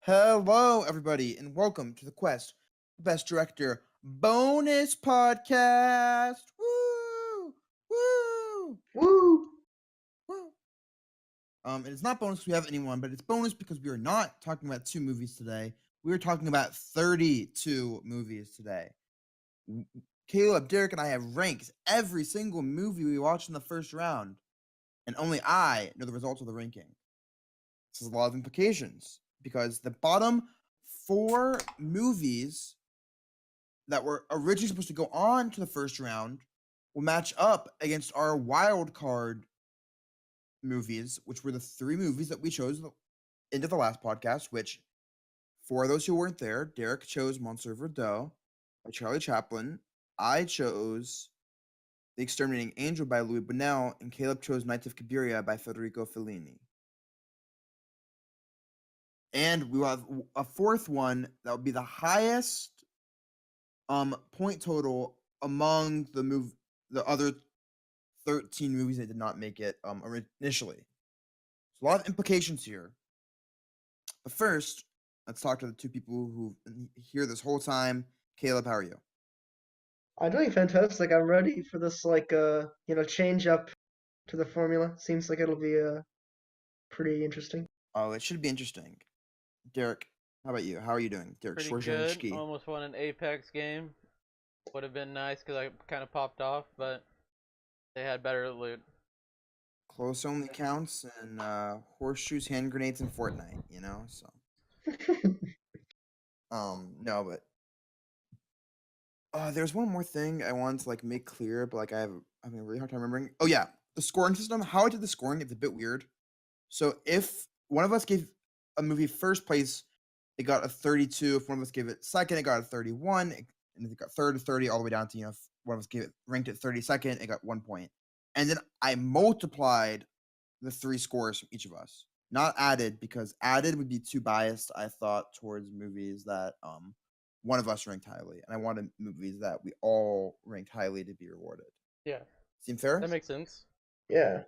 Hello, everybody, and welcome to the Quest for Best Director bonus podcast. Woo! Woo! Woo! Woo! It is not bonus because we have anyone, but it's bonus because we are not talking about 2 movies today. We are talking about 32 movies today. Caleb, Derek, and I have ranked every single movie we watched in the first round, and only I know the results of the ranking. This has a lot of implications because the bottom 4 movies that were originally supposed to go on to the first round will match up against our wild card movies, which were the 3 movies that we chose into the last podcast, which for those who weren't there, Derek chose Monsieur Verdot by Charlie Chaplin. I chose The Exterminating Angel by Louis Buñuel, and Caleb chose Nights of Cabiria by Federico Fellini. And we will have a fourth one that will be the highest point total among the other 13 movies that did not make it initially. So a lot of implications here. But first, let's talk to the 2 people who've been here this whole time. Caleb, how are you? I'm doing fantastic. I'm ready for this change up to the formula. Seems like it'll be pretty interesting. Oh, it should be interesting. Derek, how about you? How are you doing? Derek Pretty good. Schwarzensky. Almost won an Apex game. Would have been nice because I kind of popped off, but they had better loot. Close only counts and horseshoes, hand grenades, and Fortnite, so no, but there's one more thing I wanted to make clear, but I'm having a really hard time remembering. Oh yeah, the scoring system. How I did the scoring, it's a bit weird. So if one of us gave a movie first place, it got a 32. If one of us gave it second, it got a 31. And if it got third, 30, all the way down to if one of us ranked it 32nd, it got 1 point. And then I multiplied the 3 scores from each of us, not added, because added would be too biased, I thought, towards movies that one of us ranked highly, and I wanted movies that we all ranked highly to be rewarded. Yeah. Seem fair? That makes sense. Yeah.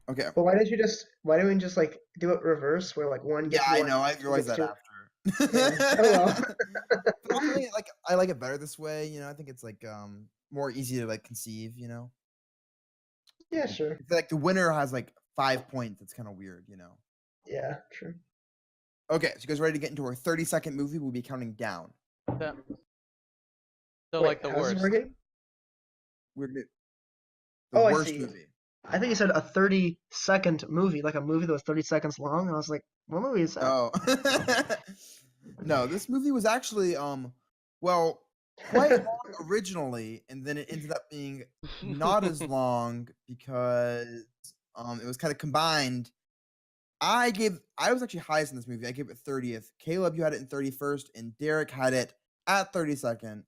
Okay. But why don't we just do it reverse where one gets Yeah, I one, know. I two realized gets that two? after. Yeah. Oh well. But ultimately, I like it better this way. I think it's more easy to conceive. Yeah, sure. It's the winner has 5 points. It's kind of weird. Yeah, true. Okay, so you guys ready to get into our 30-second movie? We'll be counting down. Yeah. So Wait, the how's this worst. working? We're gonna Oh, I worst see. movie. I think you said a 30-second movie, like a movie that was 30 seconds long, and I was like, what movie is that? Oh. No, this movie was actually well, quite long originally, and then it ended up being not as long because it was kind of combined. I was actually highest in this movie. I gave it 30th. Caleb, you had it in 31st, and Derek had it at 32nd. And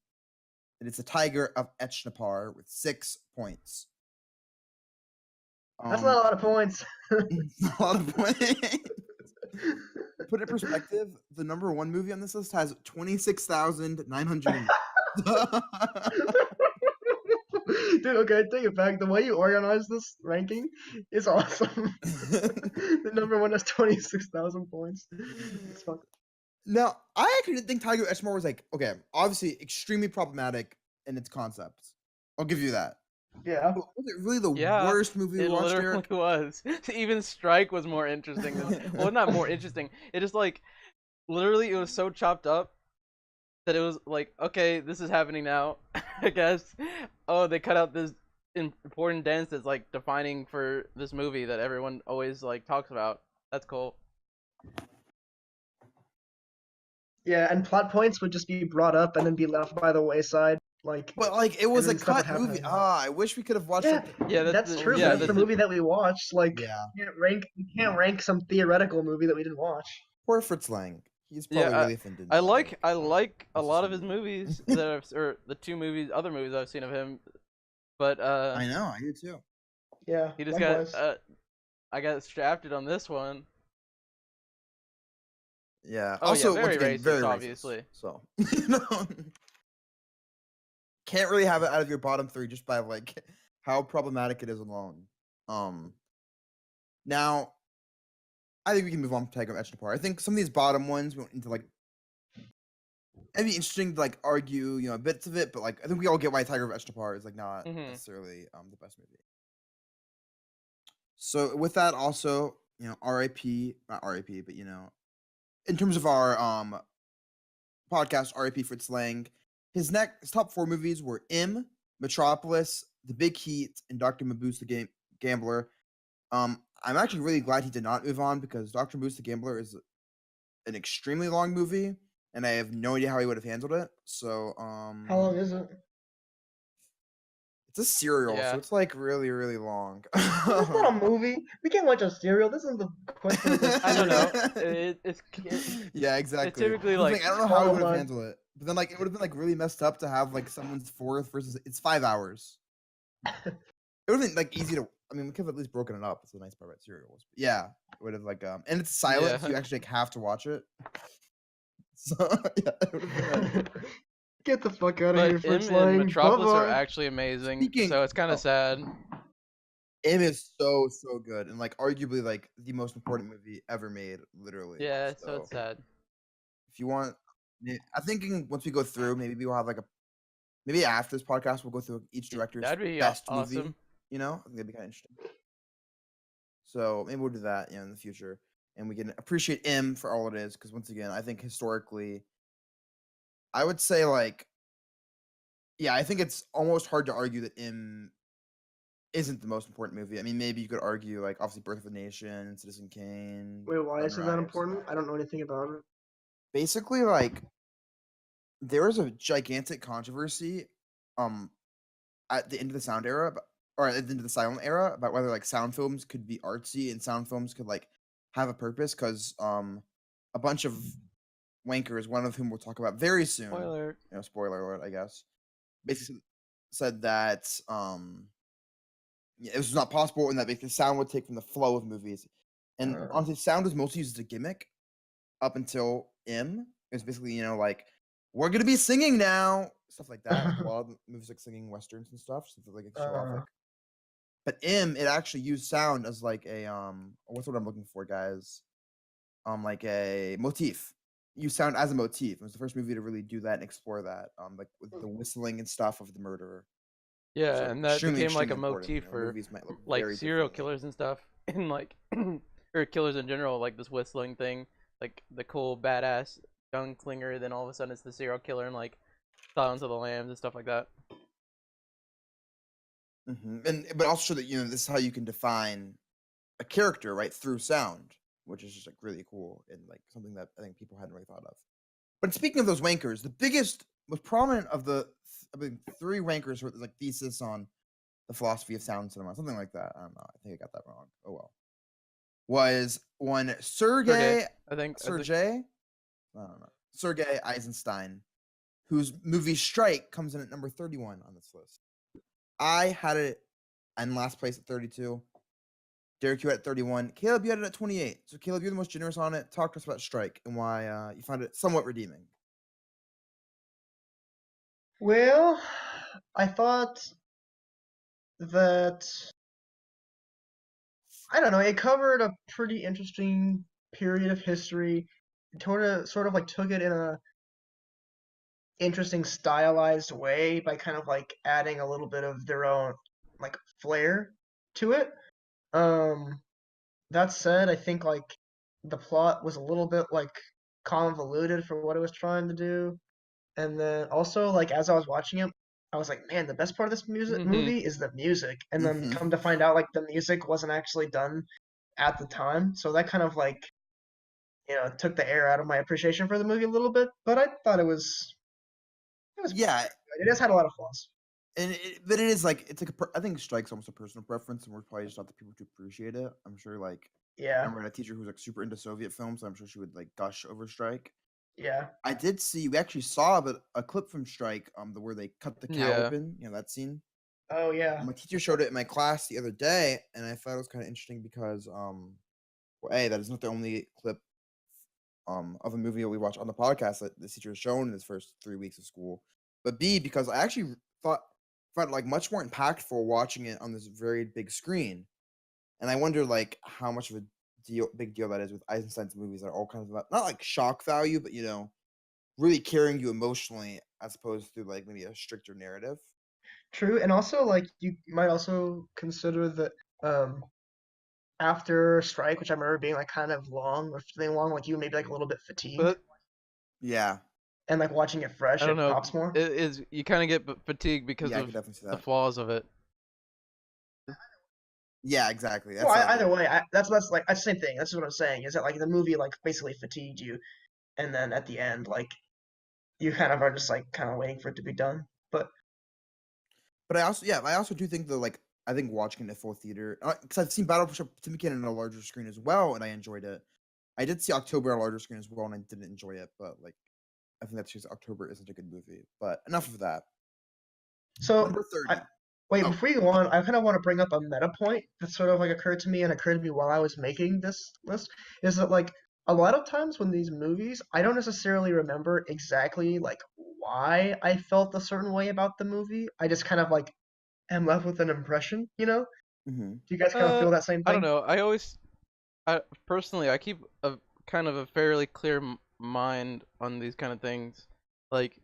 it's a Tiger of Echnapar with 6 points. That's not a lot of points. A lot of points. Put it in perspective, the number 1 movie on this list has 26,900. Dude, okay, take it back. The way you organize this ranking is awesome. The number 1 has 26,000 points. It's fun. Now, I actually didn't think Tiger Eshmore was okay, obviously extremely problematic in its concepts. I'll give you that. Yeah. But was it really the Yeah, worst movie we It watched, literally Eric? was. Even Strike was more interesting than. Well, not more interesting. It just literally, it was so chopped up that it was okay, this is happening now. I guess. Oh, they cut out this important dance that's defining for this movie that everyone always talks about. That's cool. Yeah, and plot points would just be brought up and then be left by the wayside. But it was a and then stuff would cut movie. happen. I wish we could have watched Yeah, Yeah, that's true. yeah, But that's the movie that we watched. Yeah. You can't rank some theoretical movie that we didn't watch. Poor Fritz Lang. He's probably really offended. I by like a this lot of his movie. movies or the other movies I've seen of him, but I know, I do too. Yeah, he just likewise. I got shafted on this one. Yeah. Oh, Also, yeah, very once again, racist, very obviously. racist. So can't really have it out of your bottom 3 just by how problematic it is alone. Now I think we can move on to Tiger of Echnapar. I think some of these bottom ones we went into like it'd be interesting to like argue, bits of it, but like I think we all get why Tiger of Echnapar is like not Mhm. necessarily the best movie. So with that, also, R.I.P. Not R.I.P. But in terms of our podcast, R.I.P. Fritz Lang. His top 4 movies were M, Metropolis, The Big Heat, and Dr. Mabuse the Gambler. I'm actually really glad he did not move on because Dr. Mabuse the Gambler is an extremely long movie, and I have no idea how he would have handled it. So How long is it? it's a serial, Yeah. so it's like really, really long. It's not a movie. We can't watch a serial. This isn't the question. I don't know. It's Yeah, exactly. typically, That's the like, thing, I don't know how he Oh would have my- handled it. But then like it would have been like really messed up to have like someone's 4th versus it's 5 hours. It would have been like easy to. I mean, we could have at least broken it up. It's the nice part about serials. But yeah, it would have like and it's silent, so Yeah. you actually like have to watch it. So yeah, it would have been. Get the fuck out of here, but Fritz M and Lang. Metropolis are Bye-bye. actually amazing. Speaking- So it's kind oh. of sad. It is so good and like arguably like the most important movie ever made, literally. Yeah, so it's sad. If you want, I'm thinking once we go through, maybe we'll have like maybe after this podcast we'll go through each director's That'd be best awesome. movie. I think that'd be kind of interesting. So maybe we'll do that, in the future, and we can appreciate M for all it is. Because once again, I think historically, I would say like, yeah, I think it's almost hard to argue that M isn't the most important movie. I mean, maybe you could argue like obviously Birth of a Nation, Citizen Kane. Wait, why is it that Sunrise. important? I don't know anything about it. Basically, like there was a gigantic controversy at the end of the sound era or at the end of the silent era about whether like sound films could be artsy and sound films could like have a purpose because a bunch of wankers, one of whom we'll talk about very soon, Spoiler. spoiler alert, I guess, basically said that it was not possible and that basically sound would take from the flow of movies. And honestly, sound was mostly used as a gimmick up until M. It was basically, like, we're gonna be singing now, stuff like that. Like, a lot of movies like singing westerns and stuff, so like it's show off. But M, it actually used sound as like a what's what I'm looking for, guys? Like a motif. Use sound as a motif. It was the first movie to really do that and explore that. Like with the whistling and stuff of the murderer. Yeah, So and that extremely, became like a extremely important, motif for movies might look like very serial different. killers and stuff, and like or killers in general, like this whistling thing, like the cool badass gunslinger. Then all of a sudden it's the serial killer and like Silence of the Lambs and stuff like that. And but also that this is how you can define a character, right, through sound, which is just like really cool and like something that I think people hadn't really thought of. But speaking of those wankers, the biggest, most prominent of the 3 wankers who like thesis on the philosophy of sound cinema, something like that. I don't know. I think I got that wrong. Oh well. Was one Sergei I think. I don't know. Sergei Eisenstein, whose movie Strike comes in at number 31 on this list. I had it in last place at 32. Derek, you had it at 31. Caleb, you had it at 28. So, Caleb, you're the most generous on it. Talk to us about Strike and why you found it somewhat redeeming. Well, I thought that I don't know, it covered a pretty interesting period of history. It sort of like took it in a interesting stylized way by kind of like adding a little bit of their own like flair to it. That said, I think like the plot was a little bit like convoluted for what it was trying to do. And then also like as I was watching it, I was like, man, the best part of this movie is the music. And then come to find out like the music wasn't actually done at the time. So that kind of like took the air out of my appreciation for the movie a little bit, but I thought it was Yeah, it just had a lot of flaws. and but it is like it's like I think Strike's almost a personal preference, and we're probably just not the people to appreciate it. I'm sure, like, I Yeah, remember a teacher who was like super into Soviet films, so I'm sure she would like gush over Strike. yeah. I did see we actually saw a clip from Strike, where they cut the cow Yeah. open, that scene. Oh yeah. My teacher showed it in my class the other day, and I thought it was kind of interesting because well, that is not the only clip of a movie that we watch on the podcast that the teacher has shown in his first 3 weeks of school. But B, because I actually found it like much more impactful watching it on this very big screen. And I wonder like how much of a big deal that is with Eisenstein's movies that are all kinds of not like shock value, but really carrying you emotionally as opposed to like maybe a stricter narrative. True, and also like you might also consider that um after Strike, which I remember being like kind of long or feeling long, like you maybe like a little bit fatigued, But Yeah, and like watching it fresh, I don't it know. pops more. It is you kind of get fatigued because yeah, I could of definitely see the that. flaws of it. Yeah, exactly. Well, That's either way, that's like that's the same thing. That's what I'm saying. Is that like the movie like basically fatigued you, and then at the end, like you kind of are just like kind of waiting for it to be done. But But I also do think though, like I think watching it in a full theater because I've seen Battleship Timken on a larger screen as well, and I enjoyed it. I did see October on a larger screen as well, and I didn't enjoy it. But like, I think that's just October isn't a good movie. But enough of that. so Number I 30. wait Oh, before you go on, I kind of want to bring up a meta point that sort of like occurred to me and occurred to me while I was making this list. Is that like a lot of times when these movies, I don't necessarily remember exactly like why I felt a certain way about the movie. I just kind of like am left with an impression, you know? hmm Do you guys kind of feel that same I don't thing? know. I personally, I keep a kind of a fairly clear mind on these kind of things. Like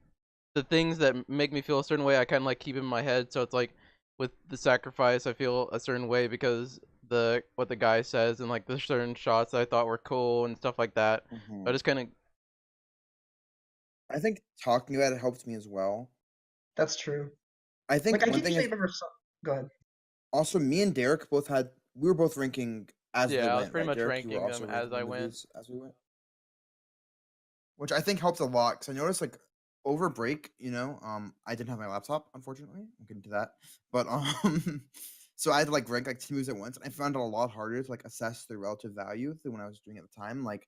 the things that make me feel a certain way, I kind of like keep in my head. So it's like with the sacrifice, I feel a certain way because what the guy says and like the certain shots that I thought were cool and stuff like that. I just kind of I think talking about it helps me as well. That's true. I Like think I one can thing usually is remember some. Go ahead. also me and Derek both had we were both ranking as they yeah, I was went, pretty right? much Derek, you were ranking them also as ranking the I went. movies as we went, which I think helps a lot because I noticed like over break, I didn't have my laptop, unfortunately. I'm getting to that, but so I had to like rank like two movies at once, and I found it a lot harder to like assess their relative value than when I was doing it at the time. Like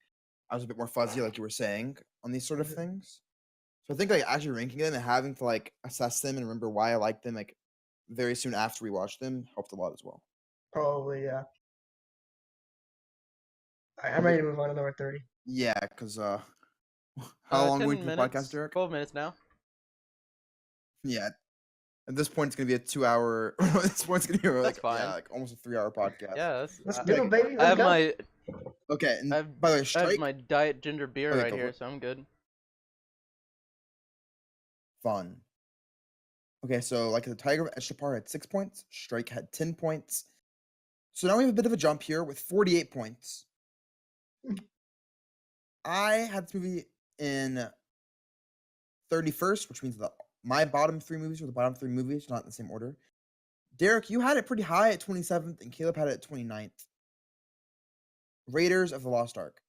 I was a bit more fuzzy, like you were saying, on these sort of Mhm. things. So I think like actually ranking them and having to like assess them and remember why I liked them like very soon after we watched them helped a lot as well. Probably, yeah. I'm Number ready to move on to number 30. Yeah, because how long are we 10 into the podcast, minutes, Derek? 12 minutes now. Yeah, at this point it's gonna be a 2 hour. At this point it's gonna be That's like fine. like almost a 3 hour podcast. Yeah, that's Let's I, do it, baby. I Let's have go. my Okay, and I have by the way, I have Strike. my diet ginger beer Okay, right go for here, it. so I'm good. Fun. Okay, so like the Tiger of Eshapar had 6 points. Strike had 10 points. So now we have a bit of a jump here with 48 points. I had this movie in 31st, which means that my bottom three movies were the bottom three movies, not in the same order. Derek, you had it pretty high at 27th, and Caleb had it at 29th. Raiders of the Lost Ark.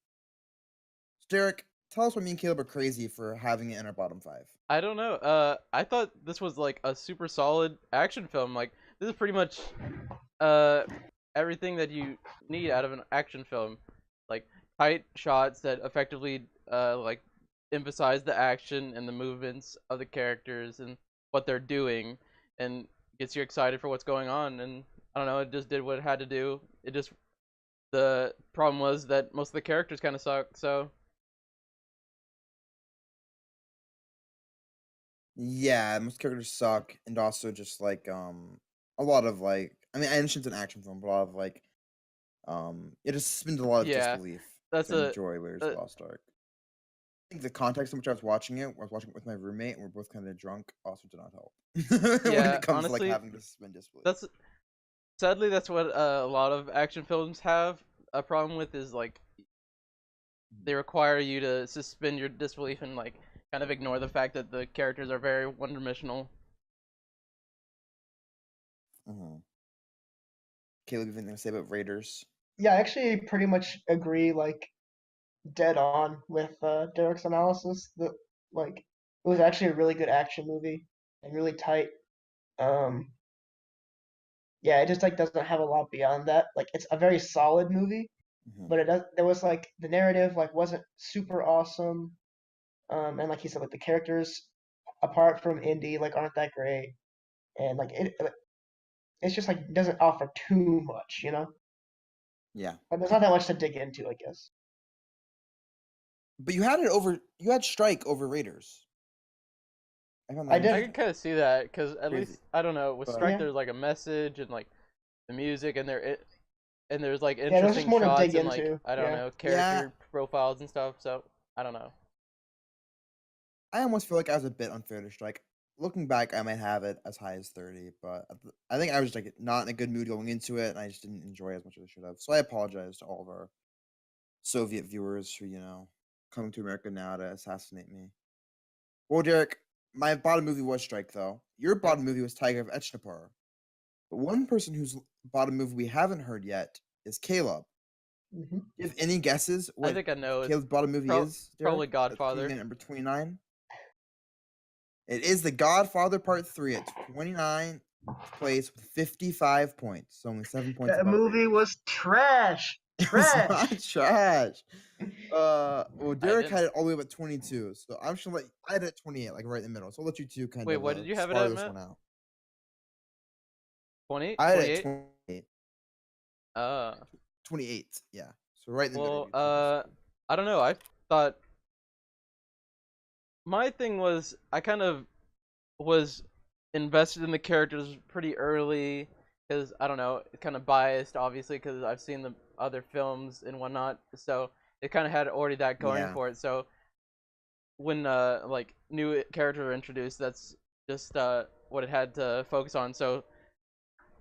Derek, tell us why me and Caleb are crazy for having it in our bottom five. I don't know. I thought this was like a super solid action film. Like this is pretty much uh everything that you need out of an action film. Like tight shots that effectively like emphasize the action and the movements of the characters and what they're doing and gets you excited for what's going on, and I don't know, it just did what it had to do. It just the problem was that most of the characters kind of suck, so Yeah, most characters suck, and also just like a lot of like I understand it's an action film, but a lot of like it just suspended a lot of yeah, disbelief that's to enjoy Raiders of the Lost Ark. I think the context in which I was watching it, I was watching it with my roommate, and we're both kind of drunk, also did not help when yeah, it comes to like honestly, having to suspend disbelief. that's sadly that's what a lot of action films have a problem with, is like they require you to suspend your disbelief and like kind of ignore the fact that the characters are very one-dimensional. Mm-hmm. Caleb, you have anything to say about Raiders? Yeah, I actually pretty much agree, like dead on with Derek's analysis. That like it was actually a really good action movie and really tight. Um, yeah, it just like doesn't have a lot beyond that. Like it's a very solid movie, Mm-hmm. but it does. There was like the narrative like wasn't super awesome. And like he said, like the characters apart from Indy like aren't that great, and like it's just like doesn't offer too much, you know. Yeah, But there's not that much to dig into, I guess. but you had Strike over Raiders. I found that I I did, can interesting. kind of see that because at Crazy, least I don't know, with but Strike yeah. there's like a message and like the music and and there's like there's just interesting more to shots dig and like into. I don't Yeah. know Yeah. character profiles and stuff. So I don't know. I almost feel like I was a bit unfair to Strike. Looking back, I might have it as high as 30, but I think I was like not in a good mood going into it, and I just didn't enjoy it as much as I should have. So I apologize to all of our Soviet viewers who, coming to America now to assassinate me. Well, Derek, my bottom movie was Strike, though. Your bottom movie was Tiger of Echnapur. But one person whose bottom movie we haven't heard yet is Caleb. hmm Do you have any guesses I what think I know. It's Caleb's bottom movie is? probably Derek? That's Godfather. coming in at number 29. It is The Godfather Part 3 at 29th place with 55 points. So only 7 points That above movie Raiders. was trash. It's Trash. not trash. Well, Derek didn't- had it all the way up at 22, so I'm just gonna let I had it at 28, like right in the middle. So I'll let you two kind Wait, of what did you have it spar at, this Matt? one out. 20? I had it 28? at 28. 28, yeah. So right in the middle. Well, I don't know. I thought my thing was I kind of was invested in the characters pretty early because I don't know, kind of biased obviously because I've seen the other films and whatnot. So it kind of had already that going Yeah. for it. So when like new characters are introduced, that's just what it had to focus on. So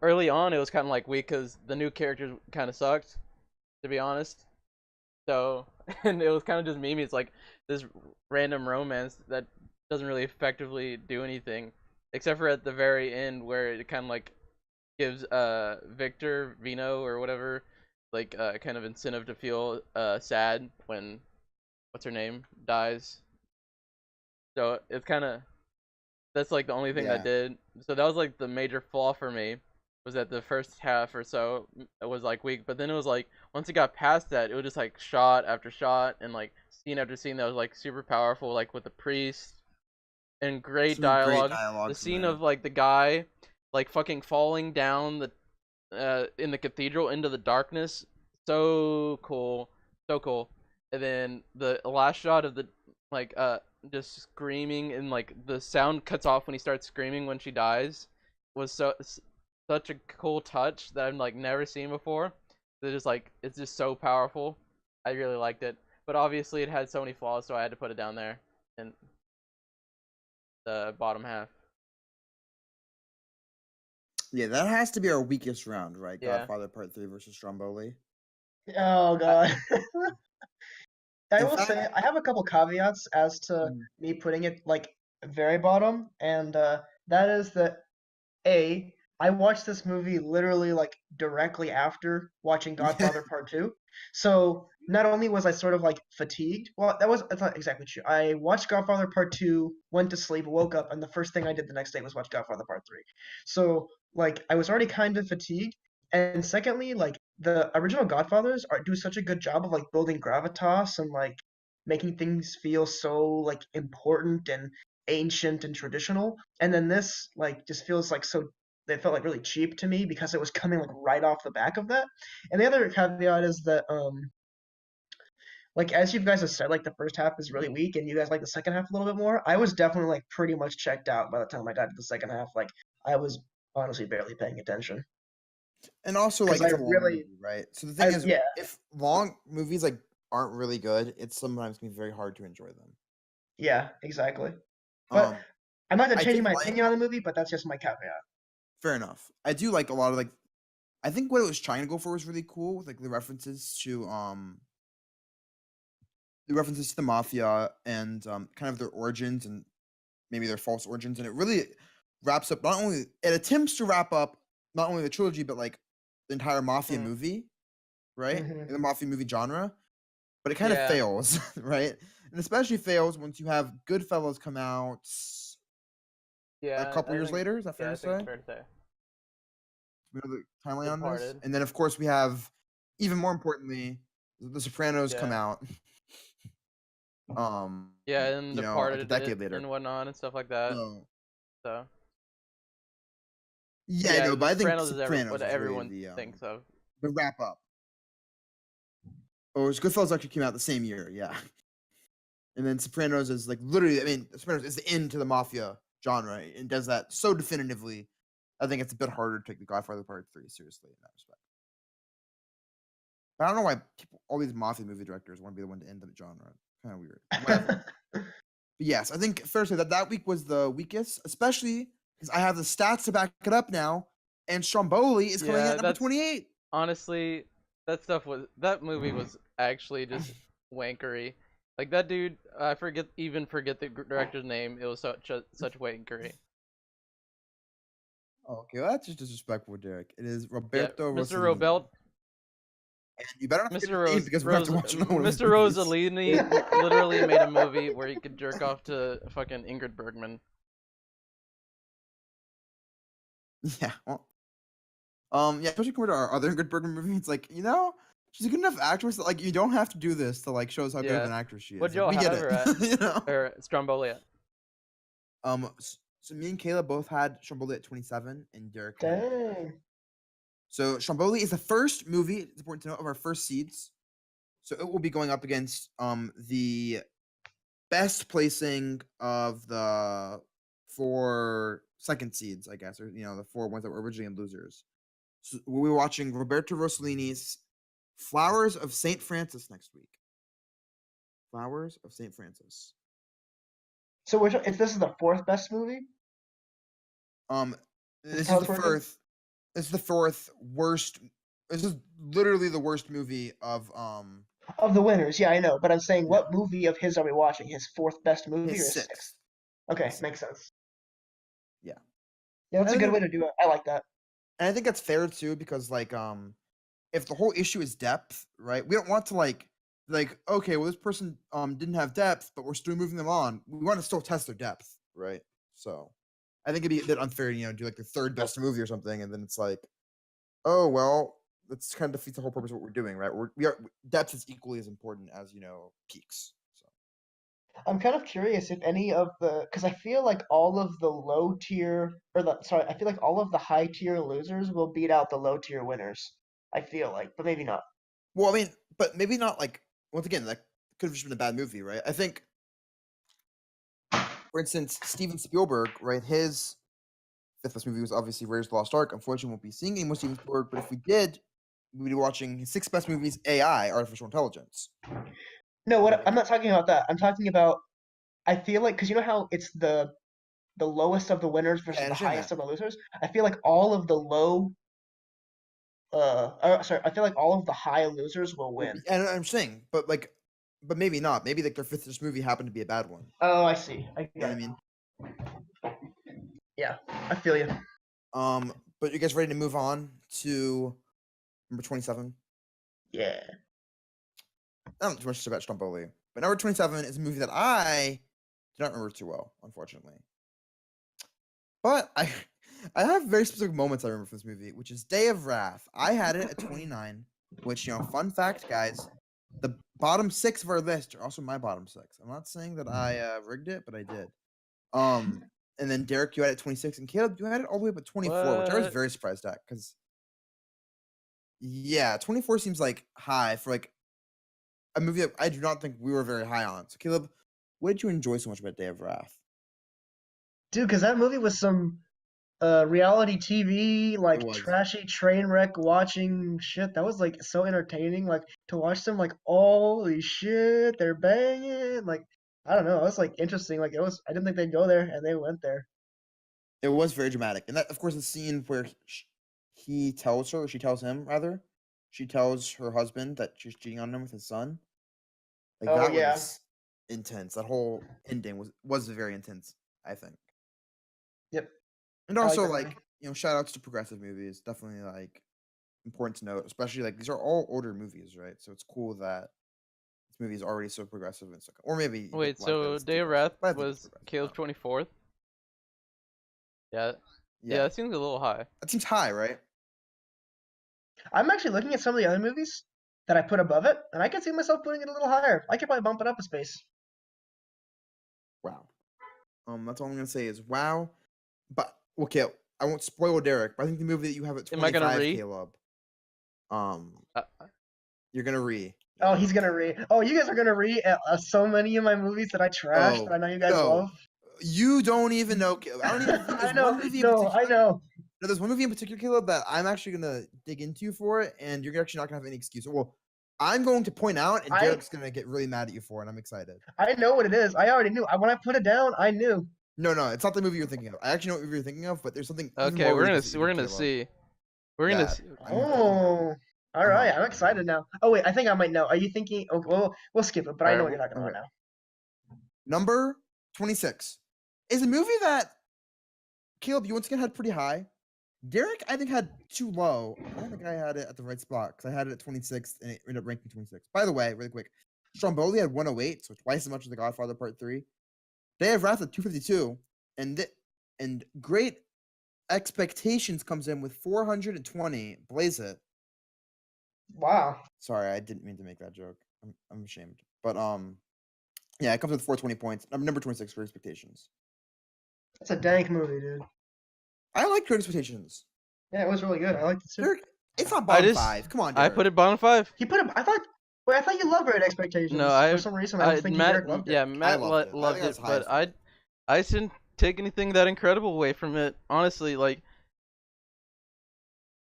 early on, it was kind of like weak because the new characters kind of sucked, to be honest. So, and it was kind of just meme. It's like this random romance that doesn't really effectively do anything, except for at the very end where it kind of like gives Victor Vino or whatever like kind of incentive to feel sad when what's her name dies. So it's kind of that's like the only thing that Yeah. did. So that was like the major flaw for me was that the first half or so was like weak, but then it was like once it got past that, it was just like shot after shot and like scene after scene that was like super powerful, like with the priest and great Some dialogue. great dialogue The from scene there. of like the guy like fucking falling down the in the cathedral into the darkness, so cool, so cool. And then the last shot of the like just screaming and like the sound cuts off when he starts screaming when she dies was such a cool touch that I've like never seen before. It's just like it's just so powerful. I really liked it, but obviously it had so many flaws, so I had to put it down there in the bottom half. Yeah, that has to be our weakest round, right? Yeah. Godfather Part 3 versus Stromboli. Oh god. I In will fact- say I have a couple caveats as to Mm. me putting it like very bottom, and that is that I watched this movie literally like directly after watching Godfather Part 2. So not only was I sort of like fatigued, well, that's not exactly true. I watched Godfather Part 2, went to sleep, woke up, and the first thing I did the next day was watch Godfather Part 3. So like I was already kind of fatigued. And secondly, like the original Godfathers do such a good job of like building gravitas and like making things feel so like important and ancient and traditional. And then this like just feels like so they felt like really cheap to me because it was coming like right off the back of that. And the other caveat is that like as you guys have said, like the first half is really weak and you guys like the second half a little bit more. I was definitely like pretty much checked out by the time I got to the second half. Like I was honestly barely paying attention. And also, 'Cause like, it's I a long really- movie, right? So the thing is, yeah. if long movies like aren't really good, it's sometimes can be very hard to enjoy them. Yeah, exactly. But Um, I'm not I changing did my like- opinion on the movie, but that's just my caveat. fair enough. I do like a lot of like, I think what it was trying to go for was really cool, with like the references to the mafia and kind of their origins and maybe their false origins, and it really wraps up it attempts to wrap up not only the trilogy but like the entire mafia Mm. movie, right? Mhm. In the mafia movie genre, but it kind of Yeah. fails, right? And especially fails once you have Goodfellas come out Yeah, a couple I years think- later. Is that Yeah, fair I to think it's say? fair to say. We know the timeline on this, Departed. and then of course we have, even more importantly, The Sopranos come Yeah. out. Yeah, and you know, Departed like a decade later. and whatnot and stuff like that. So Yeah, I know, The but I think Sopranos is Sopranos what is really everyone the thinks of. the wrap up. Oh, Goodfellas actually came out the same year, yeah. And then Sopranos is like literally, I mean, Sopranos is the end to the mafia genre and does that so definitively. I think it's a bit harder to take The Godfather Part 3 seriously in that respect. But I don't know why all these mafia movie directors want to be the one to end the genre. Kind of weird. Whatever. But yes, I think fair to say that week was the weakest, especially because I have the stats to back it up now. And Stromboli is coming in Yeah, at number that's 28. honestly, that movie was actually just wankery. Like that dude, I forget the director's name. It was such wankery. Okay, well, that's just disrespectful, Derek. It is Yeah, Roberto Mr. Rossellini. Robelt, And you better not forget Mr. his name Rose, because we're going to watch another one of his Mr. movies. Rossellini literally made a movie where he could jerk off to fucking Ingrid Bergman. Yeah, well, yeah, especially compared to our other Ingrid Bergman movie, it's like, she's a good enough actress that, like, you don't have to do this to, like, show us how good of Yeah. an actress she is. What'd Like, y'all we get have her it. at? Or Stromboli at? So me and Kayla both had Stromboli at 27, and Derek had it. Dang. So Stromboli is the first movie, it's important to note, of our first seeds. So it will be going up against the best placing of the 4 second seeds, I guess, or the 4 ones that were originally losers. So we'll be watching Roberto Rossellini's Flowers of St. Francis next week. Flowers of St. Francis. So if this is the 4th best movie? This is how the it's working? fourth. This is the 4th worst. This is literally the worst movie of Of the winners, yeah, I know. But I'm saying, Yeah. what movie of his are we watching? His 4th best movie his or his 6th? 6th. Okay, His makes sense. Yeah. Yeah, that's I a good think- way to do it. I like that. And I think that's fair too, because like if the whole issue is depth, right? We don't want to like okay, well this person didn't have depth, but we're still moving them on. We want to still test their depth, right? So I think it'd be a bit unfair, do like the 3rd best movie or something, and then it's like, oh well, that's kind of defeats the whole purpose of what we're doing, right? Depth is equally as important as peaks. So I'm kind of curious if any of because I feel like all of the low tier, I feel like all of the high tier losers will beat out the low tier winners. I feel like, but maybe not. well, I mean, but maybe not like once again, that could have just been a bad movie, right? I think, for instance, Steven Spielberg, right? His 5th best movie was obviously Raiders of the Lost Ark. Unfortunately, we won't be seeing any more Steven Spielberg, but if we did, we'd be watching his 6 best movies, AI, artificial intelligence. No, Like- I'm not talking about that. I'm talking about, I feel like, because you know how it's the lowest of the winners versus I the understand highest that. of the losers? I feel like all of the I feel like all of the high losers will win. And I'm saying, but maybe not. Maybe like their 5th best movie happened to be a bad one. Oh, I see. I You know what I get it. mean? Yeah, I feel you. But you guys ready to move on to number 27? Yeah. I don't know too much about Stromboli, but number 27 is a movie that I do not remember too well, unfortunately. But I have very specific moments I remember from this movie, which is Day of Wrath. I had it at 29, which, fun fact, guys, the bottom 6 of our list are also my bottom 6. I'm not saying that I rigged it, but I did. And then Derek, you had it at 26, and Caleb, you had it all the way up at 24, which I was What? very surprised at, because, yeah, 24 seems like high for like a movie that I do not think we were very high on. So, Caleb, what did you enjoy so much about Day of Wrath? Dude, because that movie was some reality TV, like was. trashy train wreck watching shit. That was like so entertaining. Like to watch them, like, holy shit, they're banging. Like, I don't know. It was like interesting. Like, I didn't think they'd go there, and they went there. It was very dramatic. And that, of course, the scene where he tells her, or she tells him, rather, she tells her husband that she's cheating on him with his son. Like, Oh, that yeah. was intense. That whole ending was very intense, I think. Yep. And I like also, that like, movie. shout outs to progressive movies. Definitely, like, important to note, especially, like, these are all older movies, right? So it's cool that this movie is already so progressive and so, or maybe. you Wait, could like that so it's too Day of progressive, Wrath but I think it's was progressive, Caleb's no. 24th? Yeah. Yeah, that seems a little high. That seems high, right? I'm actually looking at some of the other movies that I put above it, and I can see myself putting it a little higher. I could probably bump it up a space. Wow. That's all I'm gonna say is wow. But okay, I won't spoil Derek, but I think the movie that you have at Am I 25, gonna re? Caleb. Uh, You're gonna re. Oh, he's gonna read. Oh, you guys are gonna read so many of my movies that I trashed that I know you guys no. love. You don't even know. Caleb. I don't even think I there's know. one movie in No, I particular. know. No, there's one movie in particular, Caleb, that I'm actually gonna dig into for it, and you're actually not gonna have any excuse. Well, I'm going to point out, and I- Derek's gonna get really mad at you for it. I'm excited. I know what it is. I already knew. When I put it down, I knew. No, it's not the movie you're thinking of. I actually know what movie you're thinking of, but there's something. even Okay, more we're gonna ridiculous that we're you gonna did, Caleb. see. We're gonna That. see. I'm- Oh, all right. I'm excited now. Oh wait, I think I might know. Are you thinking? Oh, well, we'll skip it. But I know what you're talking about now. Number 26 is a movie that Caleb, you once again had pretty high. Derek, I think, had too low. I think I had it at the right spot because I had it at 26 and it ended up ranking 26. By the way, really quick, Stromboli had 108, so twice as much as The Godfather Part 3. Day of Wrath at 252, and Great Expectations comes in with 420. Blaze it. Wow. Sorry, I didn't mean to make that joke. I'm ashamed. But yeah, it comes with 420 points. Number 26 for Expectations. That's a dank movie, dude. I like Great Expectations. Yeah, it was really good. I liked it too. Derek, it's not bottom just- 5. Come on, I Derek. put it bottom 5. He put him. I thought. Wait, I thought you loved Great Expectations. No, For some reason, I was thinking Matt, Derek loved it. yeah, Matt loved it. I loved think it, that's but highest. I didn't take anything that incredible away from it. Honestly, like,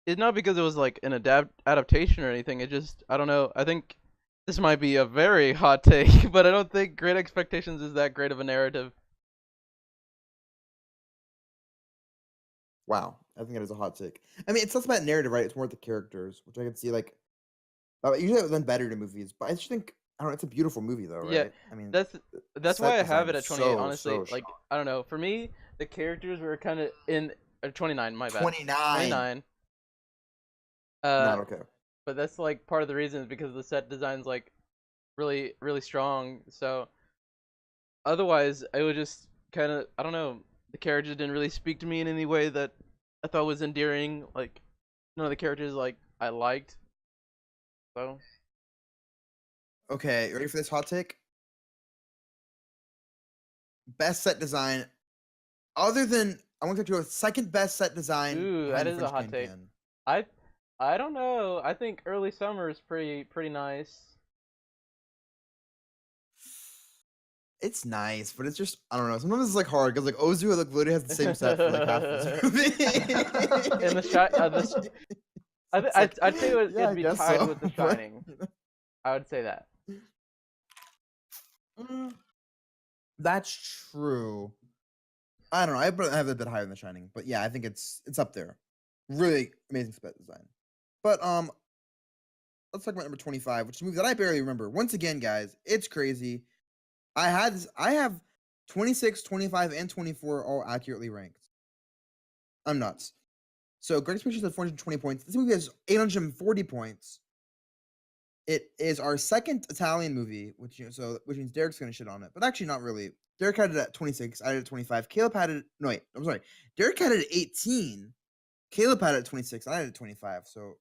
it's not because it was like an adaptation or anything. It just, I don't know. I think this might be a very hot take, but I don't think Great Expectations is that great of a narrative. Wow, I think that is a hot take. I mean, it's less about narrative, right? It's more the characters, which I can see like. Usually I've done better to movies, but I just think I don't know. It's a beautiful movie, though, right? Yeah, I mean, That's set why I design have it is at 28. so, Honestly, so like, strong. I don't know. For me, the characters were kind of in 29. My bad. 29. 29. Not okay. But that's like part of the reason is because the set design's like really really strong. So otherwise, I would just kind of, I don't know, the characters didn't really speak to me in any way that I thought was endearing. Like none of the characters like I liked. So Okay, ready for this hot take? Best set design, other than I want to go with second best set design. Ooh, behind that is a French hot take. Can-Can. I don't know. I think Early Summer is pretty nice. It's nice, but it's just I don't know. Sometimes it's like hard because like Ozu like literally has the same set for like half this movie. And the shot, It's like, I'd say it'd yeah, I be guess tied so, with The but, Shining. I would say that. Mm, That's true. I don't know. I have it a bit higher than The Shining, but yeah, I think it's up there. Really amazing set design. But let's talk about number 25, which is a movie that I barely remember. Once again, guys, it's crazy. I have 26, 25, and 24 all accurately ranked. I'm nuts. So Great Expectations has 420 points. This movie has 840 points. It is our second Italian movie, which means Derek's gonna shit on it, but actually not really. Derek had it at 26. I had it at 25. Caleb had it. No wait, I'm sorry. Derek had it at 18. Caleb had it at 26. I had it at 25. So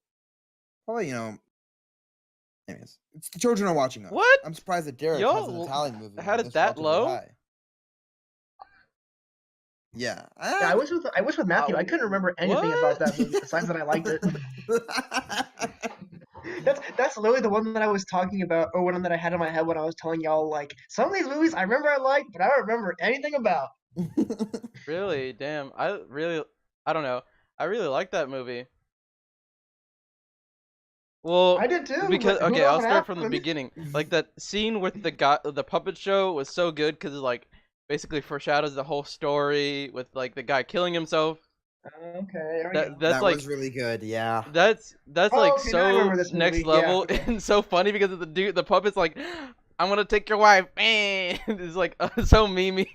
probably Anyways, it's the children are watching us. What? I'm surprised that Derek Yo, has an Italian movie. had it this that relatively low? high. Yeah. Yeah, I was with Matthew. I couldn't remember anything about that movie besides that I liked it. That's literally the one that I was talking about, or one that I had in my head when I was telling y'all like some of these movies I remember I liked, but I don't remember anything about. Really? Damn. I don't know. I really like that movie. Well, I did too. because but who okay, knows I'll what start from the happened? beginning. Like that scene with the puppet show was so good because it like basically foreshadows the whole story with like the guy killing himself. Okay, there we go. That's that like was really good. Yeah. that's Oh, like okay, now I so remember this next movie, yeah, level okay. and so funny because of the puppet's like, I'm gonna take your wife. It's like so memey.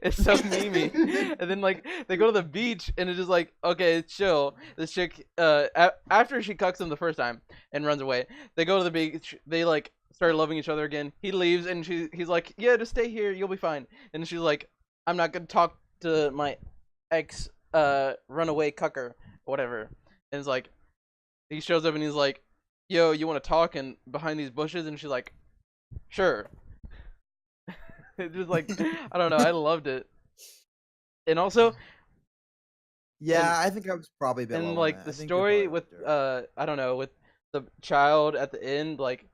It's so memey. And then like they go to the beach and it's just like, okay, it's chill. This chick after she cucks him the first time and runs away, they go to the beach. They like start loving each other again. He leaves and he's like, yeah, just stay here. You'll be fine. And she's like, I'm not gonna talk to my ex runaway cucker or whatever. And it's like he shows up and he's like, yo, you want to talk? And behind these bushes, and she's like, sure. It's just like I don't know, I loved it. And also Yeah, I think I was probably a bit low and on like that. the I think you're story probably with right there. I don't know, with the child at the end like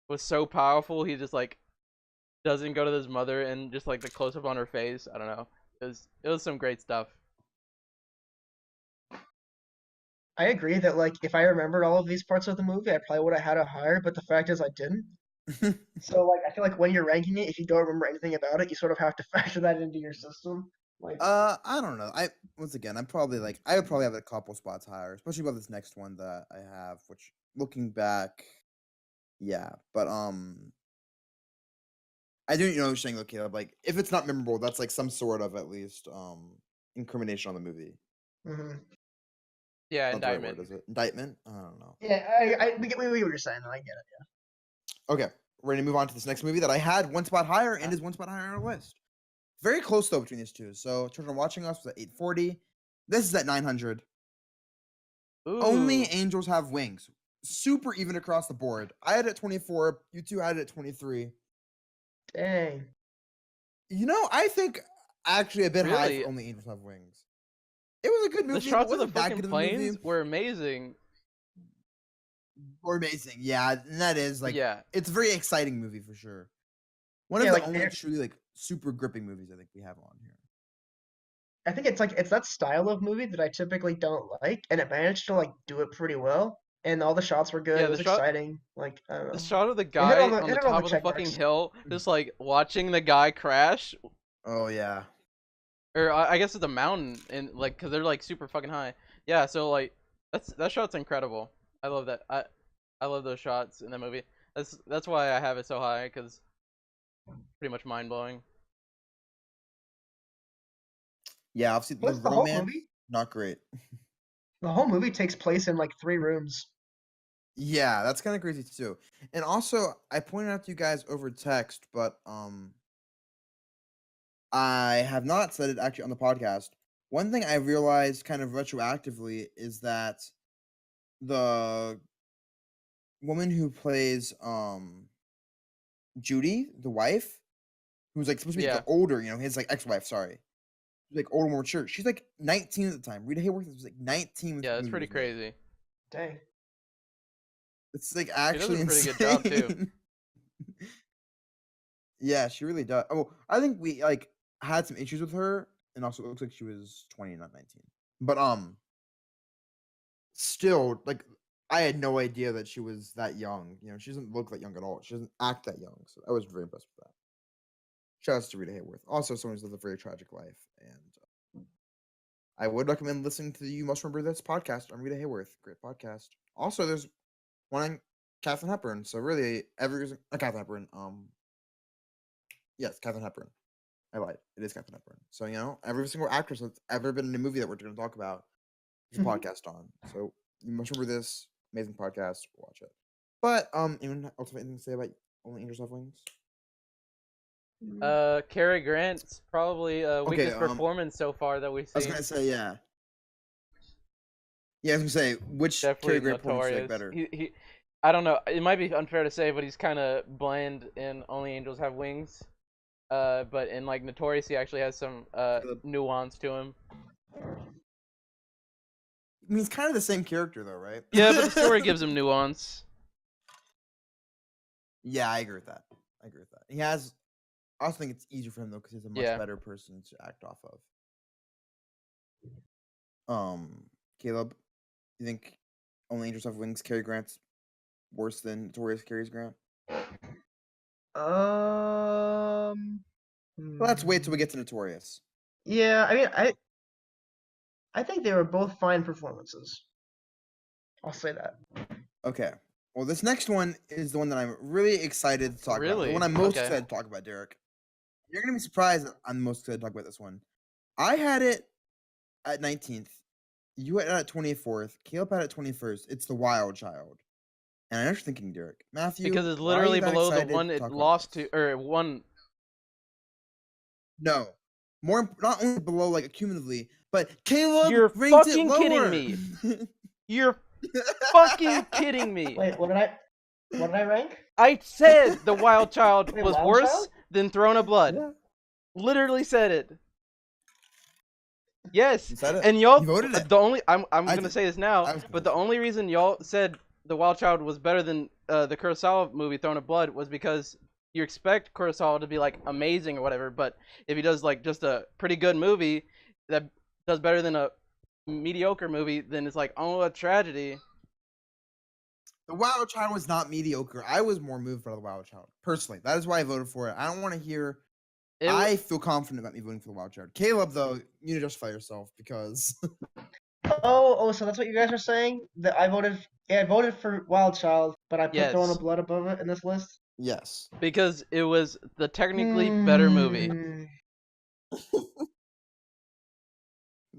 was so powerful. He just like doesn't go to his mother and just like the close up on her face. I don't know. It was some great stuff. I agree that like if I remembered all of these parts of the movie, I probably would have had it higher. But the fact is, I didn't. So like I feel like when you're ranking it, if you don't remember anything about it, you sort of have to factor that into your system. Like I don't know. Once again, I'm probably like I would probably have it a couple spots higher, especially about this next one that I have. Which, looking back, yeah. But I do know what you're saying, though, Caleb. Like, if it's not memorable, that's like some sort of at least incrimination on the movie. mhm. Yeah, Not the right word, indictment. is it? Indictment? I don't know. Yeah, we get what you're saying. Though. I get it. Okay, we're gonna move on to this next movie that I had one spot higher and is one spot higher on our list. Very close though between these two. So, Children Watching Us was at 840. This is at 900. Ooh. Only Angels Have Wings. Super even across the board. I had it at 24. You two had it at 23. Dang. You know, I think actually a bit high Really? for Only Angels Have Wings. It was a good movie. The shots of the It wasn't that fucking good of a planes movie. were amazing. Were amazing. Yeah, and that is like Yeah. it's a very exciting movie for sure. One Yeah, of the like, only they're- truly like super gripping movies I think we have on here. I think it's that style of movie that I typically don't like, and it managed to like do it pretty well. And all the shots were good. Yeah, It was the shot- exciting. Like I don't know. The shot of the hit guy all the- on the it hit all top the of the check fucking marks. hill, just like watching the guy crash, Oh yeah. or I guess it's a mountain, and like, cause they're like super fucking high. Yeah, so like that shot's incredible. I love that. I love those shots in that movie. That's why I have it so high, cause pretty much mind blowing. Yeah, obviously the Plus, the whole romance movie, not great. the whole movie takes place in like 3 rooms. Yeah, that's kind of crazy too. And also, I pointed out to you guys over text, but I have not said it actually on the podcast. One thing I realized kind of retroactively is that the woman who plays Judy, the wife, who's like supposed to be Yeah. like, older, you know, his like ex-wife, sorry. She's like older, more mature. She's like 19 at the time. Rita Hayworth was like 19 when Yeah, the it's movie pretty was made. crazy. Dang. It's like does a actually pretty good job, too. insane. Yeah, she really does. Oh, I think we like had some issues with her, and also it looks like she was 20, not 19. But still, like I had no idea that she was that young. You know, she doesn't look that young at all. She doesn't act that young. So I was very impressed with that. Shout out to Rita Hayworth. Also, someone who's lived a very tragic life, and I would recommend listening to the You Must Remember This podcast on Rita Hayworth. Great podcast. Also, there's one on Katharine Hepburn. So really, Katharine Hepburn. Yes, Katharine Hepburn. I lied. It is Katharine Hepburn. So you know, every single actress that's ever been in a movie that we're going to talk about, there's a podcast on. So You Must Remember This amazing podcast. Watch it. But anyone else have anything to say about Only Angels Have Wings? Cary Grant's probably weakest Okay, performance so far that we've I was seen. gonna say yeah. Yeah, I was gonna say which Definitely Cary Grant performance you like Notorious. better. He I don't know. It might be unfair to say, but he's kind of bland in Only Angels Have Wings. But in like Notorious, he actually has some nuance to him. I mean, he's kind of the same character though, right? Yeah, but the story gives him nuance. Yeah, I agree with that. I agree with that. He has. I also think it's easier for him though because he's a much Yeah. better person to act off of. Caleb, you think Only Angels Have Wings, Cary Grant's worse than Notorious Cary Grant? Well, let's wait till we get to Notorious. Yeah, I mean, I think they were both fine performances. I'll say that. Okay. Well, this next one is the one that I'm really excited to talk about. The Really? one I'm most Okay. excited to talk about, Derek. You're gonna be surprised that I'm most excited to talk about this one. I had it at 19th. You had it at 24th. Caleb had it at 21st. It's The Wild Child. And I know what you're thinking, Derek. Matthew, Because it's why are you literally that below the excited one to it talk about lost this? to, or one. No. Not only below like cumulatively, but Caleb You're ranked fucking it kidding lower. me. You're fucking kidding me. Wait, what did I rank? I said The Wild Child Wait, was Wild worse Child? than Throne of Blood. Yeah. Literally said it. Yes. You said it. And y'all, You voted it. the only I'm I gonna did. say this now, I was but the only reason y'all said The Wild Child was better than the Kurosawa movie Throne of Blood was because you expect Kurosawa to be like amazing or whatever, but if he does like just a pretty good movie that does better than a mediocre movie, then it's like, oh, a tragedy. The Wild Child was not mediocre. I was more moved by the Wild Child personally. That is why I voted for it. I don't want to hear. I feel confident about me voting for the Wild Child. Caleb, though, you need to justify yourself because. So that's what you guys are saying? That I voted. Yeah, I voted for Wild Child, but I put Throne Yes. of Blood above it in this list. Yes. Because it was the technically better movie.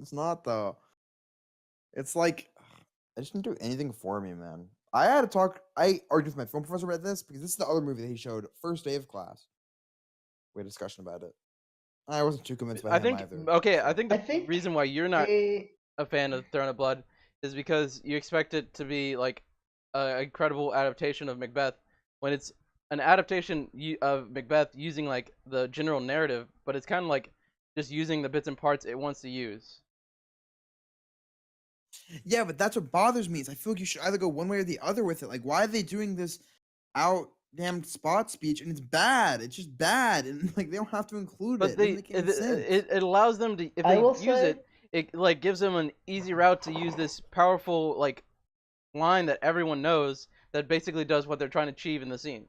It's not though. It's like I just didn't do anything for me, man. I had to talk. I argued with my film professor about this because this is the other movie that he showed first day of class. We had a discussion about it. I wasn't too convinced by I him think either. okay. so. I think the reason why you're not a fan of Throne of Blood is because you expect it to be like an incredible adaptation of Macbeth, when it's an adaptation of Macbeth using like the general narrative, but it's kind of like just using the bits and parts it wants to use. Yeah, but that's what bothers me. Is I feel like you should either go one way or the other with it. Like, why are they doing this out damn spot speech? And it's bad. It's just bad, and like they don't have to include But it. It doesn't make any sense. it allows them to, if I they will use say- it, it like gives them an easy route to use this powerful like line that everyone knows that basically does what they're trying to achieve in the scene.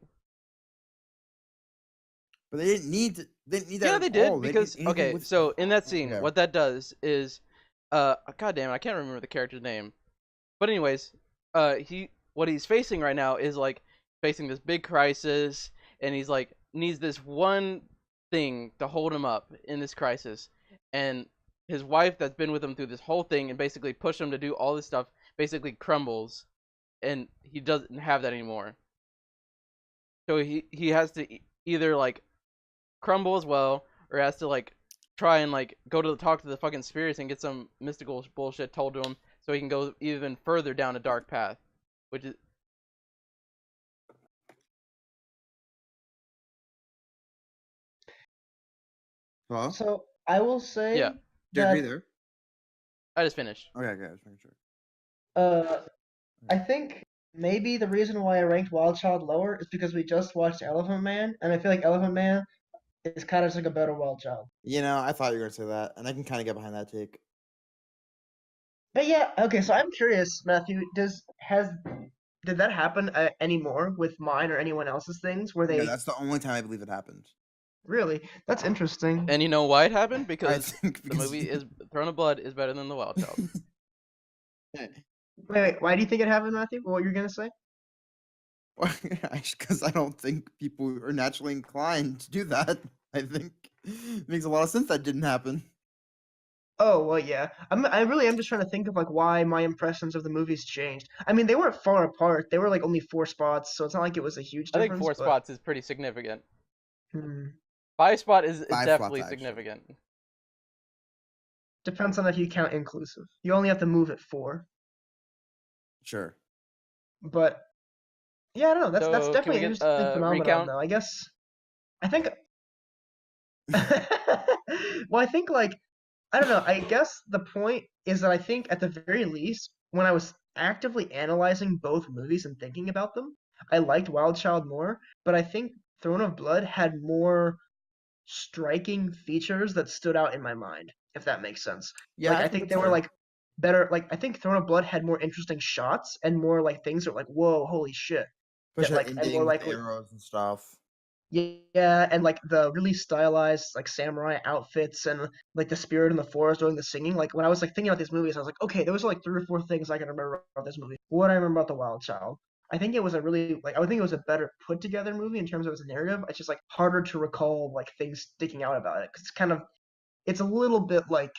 But they didn't need to. They didn't need that. Yeah, at they did all. because didn't need anything okay, with- so in that scene, Okay. what that does is, god damn, I can't remember the character's name, but anyways, what he's facing right now is like facing this big crisis, and he's like needs this one thing to hold him up in this crisis, and his wife that's been with him through this whole thing and basically pushed him to do all this stuff basically crumbles, and he doesn't have that anymore. So he has to either like crumble as well, or has to like try and like go to talk to the fucking spirits and get some mystical bullshit told to him so he can go even further down a dark path, which is Hello? So I will say Yeah. Do you agree that there? I just finished. Okay, okay, I was making sure. I think maybe the reason why I ranked Wild Child lower is because we just watched Elephant Man, and I feel like Elephant Man is kind of just like a better Wild Child. You know, I thought you were gonna say that, and I can kind of get behind that take. But yeah, okay. So I'm curious, Matthew. Did that happen anymore with mine or anyone else's things? Where they Yeah, that's the only time I believe it happened. really? That's interesting. And you know why it happened? I Because think the movie is Throne of Blood is better than The Wild Child. Wait, why do you think it happened, Matthew? What you're gonna say? Because I don't think people are naturally inclined to do that. I think it makes a lot of sense that didn't happen. Oh well, yeah. I really am just trying to think of like why my impressions of the movies changed. I mean, they weren't far apart. They were like only 4 spots, so it's not like it was a huge I difference. think 4 but- spots is pretty significant. Hmm. 5 spot is 5 spots, definitely actually. significant. Depends on if you count inclusive. You only have to move it 4. Sure. But yeah, I don't know. That's So, can we definitely an get, interesting phenomenon, recount? though. I think. Well, I think like I don't know. I guess the point is that I think at the very least, when I was actively analyzing both movies and thinking about them, I liked Wild Child more. But I think Throne of Blood had more striking features that stood out in my mind, if that makes sense. Yeah, Like I think they were like better. Like I think Throne of Blood had more interesting shots and more like things that were like, whoa, holy shit. especially like, like, and ending more with likely- arrows and stuff. Yeah, and like the really stylized like samurai outfits and like the spirit in the forest doing the singing. Like when I was like thinking about these movies, I was like, okay, there was like 3 or 4 things I can remember about this movie. What do I remember about The Wild Child? I think it was a really like I would think it was a better put together movie in terms of its narrative. It's just like harder to recall like things sticking out about it because it's a little bit like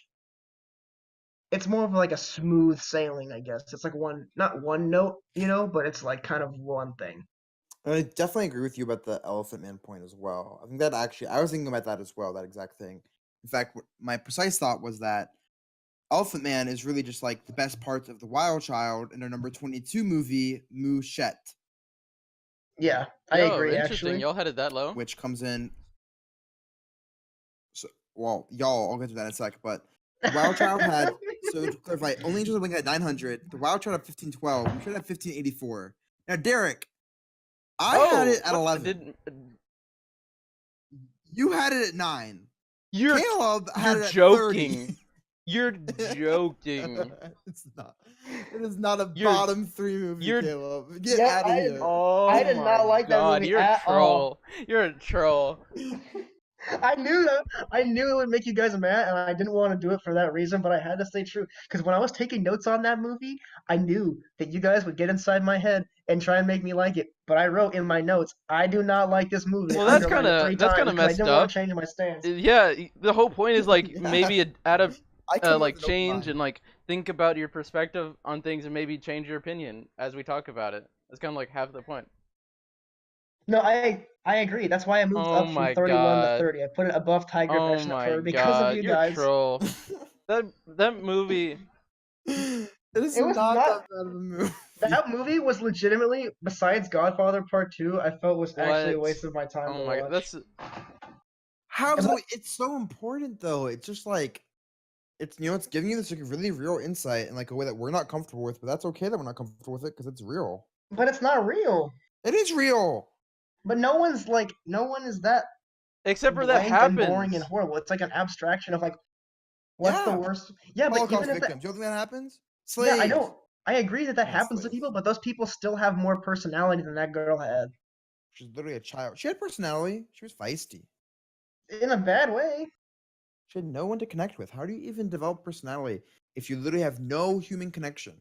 it's more of like a smooth sailing, I guess. It's like not one note, but it's like kind of one thing. And I definitely agree with you about the Elephant Man point as well. I think that actually, I was thinking about that as well, that exact thing. In fact, my precise thought was that Elephant Man is really just like the best parts of The Wild Child in their number 22 movie, Mouchette, Yeah, I Yo, agree. interesting. Actually, Y'all had it that low? which comes in. So, well, y'all, I'll get to that in a sec, but The Wild Child had, so to clarify, only Angels Wing had 900, The Wild Child had 1512, Mouchette had 1584. Now, Derek, I had it at what? 11. You had it at 9. You're Caleb had you're it at joking. 30. You're joking. It's not. It is not a You're- bottom 3 movie, you're- Caleb. Get Yeah, out of here. Oh I did my not like that God, movie you're a at all. troll. You're a troll. I knew that. I knew it would make you guys mad, and I didn't want to do it for that reason. But I had to stay true because when I was taking notes on that movie, I knew that you guys would get inside my head and try and make me like it. But I wrote in my notes, "I do not like this movie." Well, I that's underlined it kinda- 3 that's kinda times because I messed didn't want up. to change my stance. Yeah, the whole point is like Yeah. maybe add a I come with like an open change mind. and like think about your perspective on things and maybe change your opinion as we talk about it. That's kind of like half the point. No, I agree. That's why I moved Oh up from my 31 God. to 30. I put it above Tiger Oh Fish and my Fur because God, of you you're a guys. troll. That movie. It is It was not not- that bad of a movie. That movie was legitimately, besides Godfather Part 2, I felt was actually a What? waste of my time Oh to my watch. God, that's How Am so? I- It's so important though. It's just like it's it's giving you this like really real insight in like a way that we're not comfortable with, but that's okay that we're not comfortable with it because it's real. But it's not real. It is real. But no one is that except for that blank and boring happens. and horrible. It's like an abstraction of like, what's the Yeah. worst? Yeah, but Holocaust even if that, victims. You don't think that happens? yeah, I Slaves. don't. I agree that Yeah, happens to slaves. people, but those people still have more personality than that girl had. She's literally a child. She had personality. She was feisty. In a bad way. She had no one to connect with. How do you even develop personality if you literally have no human connection?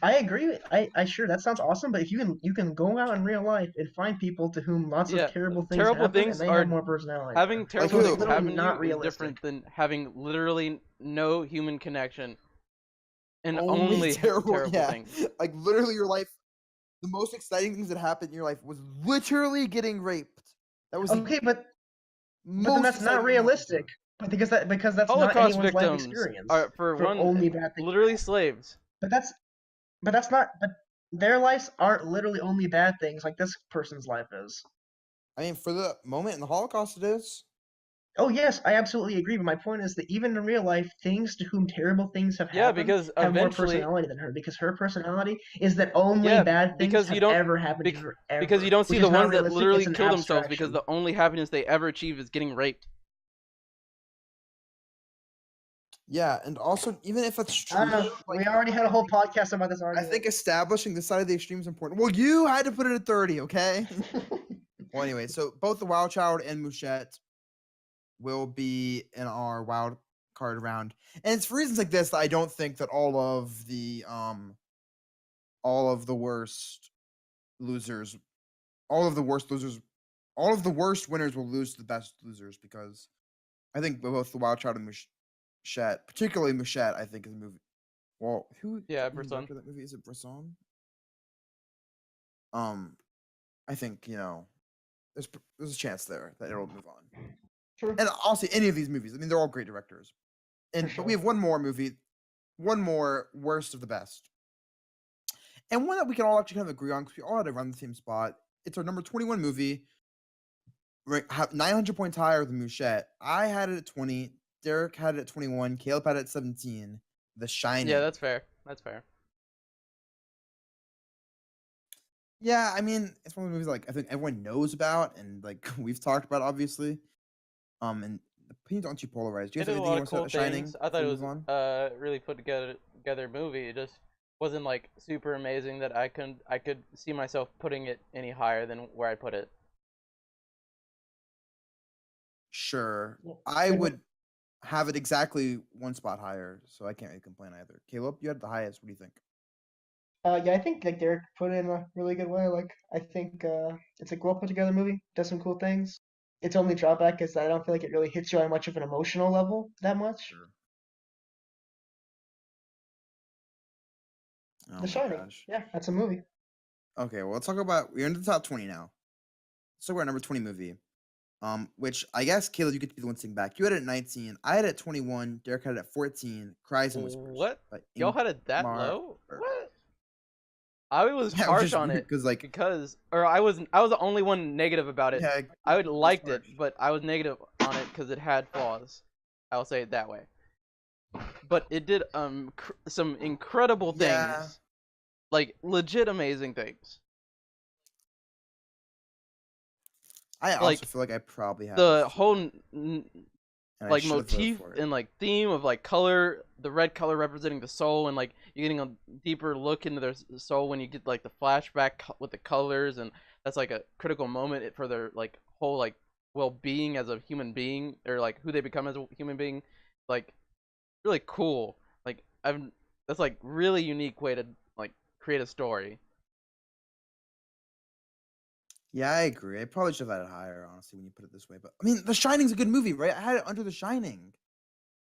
I agree. I sure that sounds awesome, but if you can go out in real life and find people to whom lots Yeah, of terrible things terrible happen, things and they are- have more personality. Having terrible who? things Literally happen to not you is realistic. different than having literally no human connection and Only only terrible yeah. things. Like literally your life, the most exciting things that happened in your life was literally getting raped. That was the Okay, but most then that's exciting not thing that happened to realistic. her. But because that's not Holocaust anyone's life victims experience. are for one only bad things. literally slaves. But that's not. But their lives aren't literally only bad things like this person's life is. I mean, for the moment in the Holocaust, it is. Oh yes, I absolutely agree. But my point is that even in real life, things to whom terrible things have Yeah, happened because have more eventually, personality than her. Because her personality is that only Yeah, bad things because you have don't- ever happened bec- to her ever. because you don't see which the is not ones that realistic, literally it's an kill themselves because abstraction. the only happiness they ever achieve is getting raped. Yeah, and also even if that's true, I don't know. like, We already had a whole podcast about this I argument. think establishing this side of the extreme is important. Well, you had to put it at 30, okay? Well, anyway, so both the Wild Child and Mouchette will be in our wild card round, and it's for reasons like this that I don't think that all of the worst losers, all of the worst winners will lose to the best losers because I think both the Wild Child and Mouchette, particularly Mouchette, I think is a movie. Well, who? Yeah, who Bresson. directed that movie? Is it Bresson? I think there's a chance there that it'll move on. True. And honestly, any of these movies, I mean, they're all great directors. And sure. but we have one more movie, one more worst of the best, and one that we can all actually kind of agree on because we all had it around the same spot. It's our number 21 movie, 900 points higher than Mouchette. I had it at 20. Derek had it at 21. Caleb had it at 17. The Shining. Yeah, that's fair. That's fair. Yeah, I mean, it's one of the movies like I think everyone knows about and like we've talked about obviously. And the opinions aren't too polarized. Do you It guys did have a anything lot you of want to cool say about Shining? things. I thought it before we was move on? really put together movie. It just wasn't like super amazing that I could see myself putting it any higher than where I put it. Sure. Yeah, I good one. would have it exactly one spot higher, so I can't really complain either. Caleb, you had the highest. What do you think? Yeah, I think like Derek put it in a really good way. Like I think it's a well put together movie. Does some cool things. Its only drawback is that I don't feel like it really hits you on much of an emotional level that much. Sure. Oh The my Shining. gosh. Yeah, that's a movie. Okay, well, let's talk about. We're in the top 20 now. Let's talk about our number 20 movie. Which I guess Caleb, you get to be the one sitting back. You had it at 19. I had it at 21. Derek had it at 14. Cries and Whispers. What? by Y'all had it that Ingmar low? Bergman. What? I was Yeah, harsh on it because like because I was the only one negative about it. yeah, I would liked it, harsh. but I was negative on it because it had flaws. I'll say it that way. But it did some incredible things, Yeah. like legit amazing things. I also like, feel like I probably have The this too. whole And I like should have voted motif for it. and like theme of like color, the red color representing the soul, and like you're getting a deeper look into their soul when you get like the flashback with the colors, and that's like a critical moment for their like whole like well-being as a human being, or like who they become as a human being. Like really cool. Like I've that's like really unique way to like create a story. Yeah, I agree. I probably should have had it higher, honestly, when you put it this way. But I mean, The Shining's a good movie, right? I had it under The Shining.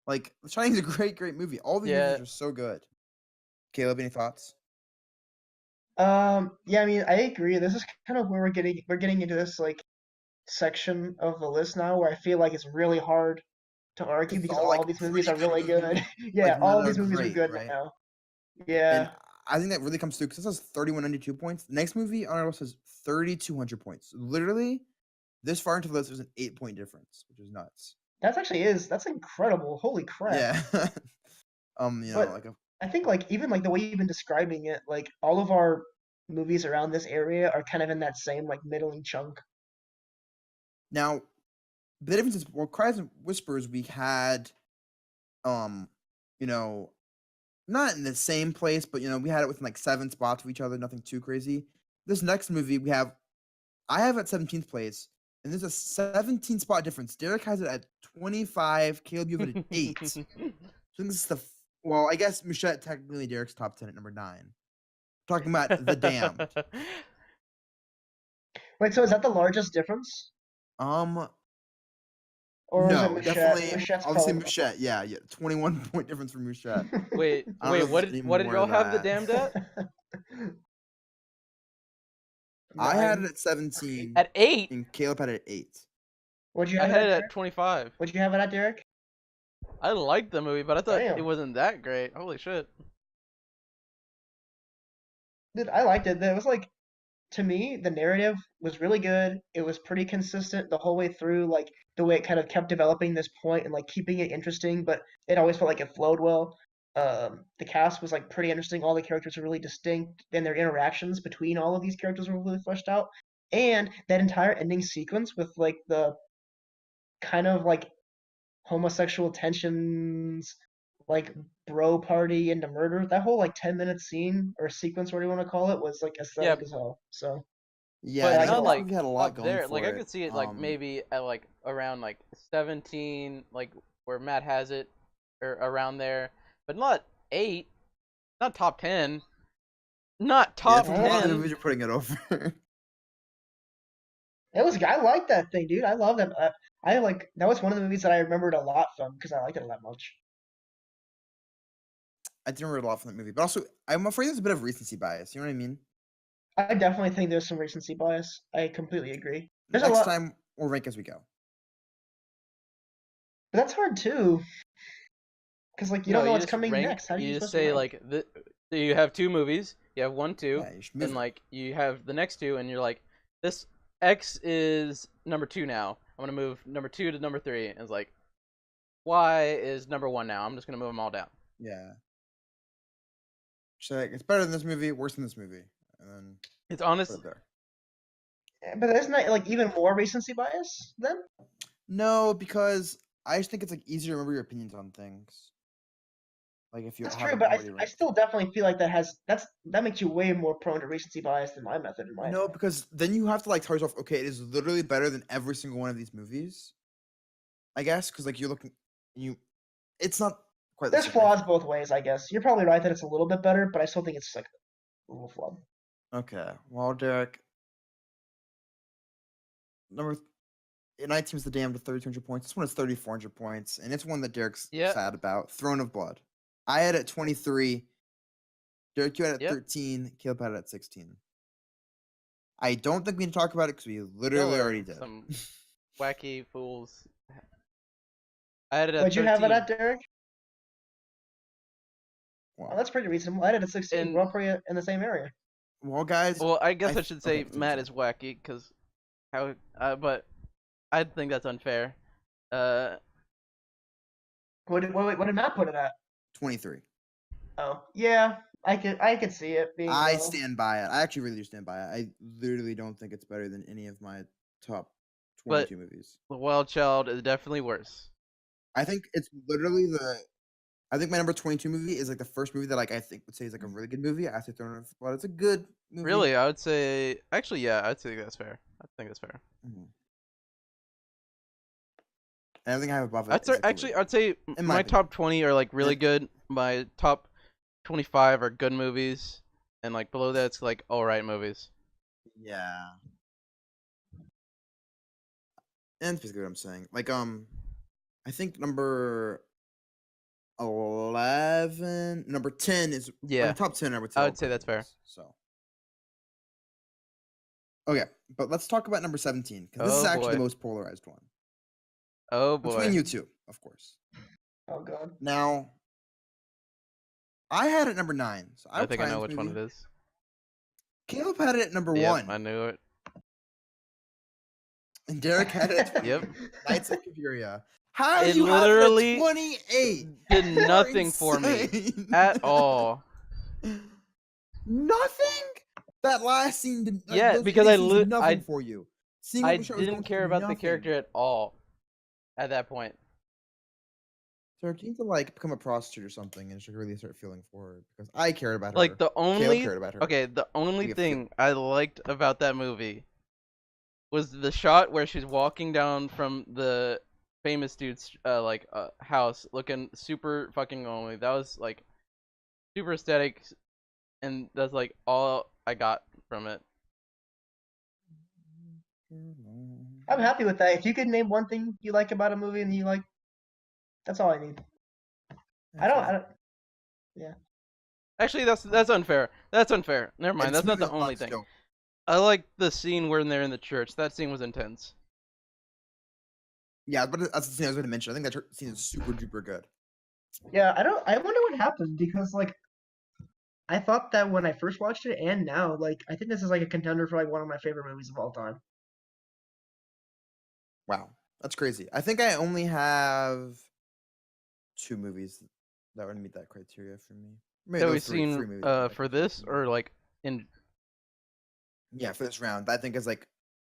Like, The Shining's a great, great movie. All these Yeah. movies are so good. Caleb, any thoughts? Yeah, I mean, I agree. This is kind of where we're getting into this like section of the list now, where I feel like it's really hard to argue Because it's because all all like these movies pretty are really good good. movies. Yeah, Like, none all of these them are movies are great, good right? now. And Yeah, I think that really comes through because this has 3192 points. The next movie on our list has 3,200 points. Literally, this far into the list, there's an 8-point difference, which is nuts. that's incredible. Holy crap. Yeah. But like a I think like even like the way you've been describing it, like all of our movies around this area are kind of in that same like middling chunk. now the difference is, well, Cries and Whispers, we had, you know, not in the same place, but we had it within like 7 spots of each other, nothing too crazy. This next movie I have at 17th place, and there's a 17 spot difference. Derek has it at 25. Caleb, you have it at 8. So I think this is well, I guess Mouchette technically Derek's top 10 at number 9. Talking about The Damned. Wait, so is that the largest difference? Or is it No, Mouchette? definitely. Moussette's Obviously, probably Mouchette. Yeah, 21-point difference for Mouchette. Wait, I don't know if what there's any what did more y'all to have the that. damned at? I had it 9. at 17, At 8? and Caleb had it at 8. What'd you I have had it it at, at Derek? 25. What'd you have it at, Derek? I liked the movie, but I thought it Damn. wasn't that great. Holy shit. Dude, I liked it. It was like, to me, the narrative was really good. It was pretty consistent the whole way through, like the way it kind of kept developing this point and like keeping it interesting, but it always felt like it flowed well. The cast was like pretty interesting. All the characters were really distinct, and their interactions between all of these characters were really fleshed out. And that entire ending sequence with like the kind of like homosexual tensions, like bro party into murder. That whole like 10-minute scene or sequence, whatever you want to call it, was like Yeah, aesthetic as hell. So, Yeah, but I and I like it a think not this lot. like movie had a lot up going there. Like for I it. could see it like maybe at like around like 17, like where Matt has it, or around there, but not 8, not top 10, not Yeah, top from a lot of the 10. movies you're putting it over. It was. I like that thing, dude. I love that. I like that was one of the movies that I remembered a lot from because I liked it that much. I didn't remember a lot from that movie, but also I'm afraid there's a bit of recency bias. You know what I mean? I definitely think there's some recency bias. I completely agree. There's a Next lot, time we'll rank as we go. but that's hard too, because like you No, don't know you what's just coming rank. next. How are You you just supposed to say rank? like you have 2 movies. You have 1, 2, Yeah, you should move and it. like you have the next 2, and you're like, this X is number 2 now. I'm gonna move number 2 to number 3, and it's like, Y is number 1 now. I'm just gonna move them all down. Yeah. So like, it's better than this movie, worse than this movie, and then It's put honest. it there. But isn't that like even more recency bias then? No, because I just think it's like easier to remember your opinions on things. Like if you That's have true, it but already I ranked. still definitely feel like that makes you way more prone to recency bias than my method, in my No, opinion. because then you have to like tell yourself, okay, it is literally better than every single one of these movies. I guess because like you're looking, it's not quite the There's same. flaws both ways, I guess. You're probably right that it's a little bit better, but I still think it's like a little flawed. Okay, well, Derek, number 19 is The Damned with 3,200 points. This one is 3,400 points, and it's one that Derek's Yeah. sad about. Throne of Blood. I had it at 23. Derek, you had it at Yep. 13. Caleb had it at 16. I don't think we need to talk about it because we literally Y'all are already did. some wacky fools. I had it at What'd you have it 13. at, Derek? Well, Oh, that's pretty reasonable. I had it at 16. And- We're all pretty in the same area. well, guys. Well, I guess I okay, should say continue, Matt sorry. is wacky because how, but I think that's unfair. What did Matt put it at? 23. Oh, yeah, I could see it being I low. stand by it. I actually really do stand by it. I literally don't think it's better than any of my top But- 22 movies. The Wild Child is definitely worse. I think it's literally I think my number 22 movie is like the first movie that like I think would say is like a really good movie. I say Throne of Blood. It's a good movie. Really, I would say. Actually, yeah, I'd say that's fair. I think that's fair. Mhm. And everything I have above it. I'd is, say, like, really actually, good. I'd say In my my top 20 are like really good. My top 25 are good movies, and like below that, it's like alright movies. Yeah. And that's basically what I'm saying. Like I think number 11, number 10 is Yeah, the top 10. I would say. I all would say great that's fair. movies, So. Okay, but let's talk about number 17 because this is Oh, actually the boy. most polarized one Oh between boy. you two, of course. Oh god. Now, I had it at number 9, so I think I know which one it is. Caleb had it at number Yep, 1, I knew it. and Derek had it at Yep. Knights of Caviria. How It do you literally have it at 28? Did You're nothing for me insane. at all. Nothing. That last scene did. Yeah, those because beginning scenes did I nothing for you. Seeing I what Michelle was going didn't through care did about the nothing. character at all at that point. Derek, you need to like become a prostitute or something and just really start feeling for her because I cared about her. Like the Caleb only cared about her. okay, the only Like, thing I liked about that movie was the shot where she's walking down from the famous dude's house, looking super fucking lonely. That was like super aesthetic, and that's like all I got from it. I'm happy with that. If you could name one thing you like about a movie and you like, that's all I need. I don't. Yeah. Actually, that's unfair. That's unfair. Never mind. That's not the only thing. I like the scene when they're in the church. That scene was intense. Yeah, but that's the thing I was going to mention. I think that scene is super duper good. Yeah, I wonder what happened because like I thought that when I first watched it and now, like I think this is like a contender for like one of my favorite movies of all time. Wow, that's crazy. I think I only have 2 movies that would meet that criteria for me. Maybe That those we've three seen movies that meet that for criteria this for me. or like in Yeah, for this round, I think is like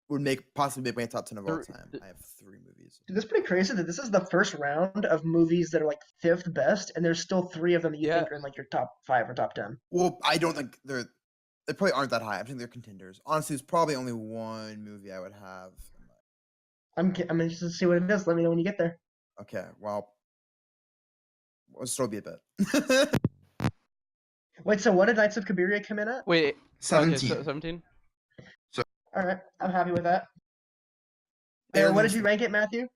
would possibly make my top 10 of all time. I have 3 movies. Dude, that's pretty crazy that this is the first round of movies that are like 5th best, and there's still 3 of them that you Yeah. think are in like your top 5 or top 10. Well, I don't think they probably aren't that high. I think they're contenders. Honestly, there's probably only one movie I would have. I'm interested to see what it is. Let me know when you get there. Okay, well, let's still be a bit. Wait, so what did Knights of Cabiria come in at? wait 17. Okay, 17. All right, I'm happy with that. Better What than did you rank it, Matthew?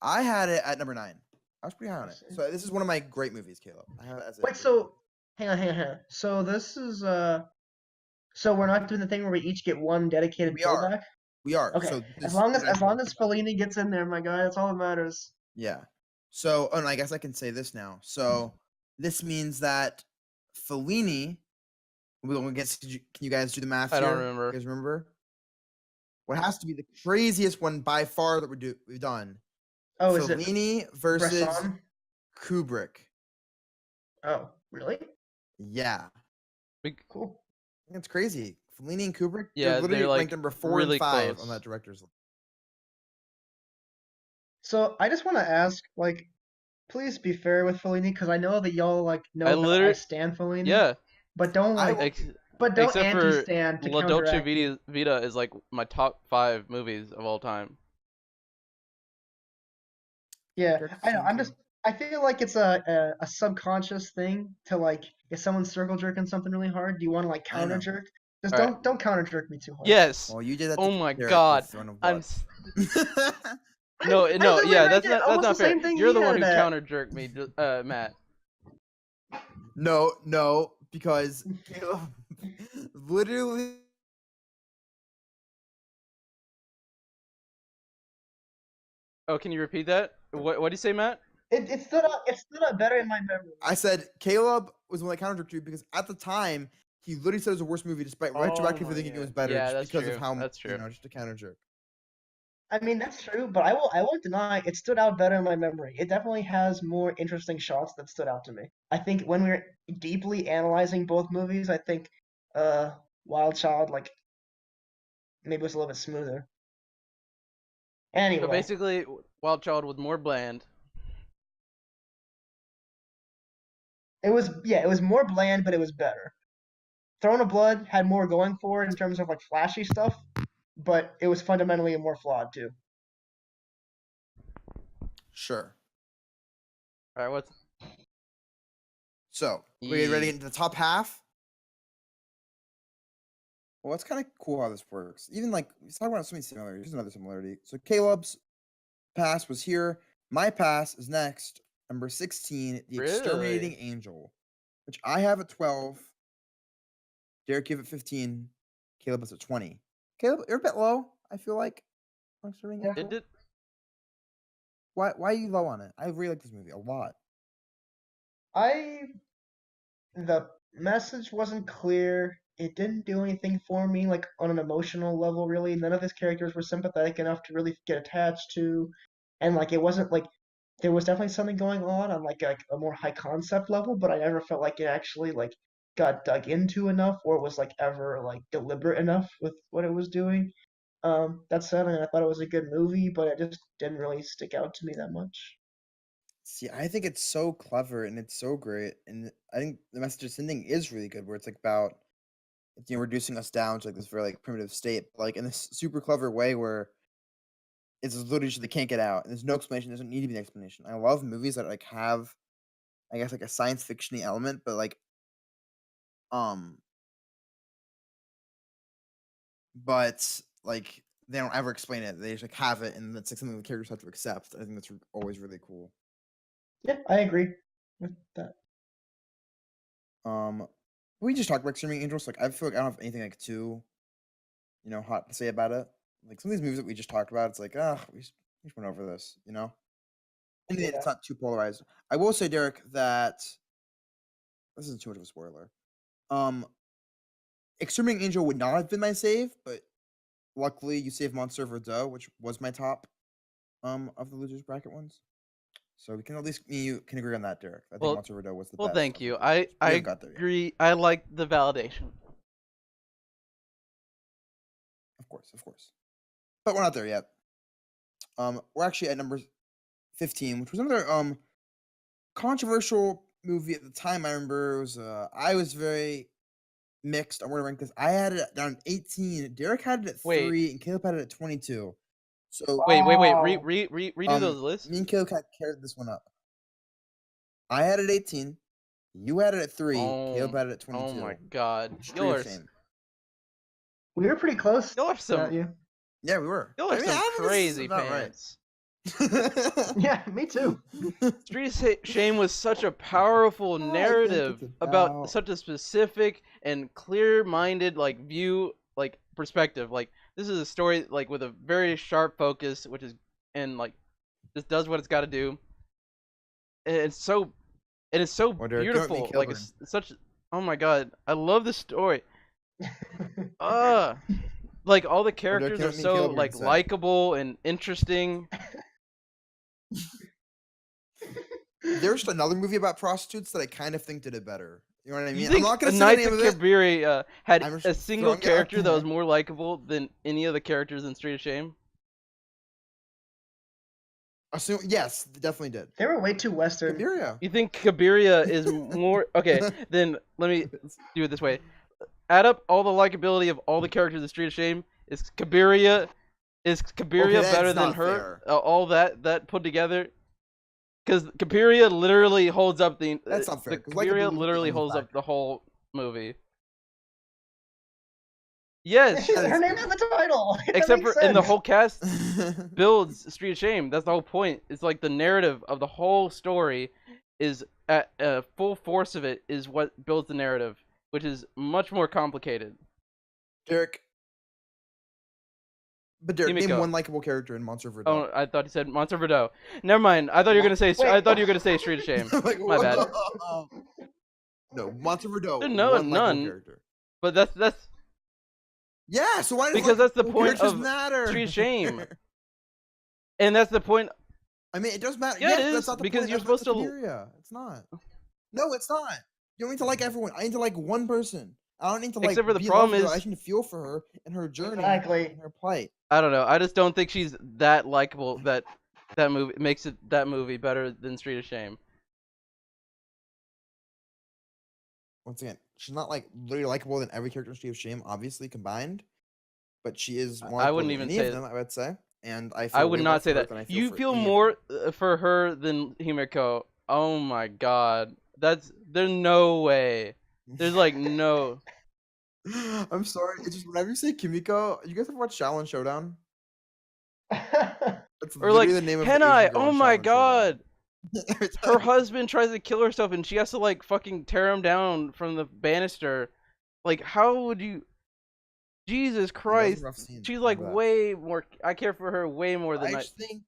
I had it at number 9. I was pretty high on it. So this is one of my great movies, Caleb. I have it as a Wait, so hang on. So this is so we're not doing the thing where we each get one dedicated We are. throwback? We are. Okay. So As long as Fellini gets in there, my guy, that's all that matters. Yeah. So, and I guess I can say this now. So this means that Fellini. Can you guys do the math? I don't here? remember. You guys remember? What has to be the craziest one by far that we've done? Oh, is it Fellini versus Bresson? Kubrick. Oh, really? Yeah, Cool. I think it's crazy. Fellini and Kubrick. Yeah, they're literally they're, like, ranked number 4 really and 5 close. on that director's list. So I just want to ask, like, please be fair with Fellini, because I know that y'all like know I that I literally- stand Fellini. Yeah. But don't I like, will- Ex- but don't except for anti-stand to La Dolce counteract it. Vita is like my top 5 movies of all time. Yeah, Direct I know. Fellini. I feel like it's a subconscious thing to like if someone's circle jerking something really hard, do you want to like I know. counter jerk? Just Alright. don't counter jerk me too hard. Yes. Well, you did that. Oh to my Derek with god. Throne of I'm Blood. no, I no, literally yeah, ranked that's it not almost not the fair. same thing You're he the one had who at. counter jerked me, Matt. No, because Caleb literally. Oh, can you repeat that? What do you say, Matt? It stood out better in my memory. I said Caleb was the one that counter jerked you because at the time he literally said it was the worst movie, despite retroactively my thinking it God. was better, Yeah, just that's because true. of how That's true. just a counter jerk. I mean that's true, but I won't deny it stood out better in my memory. It definitely has more interesting shots that stood out to me. I think when we were deeply analyzing both movies, I think Wild Child like maybe was a little bit smoother. Anyway. So basically, Wild Child was more bland. It was more bland, but it was better. Throne of Blood had more going for it in terms of like flashy stuff, but it was fundamentally more flawed too. Sure. All right, what's So we ready to Ye- get into the top half? Well, it's kind of cool how this works. Even like let's talk about so many similarities. Here's another similarity. So Caleb's pass was here. My pass is next. Number 16, the Exterminating Really? Angel, which I have at 12. Derek gave it 15. Caleb is at 20. Caleb, you're a bit low, I feel like. on Exterminating Yeah. Angel. it did? Why are you low on it? I really like this movie a lot. The message wasn't clear. It didn't do anything for me, like on an emotional level, really. None of his characters were sympathetic enough to really get attached to, and like it wasn't like there was definitely something going on like a more high concept level, but I never felt like it actually like got dug into enough or was like ever like deliberate enough with what it was doing. That said, I thought it was a good movie, but it just didn't really stick out to me that much. See, I think it's so clever and it's so great, and I think the message it's sending is really good. Where it's like about reducing us down to like this very like primitive state, but, like in this super clever way where it's literally just they can't get out, and there's no explanation. There doesn't need to be an explanation. I love movies that like have, I guess, like a science fictiony element, but like um, but like they don't ever explain it. They just like have it, and that's like something the characters have to accept. I think that's always really cool. Yeah, I agree with that. We just talked about Extreme Angels. Like I feel like I don't have anything like too, hot to say about it. Like some of these movies that we just talked about, it's like, we just went over this, And Yeah. it's not too polarized. I will say, Derek, that this isn't too much of a spoiler. Exterminating Angel would not have been my save, but luckily you saved Monster Verdot, which was my top of the losers bracket ones. So we can at least you can agree on that, Derek. I think Well, Monster Verdot was the well, best. thank of the you. losers. I We haven't got there yet. agree. I like the validation. Of course. But we're not there yet. We're actually at number 15, which was another controversial movie at the time. I remember it was I was very mixed on where to rank this. I had it down 18. Derek had it at Wait. 3, and Caleb had it at 22. So Wait. Wow. Redo those lists. me and Caleb kind of carried this one up. I had it at 18. You had it at 3. Caleb had it at 22. Oh my god. Street of Yours. Shame. We were pretty close. Y'all are to some that, yeah. Yeah, we were. Y'all are some I think this is crazy about right. pants. Yeah, me too. Street of Shame was such a powerful I think narrative it's about about- such a specific and clear-minded like view, like perspective. Like this is a story like with a very sharp focus, which is and like just does what it's got to do. And it's so Derek, don't make beautiful. Caleb Like burn. it's such. Oh my god, I love this story. Like all the characters don't are make so Caleb like upset. likable and interesting. There's another movie about prostitutes that I kind of think did it better. You know what I mean? You I'm think not gonna say Knights the of name of it. Cabiria had I'm a just single throwing it out character that was there. more likable than any of the characters in Street of Shame? Yes, they definitely did. They were way too Western. Cabiria. You think Cabiria is more okay? Then let me do it this way: add up all the likability of all the characters in Street of Shame. Is Cabiria that's better than not her? fair. All that put together? Because Cabiria literally holds up the. That's not fair, The 'cause Cabiria likability literally comes holds back. up the whole movie. Yes, Her name's in the title. That except makes for and the sense. whole cast builds Street of Shame. That's the whole point. It's like the narrative of the whole story is at full force of it is what builds the narrative, which is much more complicated. Derek. But Derek, name Kimiko. one likable character in Monster Verdot. Oh, I thought you said Monster Verdot. Never mind. I thought you were gonna say. Wait. I thought you were gonna say Street of Shame. Like, My bad. whoa. No, Monster Verdot. There's no- one likable none. character. But that's Yeah, so why? Because that's the likable point characters of matter. Street of Shame. And that's the point. I mean, it does matter. Yeah, yes, it but is, that's not the because point. you're That's not supposed the to- criteria. It's not. No, it's not. You don't need to like everyone. I need to like one person. I don't need to like. Except for the be problem loved with her. is- I need to feel for her and her journey Exactly. and her plight. I don't know. I just don't think she's that likable that movie makes that movie better than Street of Shame. once again, she's not like literally likable than every character in Street of Shame, obviously combined, but she is more I likable wouldn't than even any of say them, I would say. And I I feel would way more not say for her that. than I feel You for feel any of them. more for her than Himiko. Oh my god. There's no way. There's like no. I'm sorry. It's just whenever you say Kimiko, you guys ever watch Shaolin Showdown? That's Or like literally the name of the Henai. Asian girl Oh in my Shaolin god. Showdown. Every Her time. husband tries to kill herself and she has to like fucking tear him down from the banister. Like how would you Jesus That was a Christ. rough scene. She's I like remember that. way more I care for her way more than I I just think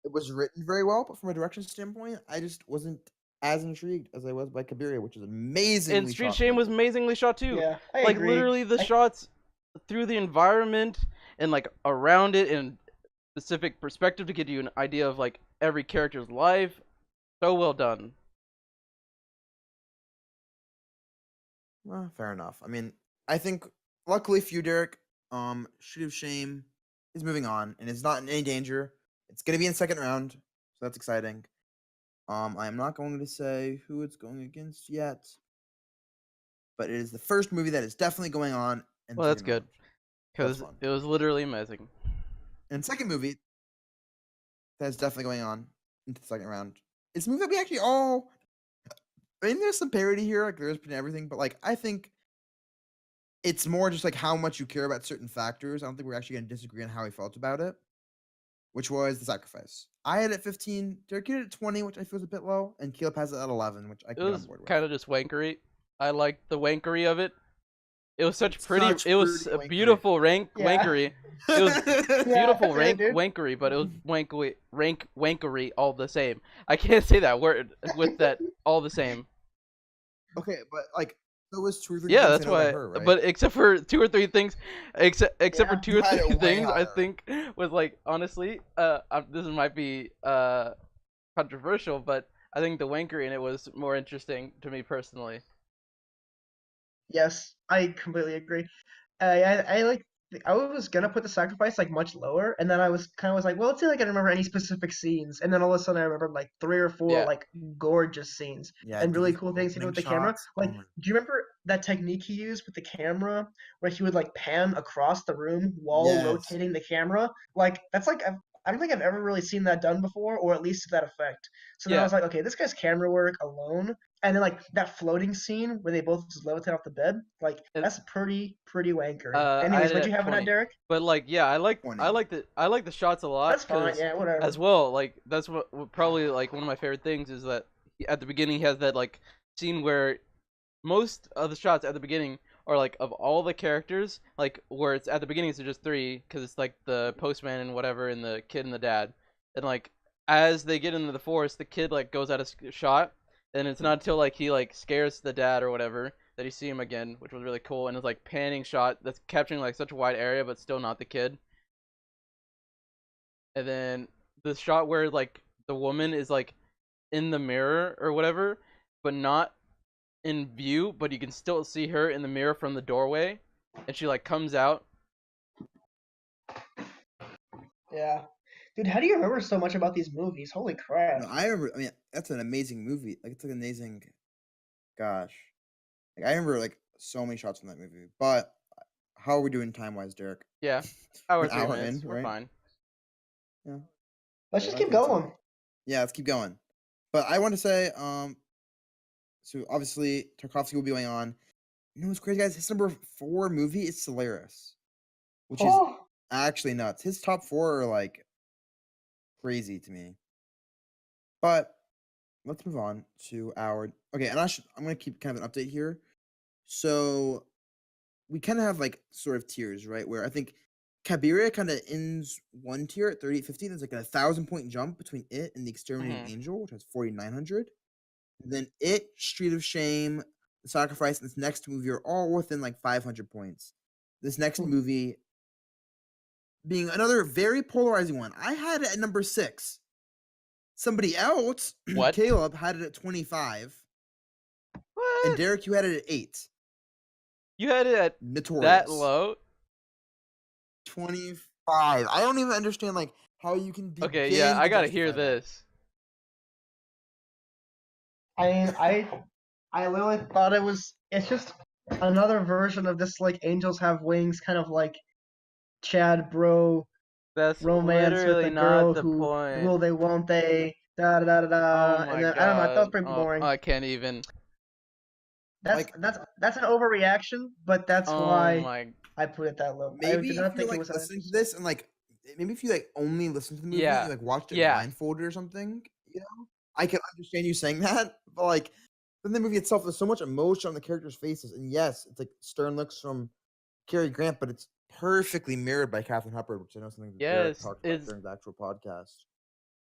it was written very well, but from a direction standpoint, I just wasn't as intrigued as I was by Kabiria, which is amazingly and Street shot. Shame was movie. amazingly shot too. Yeah, I Like agree. literally the I- shots through the environment and like around it in specific perspective to give you an idea of like every character's life. So well done. Well, fair enough. I mean, I think luckily for you, Derek, Street of Shame is moving on and it's not in any danger. It's gonna be in second round, so that's exciting. I am not going to say who it's going against yet, but it is the first movie that is definitely going on in Well, the that's second good round. because fun. it was literally amazing. And second movie that's definitely going on into the second round. It's a movie that we actually all. I mean, there's some parody here, like there's been everything, but like I think it's more just like how much you care about certain factors. I don't think we're actually going to disagree on how we felt about it, which was the sacrifice. I had it at 15, Derek had it at 20, which I feel is a bit low, and Caleb has it at 11, which I It can get on was board with. kind of just wankery. I liked the wankery of it. It was such It's pretty. such It was pretty a wankery. beautiful Yeah. wankery. It was Yeah, beautiful yeah, dude. wankery, but it was wankery all the same. I can't say that word with that all the same. Okay, but like, so was 2 or 3 Yeah, things that's I know about why. her, right? But except for 2 or 3 things, except for Yeah. 2 You or had it 3 way things, I higher. think was like honestly, this might be controversial, but I think the wankery in it was more interesting to me personally. Yes, I completely agree. I like. I was gonna put the sacrifice like much lower, and then I was kind of was like, well, let's see, like I can remember any specific scenes, and then all of a sudden I remembered like 3 or 4 Yeah. like gorgeous scenes Yeah, and dude, really those cool things he did with the opening camera. shots, Like, oh my- do you remember that technique he used with the camera, where he would like pan across the room while Yes. rotating the camera? Like that's like I don't think I've ever really seen that done before, or at least to that effect. So then I Yeah. was like, okay, this guy's camera work alone, and then like that floating scene where they both just levitate off the bed, like And- that's pretty wankery. I Anyways, had it what'd you at have in 20. that, Derek? But like, yeah, I like 20. the shots a lot. That's fine, 'cause yeah, whatever. as well. Like that's what probably like one of my favorite things is that at the beginning he has that like scene where most of the shots at the beginning are like of all the characters, like where it's at the beginning it's just 3 because it's like the postman and whatever and the kid and the dad, and like as they get into the forest, the kid like goes out of shot, and it's not until like he like scares the dad or whatever that you see him again, which was really cool, and it's like panning shot that's capturing like such a wide area but still not the kid. And then the shot where like the woman is like in the mirror or whatever, but not in view, but you can still see her in the mirror from the doorway, and she like comes out. Yeah. Dude, how do you remember so much about these movies? Holy crap. No, I remember. I mean, that's an amazing movie. Like, it's like amazing. Gosh, like I remember like so many shots from that movie. But how are we doing time wise, Derek? Yeah, hour An 3 hour minutes. in, We're right? fine. Yeah. Let's Yeah, just I keep think so. going. Yeah, let's keep going. But I want to say, so obviously Tarkovsky will be going on. You know what's crazy, guys? His number 4 movie is Solaris, which is Oh, actually nuts. His top 4 are like crazy to me. But let's move on to our okay, and I'm gonna keep kind of an update here. So we kind of have like sort of tiers, right? Where I think Cabiria kind of ends one tier at 3850. There's like a 1,000-point jump between it and the Exterminating Angel, which has 4,900. Then it, Street of Shame, The Sacrifice, and this next movie are all within like 500 points. This next Hmm. movie being another very polarizing one. I had it at number 6. Somebody else, What? Caleb, had it at 25. And What? Derek, you had it at 8. You had it at Notorious. that low? 25. I don't even understand like how you can be. Okay, yeah, I gotta hear this. I mean, I literally thought it's just another version of this like Angels Have Wings kind of like Chad bro That's romance with literally a not girl the who point. will they won't they da da da da Oh da, my and then I don't know, I thought it was god. pretty Oh, boring. I can't even. That's Like that's an overreaction, but that's Oh why my. I put it that low. I maybe did if not you're think it like was that listening to interesting. this and like maybe if you like only listen to the movie, Yeah. you like watched it Yeah. blindfolded or something, you know, I can understand you saying that, but like then the movie itself, there's so much emotion on the characters' faces, and yes, it's like stern looks from Cary Grant, but it's perfectly mirrored by Katharine Hepburn, which I know is something that Garrett Yes, talked about it's during the actual podcast.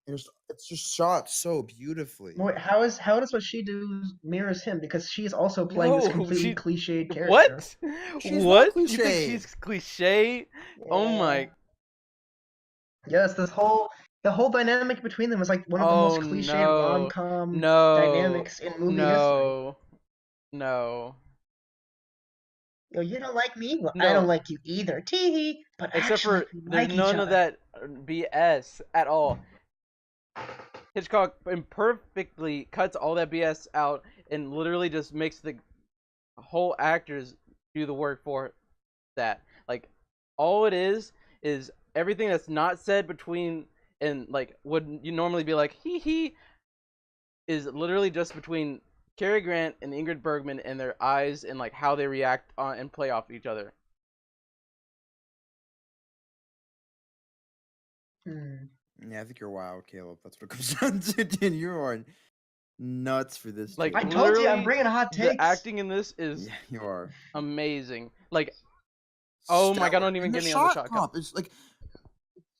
And it's just shot so beautifully. Wait, how does what she do mirrors him? Because she is also playing this no. completely She. cliched character. What? She's not What? You think cliche. she's cliche? Oh Yeah. my. Yes, the whole dynamic between them is like one of the Oh most cliched no. rom-com No. dynamics in movie history. No. Yo, you don't like me? Well, I No. don't like you either. Teehee. But Except actually, for we there's like each none of other. that BS at all. Hitchcock imperfectly cuts all that BS out and literally just makes the whole actors do the work for that. Like all it is everything that's not said between and like would you normally be like he is literally just between Cary Grant and Ingrid Bergman and their eyes and like how they react on and play off each other. Yeah, I think you're wild, Caleb. That's what it comes down to, dude. You are nuts for this. Like I dude. told you, I'm literally, bringing hot the takes. acting in this is Yeah, you are. amazing. Like, oh my god, don't even And get the me on the shot shot comp is like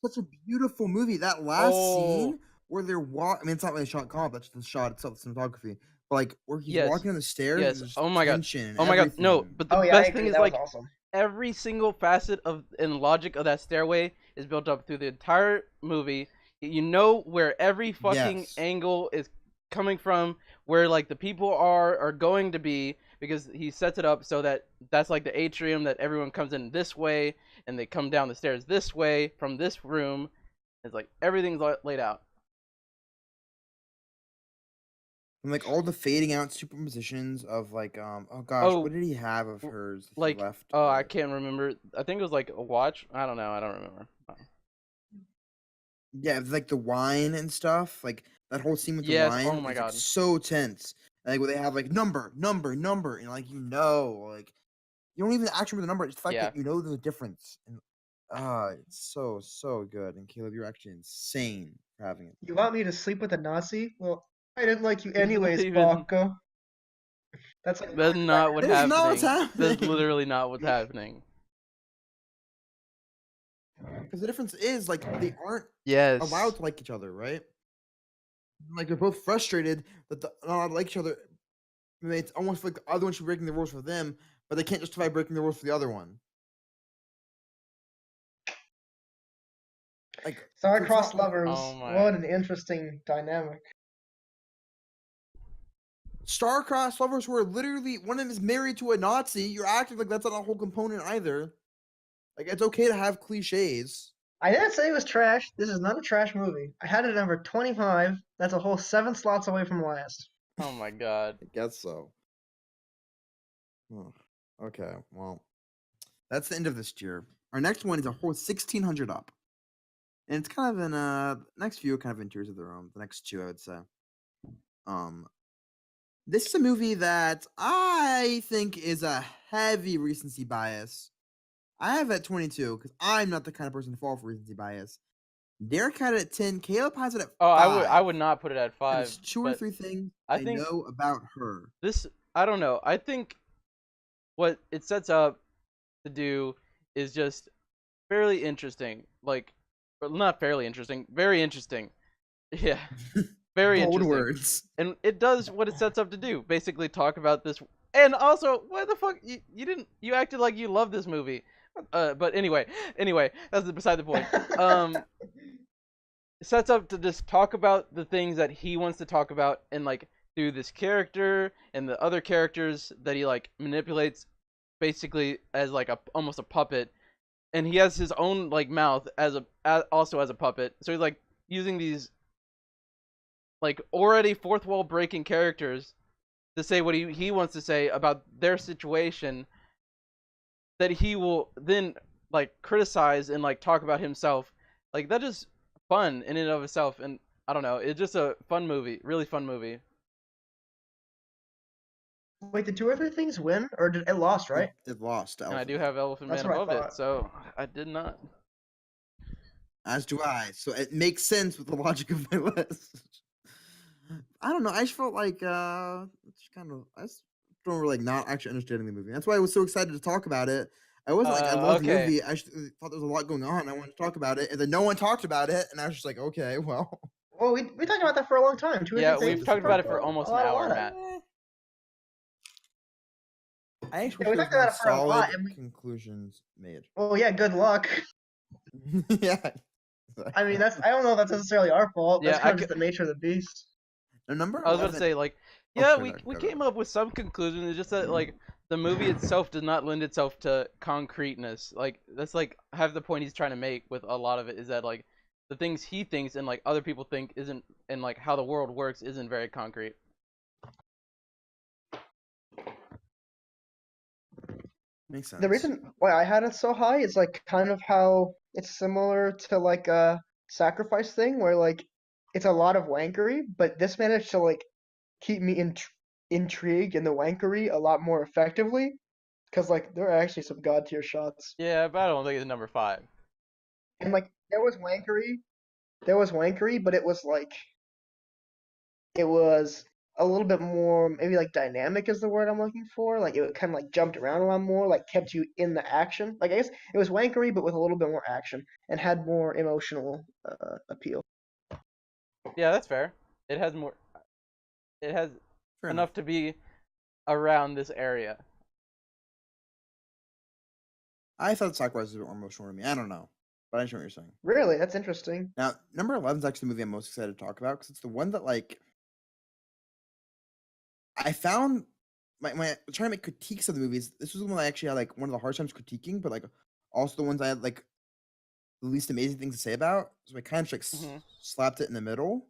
such a beautiful movie. That last scene where they're I mean, it's not really a shot comp. That's the shot itself, the cinematography. But like where he's Yes. walking on the stairs. Yes. There's Oh my god. tension and Oh my god. No, everything. but the Oh yeah, I best agree. thing is That was like awesome. every single facet of and logic of that stairway is built up through the entire movie. You know where every fucking Yes. angle is coming from, where like the people are going to be, because he sets it up so that that's like the atrium that everyone comes in this way and they come down the stairs this way from this room. It's like everything's laid out. And like all the fading out superpositions of like oh gosh, Oh, what did he have of hers that he like left? oh, I can't remember. I think it was like a watch. I don't know. I don't remember. Yeah, like the wine and stuff. Like that whole scene with the Yes. wine Oh my is like, god. so tense. Like where they have like number, and like like you don't even actually remember the number. It's the fact Yeah. that you know the difference. And it's so good. And Caleb, you're actually insane for having it. You want me to sleep with a Nazi? Well, I didn't like you That's anyways, even- Baka. That's like That's not what's That is happening. not what's That's happening. literally not what's happening. Because the difference is like they aren't Yes. allowed to like each other, right? Like they're both frustrated that they're not allowed to like each other. I mean, it's almost like the other one should be breaking the rules for them, but they can't justify breaking the rules for the other one. Like Star-crossed it's not- lovers. Oh my. What an interesting dynamic. Star-crossed lovers who are literally one of them is married to a Nazi. You're acting like that's not a whole component either. Like it's okay to have cliches. I didn't say it was trash. This is not a trash movie. I had it at number 25. That's a whole 7 slots away from last. Oh my god. I guess so. Oh, okay, well, that's the end of this tier. Our next one is a whole 1600 up, and it's kind of in next few kind of in tiers of their own. The next two, I would say. This is a movie that I think is a heavy recency bias. I have it at 22 because I'm not the kind of person to fall for recency bias. Derek had it at 10. Caleb has it at 5. Oh, I would not put it at And 5. it's 2 or but 3 things I I think know about her. this, I don't know. I think what it sets up to do is just fairly interesting. Like, well, not fairly interesting, very interesting. Yeah, very Bold interesting. words. And it does what it sets up to do. Basically, talk about this. And also, why the fuck you acted like you love this movie. But anyway, that's beside the point. It sets up to just talk about the things that he wants to talk about, and like through this character and the other characters that he like manipulates, basically as like almost a puppet. And he has his own like mouth also as a puppet. So he's like using these like already fourth wall breaking characters to say what he wants to say about their situation, that he will then like criticize and like talk about himself. Like that is fun in and of itself, and I don't know, it's just a fun movie, really fun movie. Wait, did two or three things win, or did it lost? Right? It lost. And I do Elephant Man. have Elephant That's Man what I above it, thought. so I did not. As do I. So it makes sense with the logic of my list. I don't know. I just felt like it's kind of I just don't really like not actually understanding the movie. That's why I was so excited to talk about it. I wasn't like I love the Okay. movie. I just thought there was a lot going on. I wanted to talk about it, and then no one talked about it, and I was just like, okay, well, Well, we talked about that for a long time. Two or Yeah, three we've things. talked about it a for lot- almost a an lot, a hour, lot. Matt. I actually Yeah, we wish talked there about was it for a more lot, solid and we. conclusions made. Well, yeah. Good luck. Yeah. I mean, I don't know if that's necessarily our fault. Yeah, That's kind of just the nature of the beast. No, number I was about to 11 say, like, Oh, yeah, sorry, we Doc, we go, go. came up with some conclusions. It's just that like the movie itself does not lend itself to concreteness. Like that's like half the point he's trying to make with a lot of it is that like the things he thinks and like other people think isn't, and like how the world works isn't very concrete. Makes sense. The reason why I had it so high is like kind of how it's similar to like a sacrifice thing, where like it's a lot of wankery, but this managed to like keep me intrigued in the wankery a lot more effectively, because like there are actually some god tier shots, Yeah, but I don't think it's number 5. and like there was wankery, but it was like it was a little bit more maybe like dynamic is the word I'm looking for. Like it kind of like jumped around a lot more, like kept you in the action. Like I guess it was wankery, but with a little bit more action and had more emotional appeal. Yeah, that's fair. It has more. It has Fair enough to be around this area. I thought Sacrifice was a bit more emotional to me. I don't know, but I understand what you're saying. Really, that's interesting. Now, number 11 is actually the movie I'm most excited to talk about because it's the one that like I found my trying to make critiques of the movies. This was the one I actually had like one of the hard times critiquing, but like also the ones I had like the least amazing things to say about. So I kind of just like Mhm. slapped it in the middle.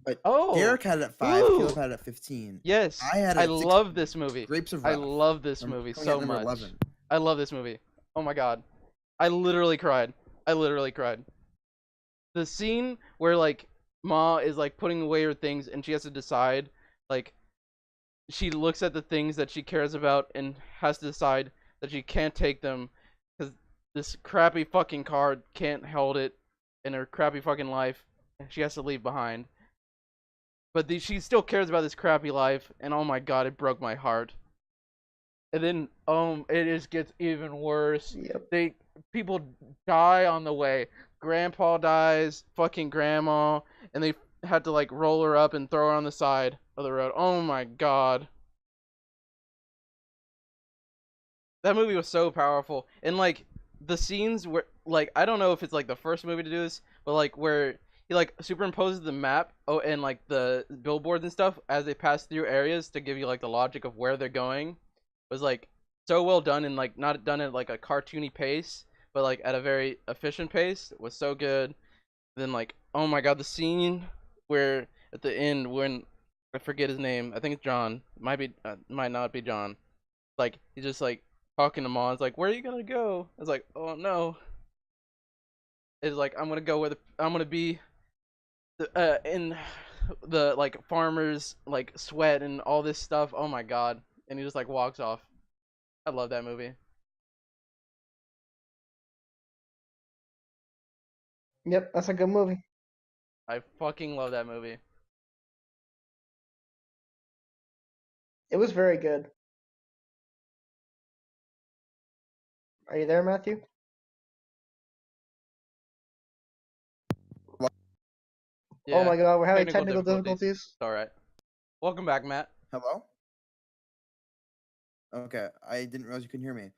But Oh, Derek had it at 5, ooh. Caleb had it at 15. Yes, I had it I at 16. love this movie. Grapes of I Wrath. love this Number- movie coming at so number much. 11. I love this movie. Oh my god. I literally cried. I literally cried. The scene where like Ma is like putting away her things and she has to decide, like she looks at the things that she cares about and has to decide that she can't take them because this crappy fucking car can't hold it in her crappy fucking life and she has to leave behind. But she still cares about this crappy life, and oh my god, it broke my heart. And then it just gets even worse. Yep. People die on the way. Grandpa dies, fucking grandma, and they had to like roll her up and throw her on the side of the road. Oh my god. That movie was so powerful. And like the scenes where like I don't know if it's like the first movie to do this, but like where he like superimposes the map and like the billboards and stuff as they pass through areas to give you like the logic of where they're going was like so well done, and like not done at like a cartoony pace, but like at a very efficient pace. It was so good. Then like oh my god, the scene where at the end when I forget his name, I think it's John. Might not be John. Like he's just like talking to Mom. It's like, where are you gonna go? It's like, oh no. It's like I'm gonna be in the like farmers like sweat and all this stuff. Oh my god. And he just like walks off. I love that movie. Yep, that's a good movie. I fucking love that movie. It was very good. Are you there, Matthew? Yeah, Oh my god, we're having technical technical difficulties. difficulties. It's alright. Welcome back, Matt. Hello? Okay, I didn't realize you couldn't hear me.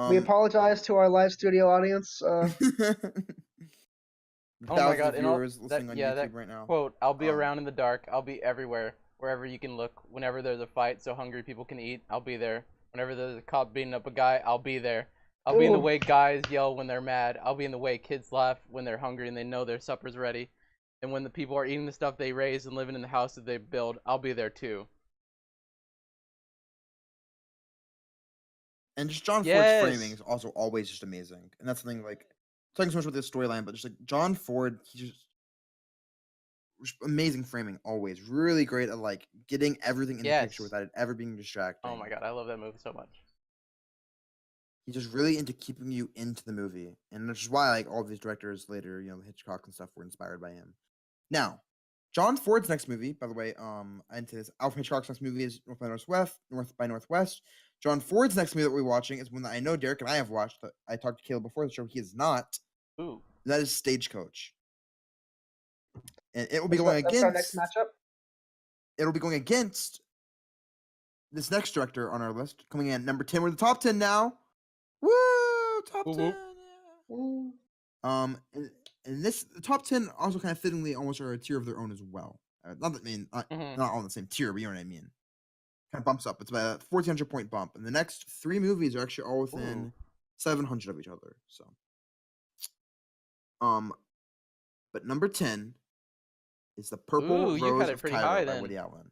We apologize to our live studio audience. Oh my god, of and all viewers listening on yeah, YouTube that right now. quote, I'll be Um, around in the dark, I'll be everywhere, wherever you can look, whenever there's a fight so hungry people can eat, I'll be there. Whenever there's a cop beating up a guy, I'll be there. I'll be in the Ooh. way guys yell when they're mad. I'll be in the way kids laugh when they're hungry and they know their supper's ready. And when the people are eating the stuff they raise and living in the house that they build, I'll be there too. And just John Ford's framing Yes. is also always just amazing. And that's something like talking so much about this storyline, but just like John Ford, he's just amazing framing always. Really great at like getting everything in the picture Yes. without it ever being distracting. Oh my god, I love that movie so much. He's just really into keeping you into the movie. And that's just why like all these directors later, Hitchcock and stuff were inspired by him. Now, John Ford's next movie, by the way, I didn't say this. Alfred Hitchcock's next movie is North by Northwest. North by Northwest. John Ford's next movie that we're watching is one that I know Derek and I have watched. That I talked to Caleb before the show. He is not. Ooh. That is Stagecoach, and it will be That's going our next against. matchup. It'll be going against this next director on our list, coming in at number 10. We're in the top 10 now. Woo! Top Whoop 10. whoop. Yeah. Ooh. And this the top 10 also kind of fittingly almost are a tier of their own as well. Not that Mhm. not all in the same tier, but you know what I mean. Kind of bumps up. It's about a 1,400 point bump, and the next 3 movies are actually all within Ooh. 700 of each other. So, but number 10 is The Purple Ooh, you had Rose it of pretty Cairo high by then. Woody Allen.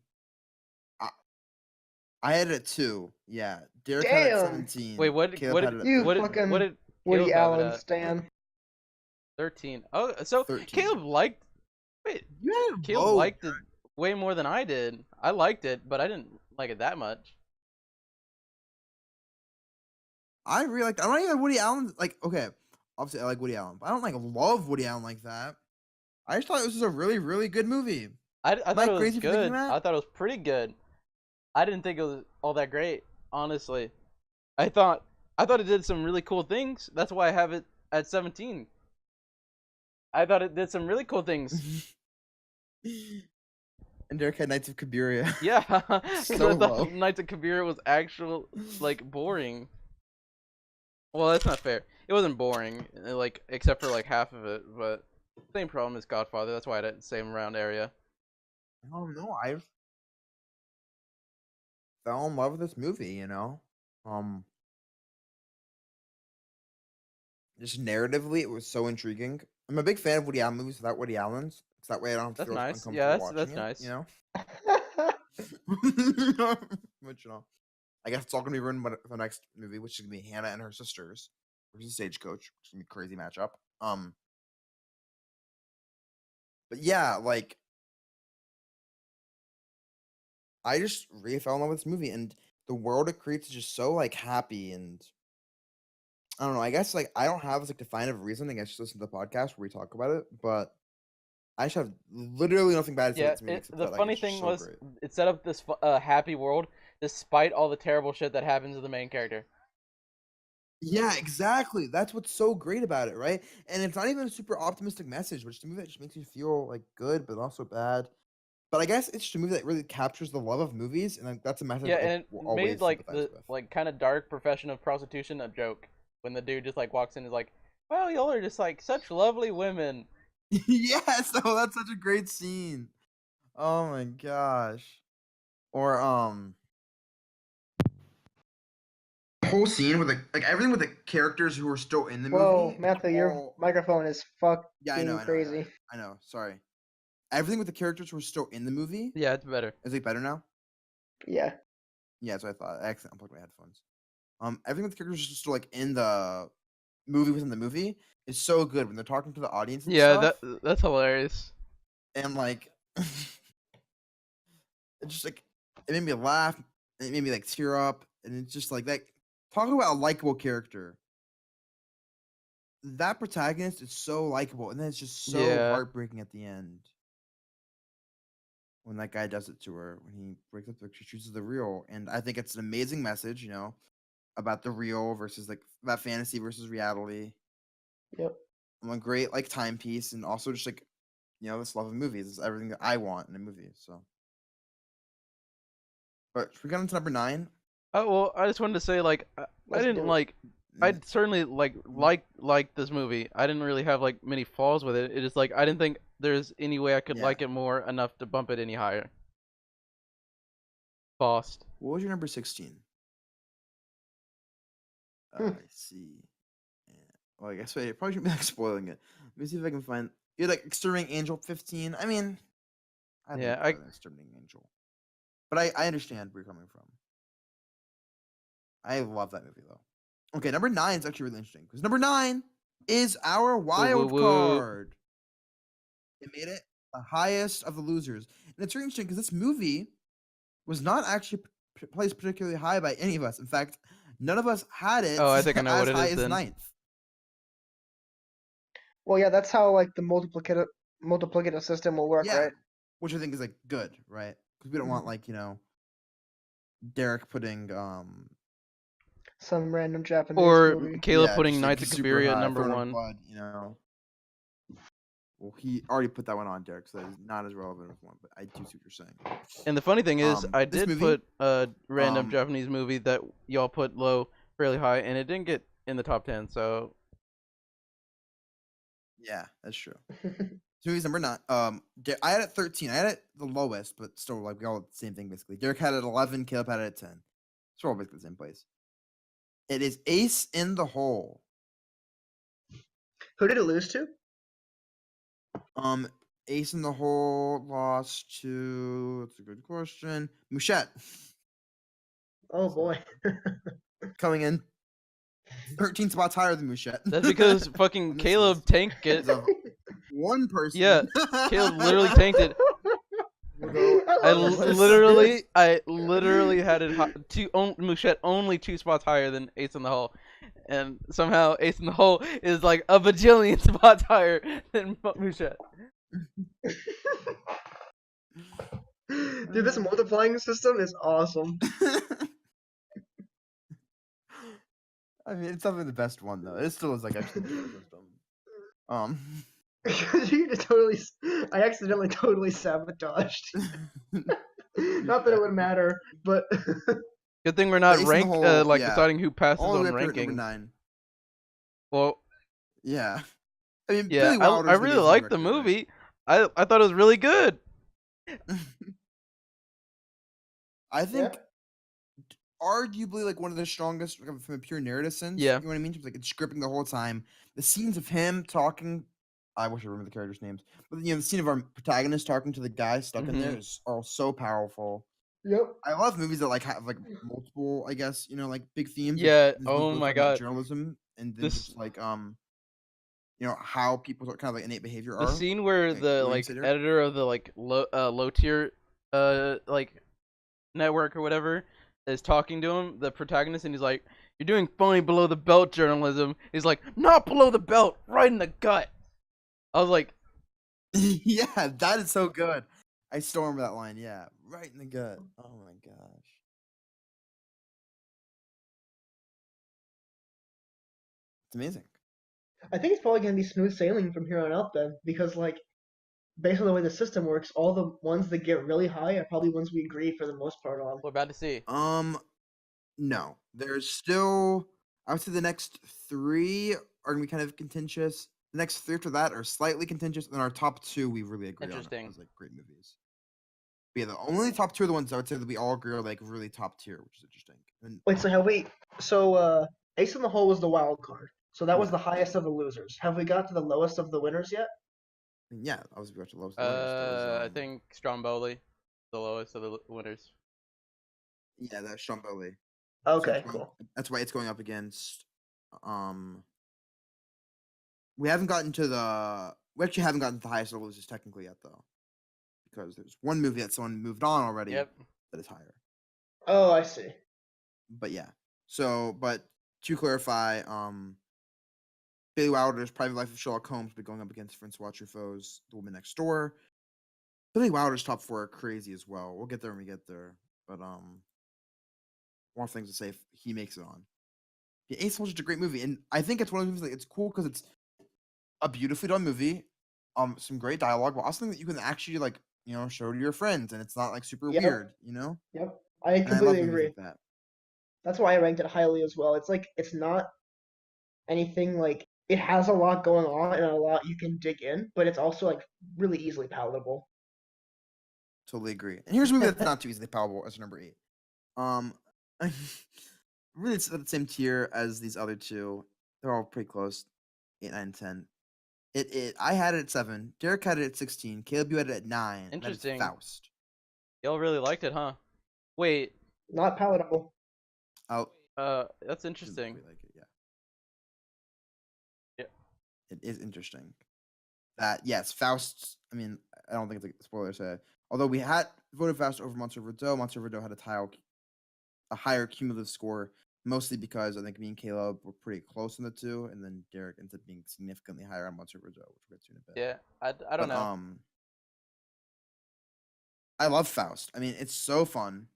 I had it at 2. Yeah, Derek had it at Damn. 17. Wait, what? Caleb What? had Did, it at You what? 13. Did, what did Woody Caleb have it Allen at? stan. 13. Oh, so 13. Caleb liked. Wait, You had it Caleb low, liked it Derek. way more than I did. I liked it, but I didn't like it that much. I really like. I don't even like Woody Allen. Like, okay, obviously I like Woody Allen, but I don't like love Woody Allen like that. I just thought it was just a really, really good movie. I Am thought I it was crazy for thinking good. that? I thought it was pretty good. I didn't think it was all that great, honestly. I thought it did some really cool things. That's why I have it at 17. I thought it did some really cool things. And Derek had Knights of Cabiria. Yeah, 'cause So I thought low. Knights of Kabira was actual like boring. Well, that's not fair. It wasn't boring, like except for like half of it. But same problem as Godfather. That's why I had the same round area. I don't know. I fell in love with this movie. Just narratively, it was so intriguing. I'm a big fan of Woody Allen movies without Woody Allen's, because that way I don't have to That's feel nice. uncomfortable Yeah, watching that's it. nice. You know. Which I guess it's all gonna be ruined by the next movie, which is gonna be Hannah and Her Sisters, which is Stagecoach, which is gonna be a crazy matchup. But yeah, like I just really fell in love with this movie, and the world it creates is just so like happy, and I don't know. I guess like I don't have this like definitive reason. I guess just listen to the podcast where we talk about it, but I just have literally nothing bad to say Yeah. about this movie except The that like funny it's just thing so was great. it set up this happy world despite all the terrible shit that happens to the main character. Yeah, exactly. That's what's so great about it, right? And it's not even a super optimistic message, which is a movie that just makes you feel like good, but also bad. But I guess it's just a movie that really captures the love of movies, and like, that's a message Yeah, I and it will made always like sympathize the with. like kind of dark profession of prostitution a joke when the dude just like walks in and is like, "Well, y'all are just like such lovely women." Yes, oh, that's such a great scene. Oh my gosh. Or whole scene with like everything with the characters who are still in the Whoa, movie. Matthew, your all- microphone is fucking Yeah, I know, crazy. I know. Sorry. Everything with the characters who are still in the movie. Yeah, it's better. Is it better now? Yeah. Yeah, that's what I thought. I accidentally unplugged my headphones. Everything with the characters just still like in the movie within the movie is so good when they're talking to the audience and Yeah, stuff. that's hilarious. And like it just like it made me laugh, it made me like tear up, and it's just like that. Talking about a likable character. That protagonist is so likable, and then it's just so Yeah. heartbreaking at the end. When that guy does it to her, when he breaks up, she chooses the real, and I think it's an amazing message, about the real versus like that fantasy versus reality. Yep. I'm a great like timepiece, and also just like this love of movies is everything that I want in a movie. So, but should we get into number 9? Oh well, I just wanted to say like I Let's didn't do it. like. I certainly like this movie. I didn't really have like many flaws with it. It just like I didn't think there's any way I could Yeah. like it more enough to bump it any higher. Lost. What was your number 16? Hmm. I see. Yeah. Well, I guess I probably shouldn't be like spoiling it. Let me see if I can find. You're like Exterminating Angel 15. I mean, I Yeah, like Exterminating Angel, but I understand where you're coming from. I love that movie though. Okay, number 9 is actually really interesting because number 9 is our Woo, wild woo. card. It made it the highest of the losers, and it's really interesting because this movie was not actually placed particularly high by any of us. In fact, none of us had it Oh, I think I know as what it high is as then. 9th. Well, yeah, that's how like the multiplicative system will work, Yeah, right? which I think is like good, right? Because we don't want like Derek putting Some random Japanese Or movie. Caleb yeah, putting just, Knights like, of super Cabiria at high, number Throne of 1. Blood, Well, he already put that one on Derek, so that is not as relevant as one. But I do see what you're saying. And the funny thing is, I This did movie, put a random um, Japanese movie that y'all put low fairly high, and it didn't get in the top 10. So yeah, that's true. This movie's number 9. I had it 13. I had it the lowest, but still, like we all had the same thing basically. Derek had it 11. Caleb had it at 10. So we're all basically the same place. It is Ace in the Hole. Who did it lose to? Ace in the Hole lost to. That's a good question. Mouchette. Oh So, boy. coming in 13 spots higher than Mouchette. that's because fucking on this Caleb list. tanked it. Because of one person. Yeah, Caleb literally tanked it. I love this. literally had it Mouchette only 2 spots higher than Ace in the Hole, and somehow Ace in the Hole is like a bajillion spots higher than Mouchette. Dude, this multiplying system is awesome. I mean, it's definitely the best one though. It still is like actually the best system. I accidentally totally sabotaged. Not that it would matter, but Good thing we're not Ace in the rank Hole, yeah. deciding who passes all the way on up here at number ranking. 9. Well, Yeah. I mean, yeah, Billy Wilder's I the really amazing liked the director, right? movie. I thought it was really good. I think yeah. arguably like one of the strongest from a pure narrative sense. Yeah. You know what I mean? Just like it's scripting the whole time. The scenes of him talking. I wish I remember the characters' names, but the scene of our protagonist talking to the guy stuck in there are so powerful. Yep. I love movies that like have like multiple, I guess, like big themes. Yeah. Like, this Oh movie my talking about god. journalism and then This just like how people's kind of like innate behavior the are. scene where Okay, the what do you like say there? editor of the like low tier like network or whatever is talking to him, the protagonist, and he's like, "You're doing phony below the belt journalism." He's like, "Not below the belt, right in the gut." I was like, Yeah, that is so good. I still remember that line. Yeah, right in the gut. Oh my gosh. It's amazing. I think it's probably gonna be smooth sailing from here on out then, because like based on the way the system works, all the ones that get really high are probably ones we agree for the most part on. "We're about to see." No. There's still I would say the next 3 are gonna be kind of contentious. The next 3 after that are slightly contentious, and our top 2 we really agree on Interesting. as like great movies. But yeah, the only top 2 are the ones I would say that we all agree are like really top tier, which is interesting. And Wait, so have we? So Ace in the Hole was the wild card. So that was Yeah. the highest of the losers. Have we got to the lowest of the winners yet? yeah, I was about to lowest. The lowest. That was, I think Stromboli, the lowest of the winners. Yeah, that's Stromboli. Okay, cool. That's why it's going up against. We haven't gotten to the. We actually haven't gotten to the highest of the losers technically yet, though, because there's one movie that someone moved on already Yep. that is higher. Oh, I see. But yeah, but to clarify, Billy Wilder's Private Life of Sherlock Holmes will be going up against Francois Truffaut's The Woman Next Door. Billy Wilder's top 4 are crazy as well. We'll get there when we get there, but more things to say if he makes it on. Yeah, Ace Hole is a great movie, and I think it's one of those movies like it's cool because it's a beautifully done movie, some great dialogue, but also something that you can actually like show to your friends, and it's not like super Yep. weird, Yep. I And I love completely movies agree. like that. That's why I ranked it highly as well. It's like it's not anything like it has a lot going on and a lot you can dig in, but it's also like really easily palatable. Totally agree. And here's a movie that's not too easily palatable as number 8. Really, it's at the same tier as these other 2. They're all pretty close, 8, 9, 10. I had it at 7. Derek had it at 16. Caleb, you had it at 9. and that is Interesting. Faust. Y'all really liked it, huh? Wait, Not palatable. Oh, That's Didn't interesting. really like it, yeah. Yeah. It is interesting. That yes, Faust. I mean, I don't think it's a spoiler to say. Although we had voted Faust over Monster Verdot, Monster Verdot had a higher cumulative score, mostly because I think me and Caleb were pretty close in the two, and then Derek ends up being significantly higher on Monster Verdot, which we'll get to in a bit. Yeah, I don't But know. I love Faust. I mean, it's so fun,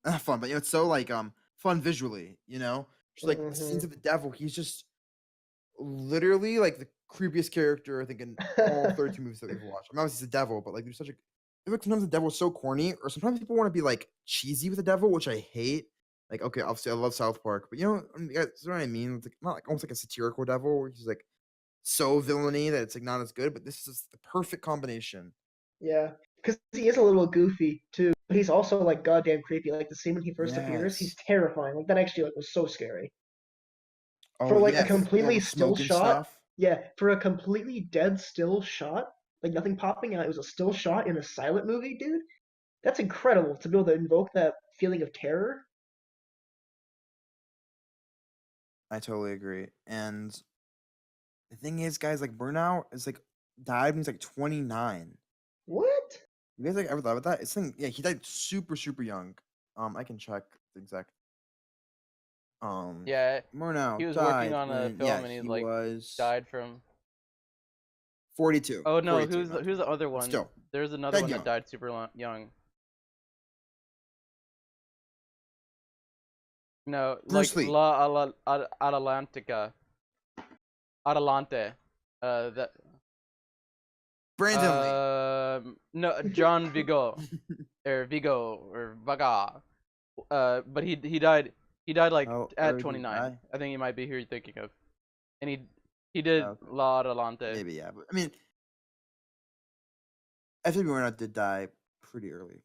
not fun, but it's so like fun visually. Just like the scenes Mhm. of the devil. He's just literally like the creepiest character I think in all 32 movies that we've watched. I mean, obviously he's the devil, but like there's such a. I feel like sometimes the devil is so corny, or sometimes people want to be like cheesy with the devil, which I hate. Like, okay, obviously I love South Park, but you guys know what I mean? It's like not like almost like a satirical devil where he's like so villainy that it's like not as good, but this is the perfect combination. Yeah, because he is a little goofy too, but he's also like goddamn creepy. Like the scene when he first appears, he's Yes. terrifying. Like that actually like was so scary. Oh For like a yes, all completely the still smoke and shot, stuff. yeah, for a completely dead still shot, like nothing popping out, it was a still shot in a silent movie, dude. That's incredible to be able to invoke that feeling of terror. I totally agree. And the thing is, guys, like Burnout is like died when he's like 29. What? You guys like ever thought about that? It's like, yeah, he died super, super young. I can check the exact. Yeah, he Burnout was working died on a when, yeah, film and he he like was died from. 42. Oh no, 42, not who's the 29. other But one? still, There's another dead one that young. died super young. No, like Bruce Lee, Atalantica, Atalante. That. Brandon Lee. No, John Vigo or Vigo or Vaga. But he died. He died like How at early did he 29. die? I think he might be who you're thinking of. And he did Okay, La Adelante. maybe, yeah. But I mean, FW Burnout did die pretty early,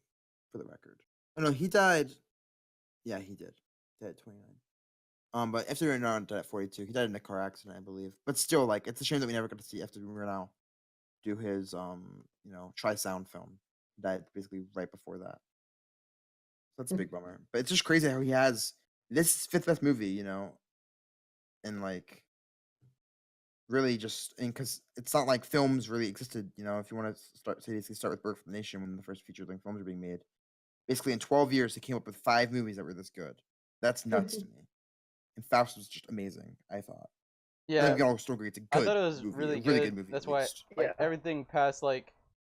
for the record. Oh, no, he died. Yeah, he did. Died at 29. But FW Burnout died at 42. He died in a car accident, I believe. But still, like, it's a shame that we never got to see FW Burnout do his Tri Sound film. He died basically right before that. So that's a big bummer. But it's just crazy how he has this fifth best movie, and like really just and because it's not like films really existed, if you want to start with Birth of the Nation when the first feature-length films were being made. Basically in 12 years he came up with 5 movies that were this good. That's nuts to me. And Faust was just amazing, I thought. I think Yeah, we can all still agree it's a I good thought it was movie, a really really good. good movie That's at why least. like Yeah. everything past like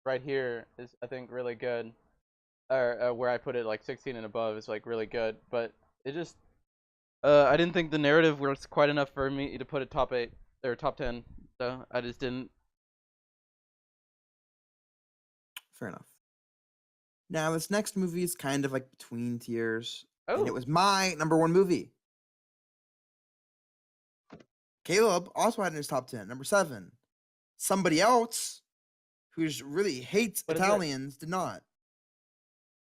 right here is I think really good. Or where I put it like 16 and above is like really good. But it just I didn't think the narrative was quite enough for me to put it top 8 or top 10. So I just didn't. Fair enough. Now this next movie is kind of like between tiers, and it Oh, was my number 1 movie. Caleb also had in his top 10, number 7. Somebody else who just really hates what is it? Italians did not,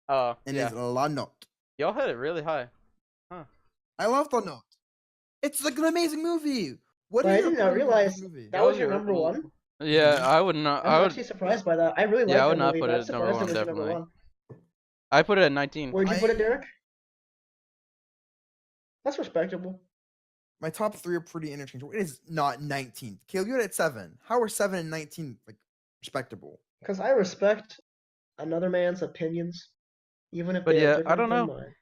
Oh, and yeah. is La Notte. Y'all had it really high. Huh. I love La Notte. It's like an amazing movie. What But are I your did not opinions of this realize movie? that Y'all was was your your number one. Yeah, Mhm. I would not. I'm I would. actually surprised by that. I really Yeah, like I that would not movie, put but I'm it at number surprised it one. was your number Definitely, one. I put it at 19. Where'd you put it, I Derek? That's respectable. my top 3 are pretty interchangeable. It is not 19th. Caleb, you had it at 7. How are 7 and 19 like respectable? Because I respect another man's opinions, even if But they are yeah, I different don't than know. mine.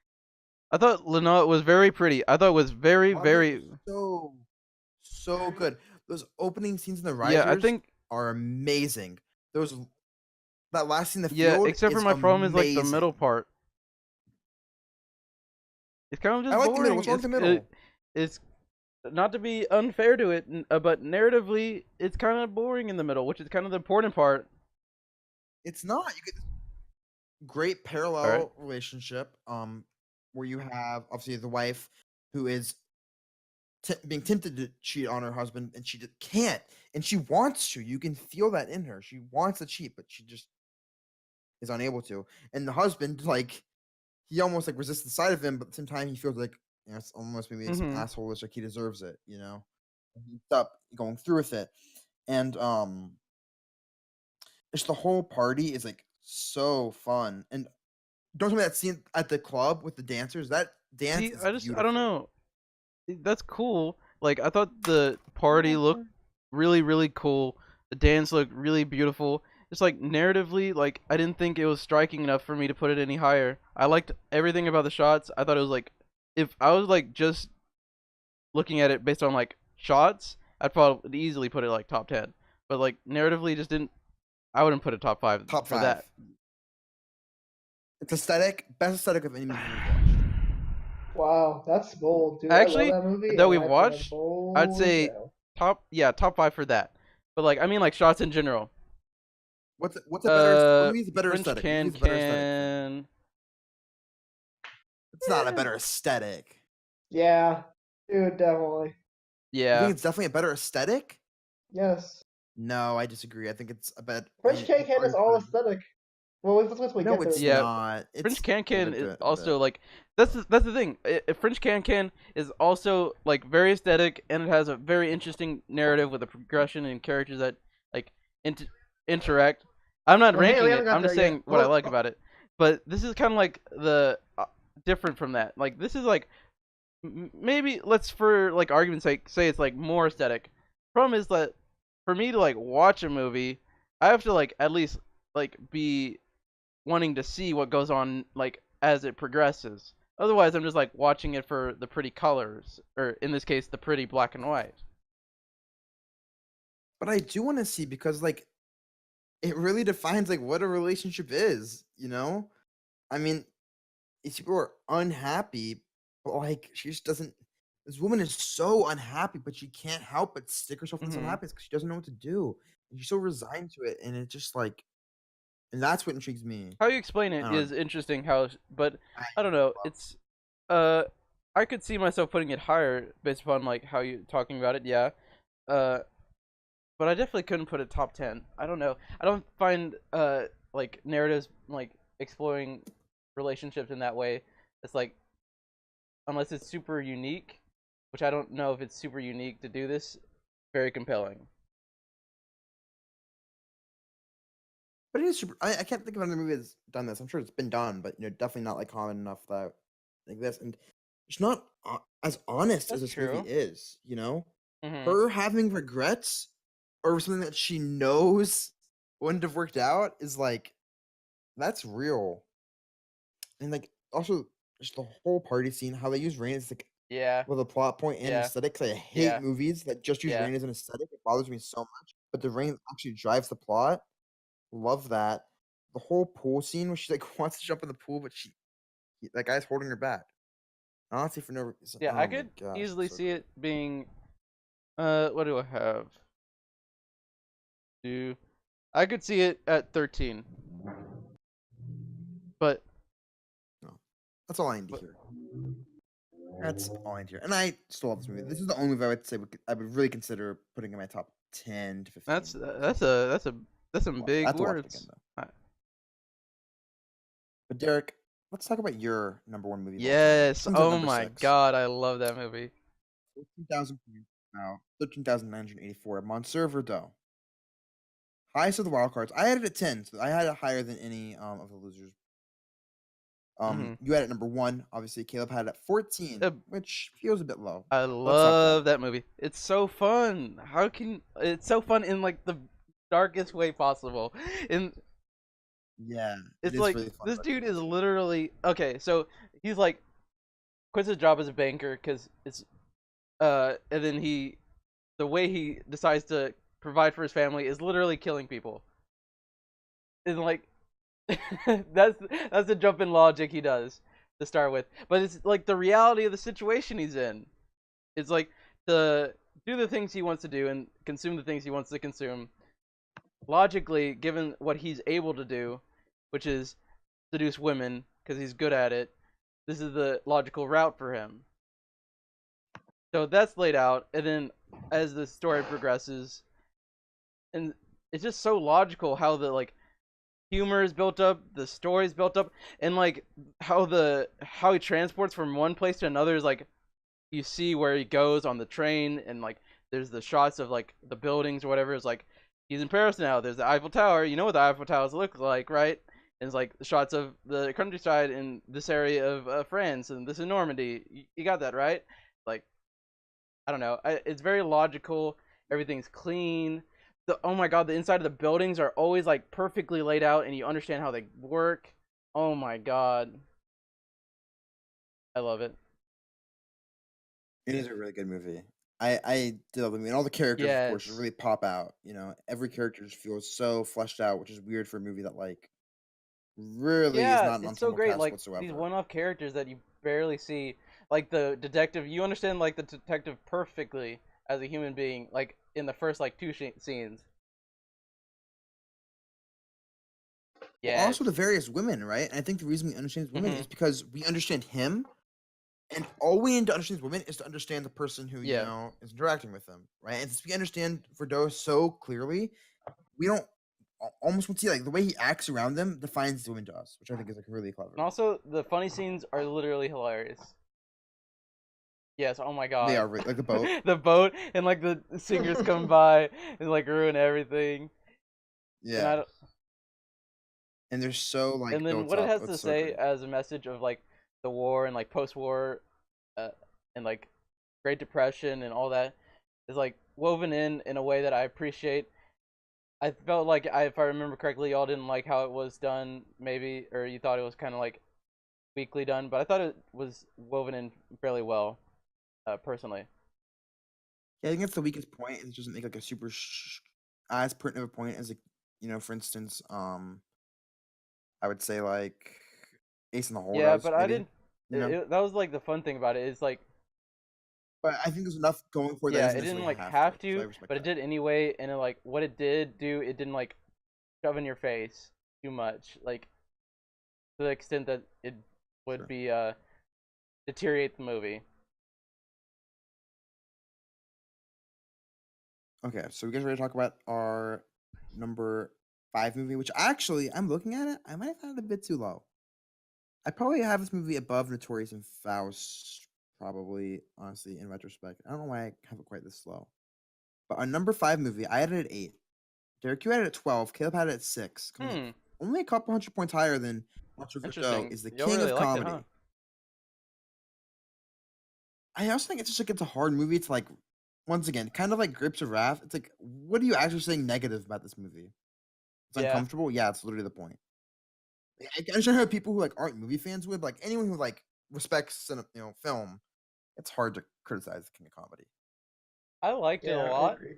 I thought Lenotte was very pretty. I thought it was very, La Notte very. is so good. Those opening scenes in the Yeah, I risers think. are amazing. That last scene in the Yeah, field except for is my problem is like the middle amazing. part. It's kind of I just like the middle. boring. What's wrong with the middle? It's not to be unfair to it, but narratively, it's kind of boring in the middle, which is kind of the important part. It's not. You get this great All right. parallel relationship, where you have obviously the wife who is being tempted to cheat on her husband, and she just can't, and she wants to. You can feel that in her. She wants to cheat, but she just is unable to. And the husband, like, he almost like resists the side of him, but at the same time, he feels like it's almost maybe some Mhm. asshole-ish, like he deserves it, And he ends up going through with it, and just the whole party is like so fun. And don't tell me that scene at the club with the dancers. That dance See, is I don't beautiful. know. that's cool. Like I thought the party looked really really cool. The dance looked really beautiful. It's like narratively, like I didn't think it was striking enough for me to put it any higher. I liked everything about the shots. I thought it was like if I was like just looking at it based on like shots, I'd probably easily put it like top 10. But like narratively just didn't I wouldn't put it top 5 Top for 5. that. It's aesthetic, best aesthetic of any movie we've watched. Wow, that's bold, dude. Actually, I love that movie. that and we've I think that's watched, bold I'd as say hell. top 5 for that. But like I mean like shots in general. What's a better movie's a better French aesthetic? Can Movie's a better aesthetic. Can. It's not a better aesthetic. Yeah, dude, definitely. You Yeah. think it's definitely a better aesthetic? Yes. No, I disagree. I think it's a bit. French Can is all aesthetic. Well, let's wait till we No, get there. it's Yeah. not. French It's Can a is bit- also like that's the thing. French Can is also like very aesthetic and it has a very interesting narrative with a progression and characters that like interact. I'm not Well, hey, we ranking haven't it. got I'm just there yet. saying what I Well, like about it. But this is kind of like the different from that. Like this is like maybe let's for like argument's sake say it's like more aesthetic. Problem is that for me to like watch a movie, I have to like at least like be wanting to see what goes on like as it progresses. Otherwise, I'm just like watching it for the pretty colors, or in this case, the pretty black and white. But I do want to see because like it really defines like what a relationship is. You know, I mean, these people are unhappy, but like she just doesn't. This woman is so unhappy, but she can't help but stick herself in this Mhm. unhappiness because she doesn't know what to do. And she's so resigned to it, and it's just like, and that's what intrigues me. How you explain it I don't is interesting. How, but I don't know. love- It's I could see myself putting it higher based upon like how you talking about it. Yeah. Uh, but I definitely couldn't put it top 10. I don't know. I don't find like narratives like exploring relationships in that way. It's like unless it's super unique, which I don't know if it's super unique to do this, very compelling. But it is super. I can't think of another movie that's done this. I'm sure it's been done, but definitely not like common enough that like this. And it's not as honest as That's this movie true. is. Mhm. Her having regrets or something that she knows wouldn't have worked out is like that's real. And like also just the whole party scene, how they use rain as like Yeah. with a plot point and Yeah. aesthetic. 'Cause I hate Yeah. movies that just use Yeah. rain as an aesthetic. It bothers me so much. But the rain actually drives the plot. Love that. The whole pool scene where she like wants to jump in the pool, but that guy's holding her back. Honestly, for no reason. Yeah, Oh I my could gosh, easily it's so see good. it being what do I have? I could see it at 13. But That's all I need to hear. That's all I need to hear. And I still love this movie. This is the only movie I would say I would really consider putting in my top 10 to 15. that's some I big have to watch it words. again, though. But Derek, let's talk about your number one movie. of all time. Yes. Comes at Oh number my 6. god, I love that movie. 13,000 points now. 13,984. Monsieur Verdot. Highest of the wild cards. I had it at 10, so I had it higher than any of the losers. You had it at number 1. Obviously, Caleb had it at 14, which feels a bit low. I love that movie. It's so fun. It's so fun in like the darkest way possible. And Yeah, it's is like really fun, this but- dude is literally okay. So he's like quits his job as a banker because it's and then the way he decides to provide for his family is literally killing people. And like that's the jump in logic he does to start with, but it's like the reality of the situation he's in. It's like to do the things he wants to do and consume the things he wants to consume. Logically, given what he's able to do, which is seduce women because he's good at it, this is the logical route for him. So that's laid out, and then as the story progresses, and it's just so logical how the like humor is built up, the story is built up, and like how he transports from one place to another is like you see where he goes on the train, and like there's the shots of like the buildings or whatever. It's like he's in Paris now. There's the Eiffel Tower. You know what the Eiffel Towers look like, right? And it's like the shots of the countryside in this area of France, and this is Normandy. You got that right? Like I don't know. It's very logical. Everything's clean. Oh my god, the inside of the buildings are always like perfectly laid out, and you understand how they work. Oh my god, I love it. It is a really good movie. I did love the movie, and all the characters, of course, just Yes. really pop out. You know, every character just feels so fleshed out, which is weird for a movie that like really is Yeah, not an it's so ensemble great. cast Like these whatsoever. one-off characters that you barely see, like the detective. You understand like the detective perfectly as a human being, like in the first like two scenes. Well, Yes. also the various women, right? And I think the reason we understand these women Mhm. is because we understand him, and all we need to understand these women is to understand the person who Yeah. is interacting with them, right? And since we understand Verdot so clearly, we don't almost want to see like the way he acts around them defines the women to us, which I think is like really clever. And also the funny scenes are literally hilarious. Yes, oh my They god. are like the boat. The boat and like the singers come by and like ruin everything. And I Yeah, don't, and they're so and like then built what it up. has to It's so say great. as a message of like the war and like post-war uh, and like Great Depression and all that is like woven in a way that I appreciate. I felt like if I remember correctly, y'all didn't like how it was done, maybe, or you thought it was kind of like weakly done, but I thought it was woven in fairly well, personally. Yeah, I think that's the weakest point. It doesn't make like a super as pertinent of a point as like for instance, I would say like Ace in the Hole Yeah, does but I maybe, didn't. you know. That was like the fun thing about it is like, But I think there's enough going for it that yeah, doesn't it didn't necessarily like have to. have So I to, respect but it that. did anyway, and it, like what it did do, it didn't like shove in your face too much, like to the extent that it would Sure. be deteriorate the movie. Okay, so we guys ready to talk about our number 5 movie, which actually I'm looking at it. I might have had it a bit too low. I probably have this movie above Notorious and Faust, probably, honestly, in retrospect. I don't know why I have it quite this low. But our number 5 movie, I had it at 8. Derek, you had it at 12. Caleb had it at 6. Coming in Hmm, only a couple hundred points higher than Monster Verdeaux, interesting. is the Y'all king really of liked it, huh? comedy. I also think it's just like it's a hard movie to like, once again, kind of like Grapes of Wrath. It's like, what are you actually saying negative about this movie? It's Yeah, uncomfortable. Yeah, it's literally the point. I can understand how people who like aren't movie fans would, like anyone who like respects film. It's hard to criticize the king of comedy. I liked it a Yeah, I lot. agree.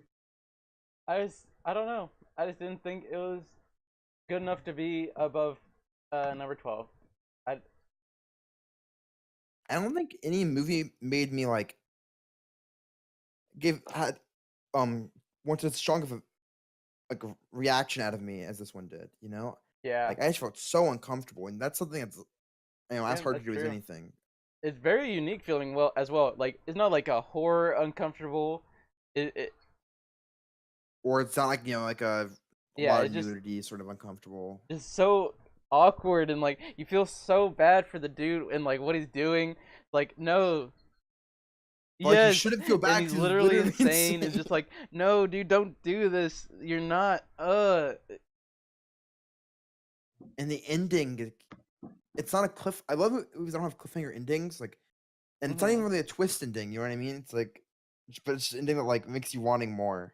I don't know. I just didn't think it was good enough to be above number 12. I I don't think any movie made me like give had wanted as strong of a like a reaction out of me as this one did. yeah, Like I just felt so uncomfortable, and that's something that's as yeah, hard to that's do as true. anything. It's very unique feeling well as well. Like it's not like a horror uncomfortable. It Or it's not like like a yeah, lot it of just nudity, sort of uncomfortable. is so awkward and like you feel so bad for the dude and like what he's doing. Like no, But like you yes, shouldn't feel and bad he's because he's literally literally insane and insane. just like no, dude, don't do this. You're not. And the ending, it's not a cliff. I love movies that don't have cliffhanger endings, like, and it's not even Mhm. really a twist ending. You know what I mean? It's like, but it's an ending that like makes you wanting more.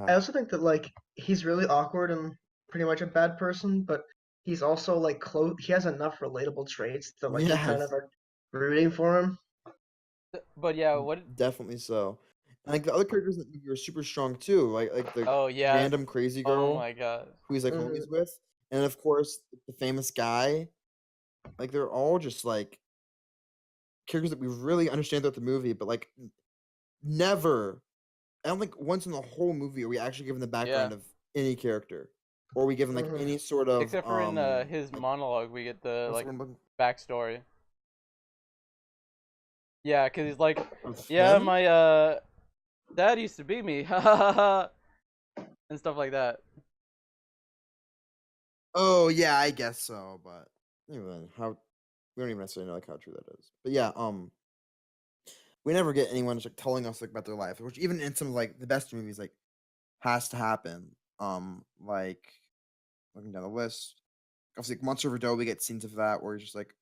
I Uh, also think that like he's really awkward and pretty much a bad person, but he's also like close. He has enough relatable traits that like you kind of yes, are rooting for him. But yeah, what? definitely so. And like the other characters that are super strong too, like the Oh yes. random crazy Oh girl my god. who he's like Hmm. homies with, and of course the famous guy. Like they're all just like characters that we really understand throughout the movie, but like never. I don't think once in the whole movie are we actually given the Yeah. background of any character, or are we given like Hmm. any sort of Except for in his like monologue, we get the what's the like word I'm looking backstory. Yeah, cause he's like, of yeah, him? my dad used to beat me, and stuff like that. Oh yeah, I guess so, but even how we don't even necessarily know like how true that is. But yeah, we never get anyone just like telling us like about their life, which even in some of like the best movies like has to happen. Like looking down the list, obviously like, Monster Verdot, we get scenes of that where you're just like,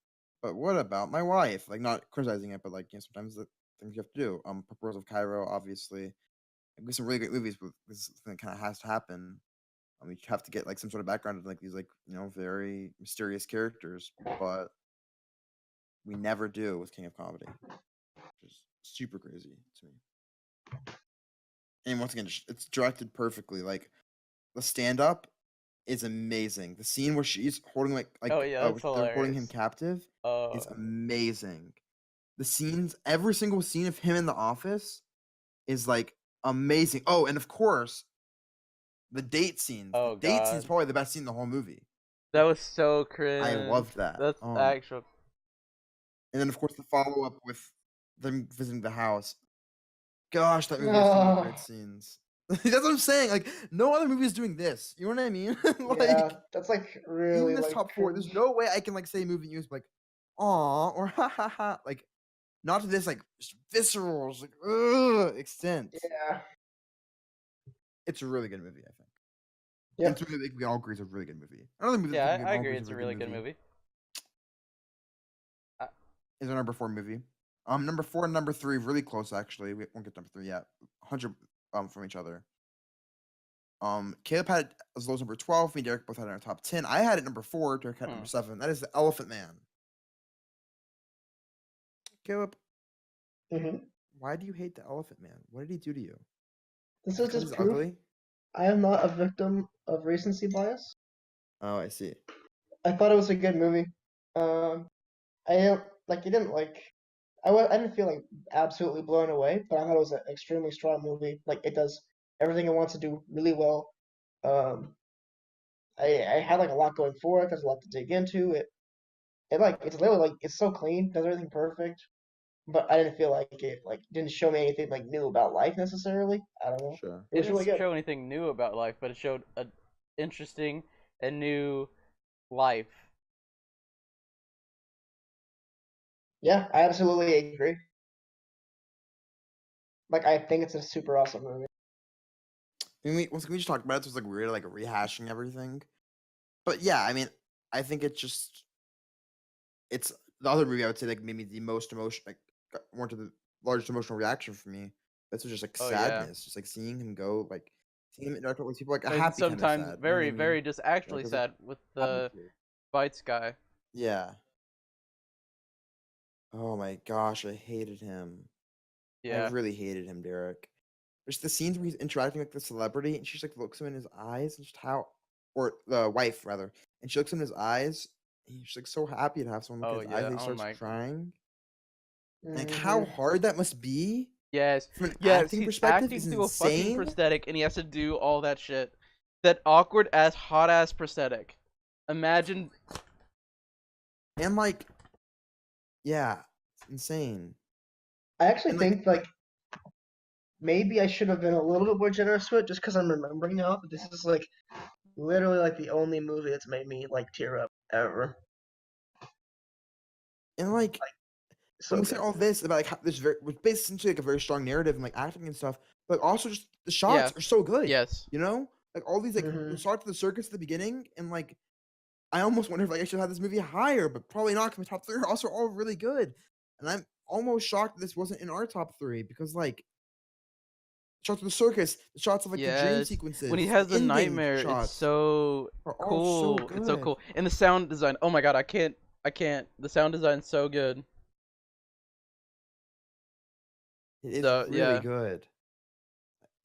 but what about my wife? Like not criticizing it, but like sometimes things you have to do. Purple Rose of Cairo, obviously. There's some really great movies, but this thing kind of has to happen. You have to get like some sort of background of like these like very mysterious characters, but we never do with King of Comedy, which is super crazy to me. And once again, it's directed perfectly. Like the stand up is amazing. The scene where she's holding Oh yeah, that's they're holding him hilarious. captive is Oh, amazing. The scenes, every single scene of him in the office is like amazing. Oh, and of course, the date scenes. oh The date scene is god, probably the best scene in the whole movie. that was so I cringe. loved that. That's actual. And then of course the follow up with them visiting the house. Gosh, that movie has so many great Oh, scenes. That's what I'm saying. Like no other movie is doing this. You know what I mean? yeah, Like that's like even really this like top four, there's cringe. no way I can like say a movie news like aw or ha ha ha. Like not to this like visceral like extent. Yeah, It's a really good movie, I think. And yep. it's really, we all agree it's a really good movie. Another movie that Yeah, we I all agree. agree is It's a a really really good good movie movie. I, is our number 4 movie. Number 4 and number 3 really close actually. We won't get to number 3 yet. 100 from each other. Caleb had it as low as number 12. Me and Derek both had it in our top 10. I had it number 4. Derek had it number 7. That is The Elephant Man. Caleb, hmm why do you hate The Elephant Man? What did he do to you? This is Because just he's proof ugly? I am not a victim of recency bias. Oh, I see. I thought it was a good movie. Um, I didn't like. It didn't like. I didn't feel like absolutely blown away, but I thought it was an extremely strong movie. Like it does everything it wants to do really well. Um, I had like a lot going for it. There's a lot to dig into. It like it's literally like it's so clean, does everything perfect. But I didn't feel like it like didn't show me anything like new about life necessarily. I don't know. Sure. It it was didn't really good. show anything new about life, but it showed a interesting and new life. Yeah, I absolutely agree. Like I think it's a super awesome movie. I mean, we just talked about it, so it's like weird, like rehashing everything. But yeah, I mean, I think it's the other movie I would say like maybe the most emotion like more to the largest emotional reaction for me. This was just like Oh yeah, sadness, just like seeing him go, like seeing him interact with people, like a and happy kind of sometimes sad. You know what very, I mean? very just Yeah, actually 'cause, like sad with happy the kid. Bites guy. Yeah. Oh my gosh, I hated him. I Yeah. really hated him, Derek. There's the scenes where he's interacting with the celebrity, and she just like looks him in his eyes, and just how, or the wife rather, and she looks him in his eyes, and he's like so happy to have someone look Oh in his eyes, yeah. and he Oh starts my. crying. Like how hmm hard that must be Yes. from an Yes. acting He's perspective acting is through a fucking insane. prosthetic, and he has to do all that shit. That awkward ass, hot ass prosthetic. Imagine. And like, yeah, it's insane. I actually And like, think like maybe I should have been a little bit more generous with it just because I'm remembering now that this is like literally like the only movie that's made me like tear up ever. and like when So we say good. all this about like how this very was basically like a very strong narrative and like acting and stuff, but also just the Yeah. shots are so good. Yes. You know, like all these like hmm the start to the circus at the beginning, and like I almost wonder if like I should have this movie higher, but probably not because my top 3 are also all really good. And I'm almost shocked this wasn't in our top 3 because like shots of the circus, the shots of like the dream Yes. When he sequences, has the the ending nightmare, it's shots so are all so cool. It's so good. cool. And the sound design. Oh my god, I can't. I can't. The sound design's so good. It is So really yeah. good.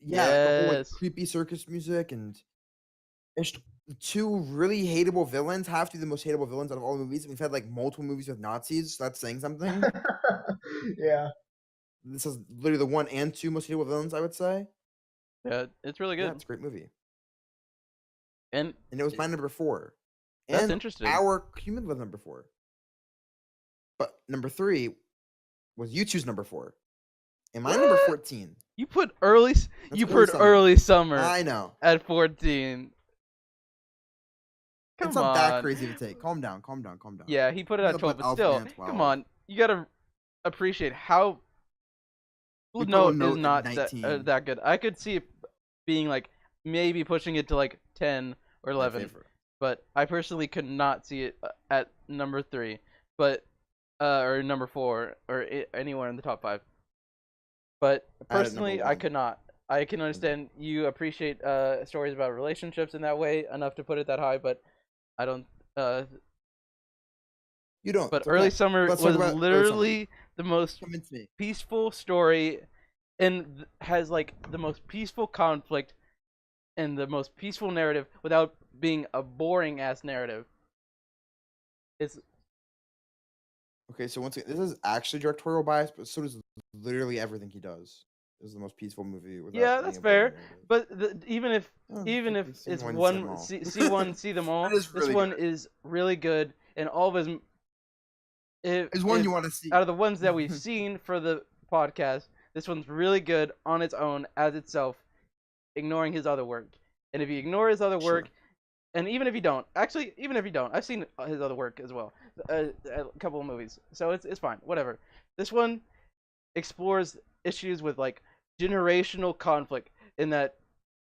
Yeah, like the whole like Yes. creepy circus music and it's the 2 really hateable villains have to be the most hateable villains out of all the movies. We've had like multiple movies with Nazis, so that's saying something. Yeah. This is literally the 1 and 2 most hateable villains, I would say. Yeah, it's really Yeah, good. it's a great movie. And And it was my number 4. that's And interesting. our cumulative number 4. But number 3 was you choose number 4. And my number What? 14. You put early. That's You Early put Summer. early summer I know. at 14. It's Come not that on. crazy of a take. Calm down, calm down, calm down. Yeah, he put it I'm at gonna 12, put but Elf still, Man at 12. come on. You gotta appreciate how. We Blue put Note is Note at not 19. that good. I could see it being like maybe pushing it to like 10 or My 11, favorite. but I personally could not see it at number 3, but or number 4 or anywhere in the top 5. I But had it number personally, I one. could not. I can understand you appreciate stories about relationships in that way enough to put it that high, but I don't. You don't. But It's Early okay. Summer Let's talk was about Early Summer. literally the most Convince me. peaceful story, and has like the most peaceful conflict and the most peaceful narrative without being a boring ass narrative. It's Okay, so once again, this is actually directorial bias, but so does literally everything he does. This is the most peaceful movie without yeah, being that's a boring fair. narrative. But even if Oh, it's seen one, see them one all. see one see them all, That is this really one good. is really good, and all of his It's one if- you want to see. out of the ones that we've seen for the podcast, this one's really good on its own as itself, ignoring his other work. And if you ignore his other Sure. work, and even if you don't, actually, even if you don't, I've seen his other work as well, a couple of movies, so it's fine, whatever. This one explores issues with like generational conflict in that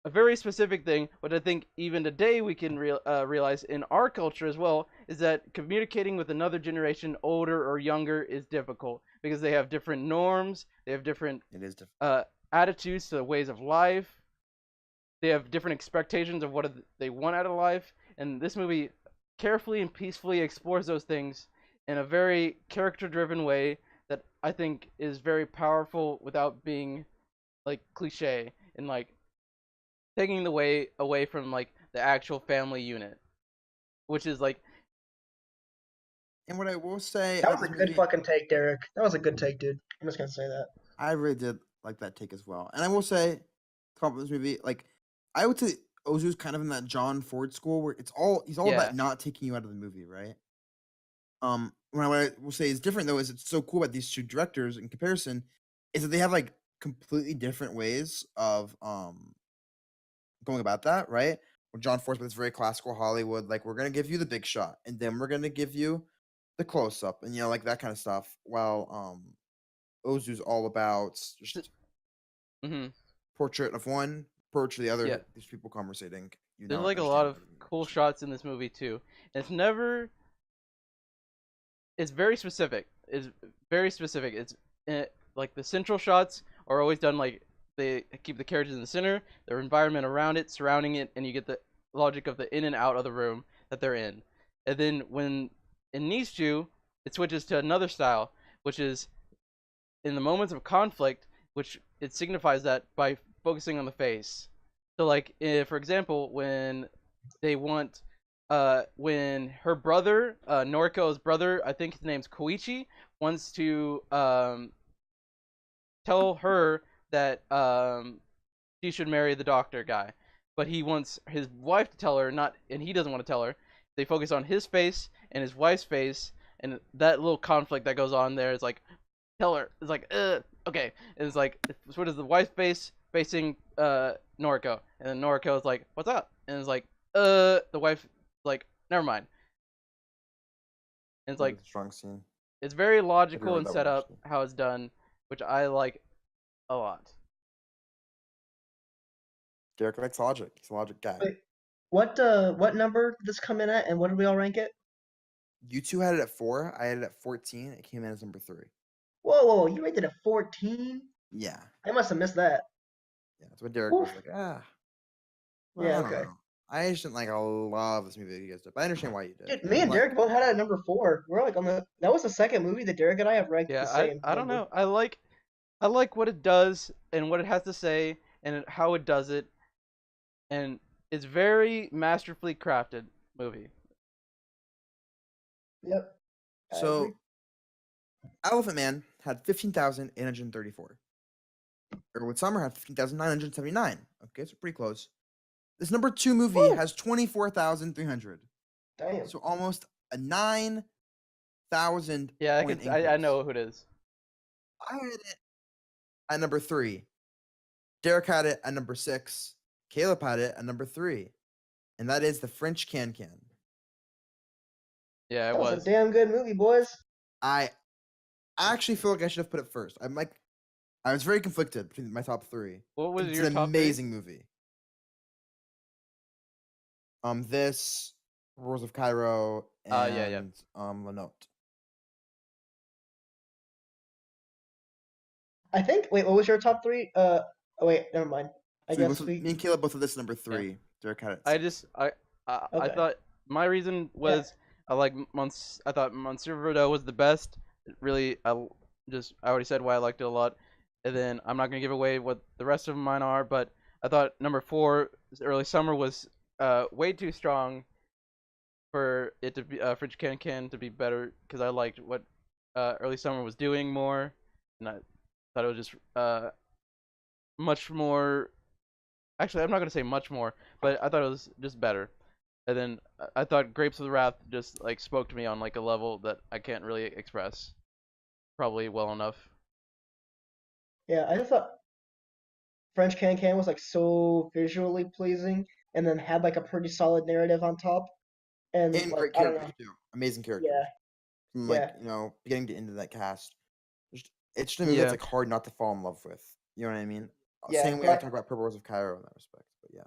a very specific thing, which I think even today we can realize in our culture as well, is that communicating with another generation, older or younger, is difficult because they have different norms, they have different It is different. attitudes to the ways of life, they have different expectations of what they want out of life, and this movie carefully and peacefully explores those things in a very character-driven way that I think is very powerful without being like cliche and like taking the way away from like the actual family unit, which is like And what I will say That about was a this good movie, fucking take, Derek. That was a good take, dude. I'm just gonna say that. I really did like that take as well. And I will say, talk about this movie, like I would say Ozu's kind of in that John Ford school where he's all yeah, about not taking you out of the movie, right? What I will say is different though is it's so cool about these two directors in comparison is that they have like completely different ways of going about that, right? With John Ford, but it's very classical Hollywood. Like we're gonna give you the big shot, and then we're gonna give you the close up, and like that kind of stuff. While Ozu's all about just hmm portrait of one, portrait of the other. yeah. These people conversating. You There's know, like a lot understand of what it cool means. shots in this movie too. And it's very specific. It's very specific. It's like the central shots are always done like they keep the characters in the center, their environment around it, surrounding it, and you get the logic of the in and out of the room that they're in. And then when in these two, it switches to another style, which is in the moments of conflict, which it signifies that by focusing on the face. So, like, for example, when they want, when her brother, Noriko's brother, I think his name's Koichi, wants to tell her that she should marry the doctor guy, but he wants his wife to tell her not, and he doesn't want to tell her. They focus on his face and his wife's face, and that little conflict that goes on there is like, tell her. It's like, okay. And it's like, what is the wife's face facing Noriko, and then Noriko is like, what's up? And it's like, the wife like, never mind. And it's like, It's a strong scene. it's very I do logical remember and that set one, up actually. how it's done, which I like a lot. Derek likes logic. He's a logic guy. Wait, what number did this come in at, and what did we all rank it? You two had it at 4. I had it at 14. It came in as number 3. Whoa, you rated it 14? Yeah. I must have missed that. Yeah. That's what Derek was Oof. like. Well, Yeah, I don't okay. know. I just didn't like a lot of this movie that you guys did, but I understand why you did. Dude, me and Like, Derek both had it at number 4. We're like on that was the second movie that Derek and I have ranked the Yeah, same I don't number. know. I like what it does and what it has to say and how it does it, and it's very masterfully crafted movie. Yep. I so agree. Elephant Man had 15,834. Erwood Summer had 15,979. Okay, so pretty close. This number 2 movie Woo! has 24,300. Damn. So almost a 9,000 Yeah, point I increase. know who it is. I had it at number 3. Derek had it at number 6. Caleb had it at number 3. And that is The French Can-Can. Yeah, it That was was. a damn good movie, boys. I actually feel like I should have put it first. I was very conflicted between my top 3. What was It's your an top three? amazing movie. This, Rules of Cairo, and Yeah. La Note. I think. Wait, what was your top three? Oh wait, never mind. I So we guess both, we. me and Caleb both have this number 3. Derek had it I 6. just I Okay. thought my reason Yeah. was I thought Monsieur Verdot was the best. Really, I already said why I liked it a lot, and then I'm not gonna give away what the rest of mine are. But I thought number 4, Early Summer, was way too strong for it to be Fridge Can to be better, because I liked what Early Summer was doing more, and I thought it was just much more. Actually, I'm not gonna say much more, but I thought it was just better. And then I thought Grapes of Wrath just like spoke to me on like a level that I can't really express probably well enough. Yeah, I just thought French Can was like so visually pleasing, and then had like a pretty solid narrative on top, and And like great I don't characters know. too. Amazing characters. Yeah, From yeah, beginning to end of that cast. It's just a movie that's Yeah, like hard not to fall in love with. You know what I mean? yeah. Same way I But talk about Purple Rose of Cairo in that respect. But yeah.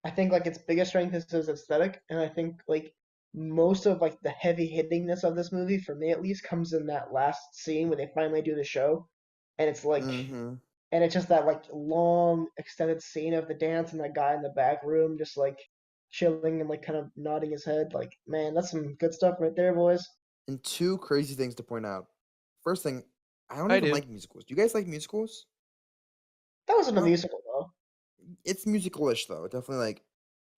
I think like its biggest strength is its aesthetic, and I think like most of like the heavy hittingness of this movie, for me at least, comes in that last scene where they finally do the show, and it's like, Mm-hmm. and it's just that like long extended scene of the dance and that guy in the back room just like chilling and like kind of nodding his head. Like, man, that's some good stuff right there, boys. And 2 crazy things to point out. First thing, I don't I even do. like musicals. Do you guys like musicals? That wasn't I a don't. musical though. It's musical-ish though. Definitely like.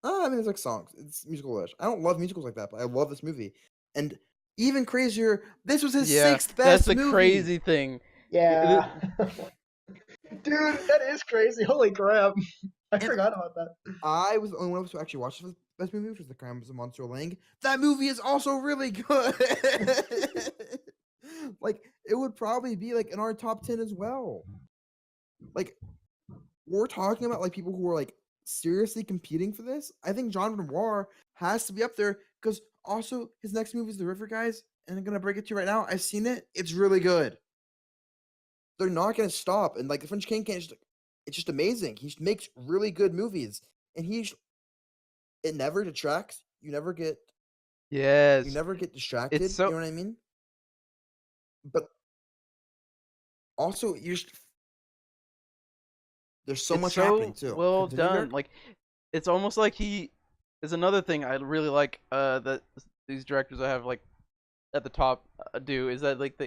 I mean, it's like songs. It's musical-ish. I don't love musicals like that, but I love this movie. And even crazier, this was his Yeah, 6th that's best the movie. crazy thing. Yeah. Dude, that is crazy. Holy crap. I And forgot about that. I was the only one of us who actually watched the best movie, which was The Crimes of Monsieur Lang. That movie is also really good. Like, it would probably be like in our top 10 as well. Like, we're talking about like people who are like seriously competing for this. I think Jean Renoir has to be up there because also his next movie is The River Guys, and I'm gonna break it to you right now. I've seen it. It's really good. They're not gonna stop, and like the French King can't. It's just amazing. He makes really good movies, and it never detracts. You never get Yes, distracted. it's You so know what I mean? But also, there's so it's much happening so too. well Continue, done. Derek. Like, it's almost like he is another thing I really like that these directors I have like at the top do, is that like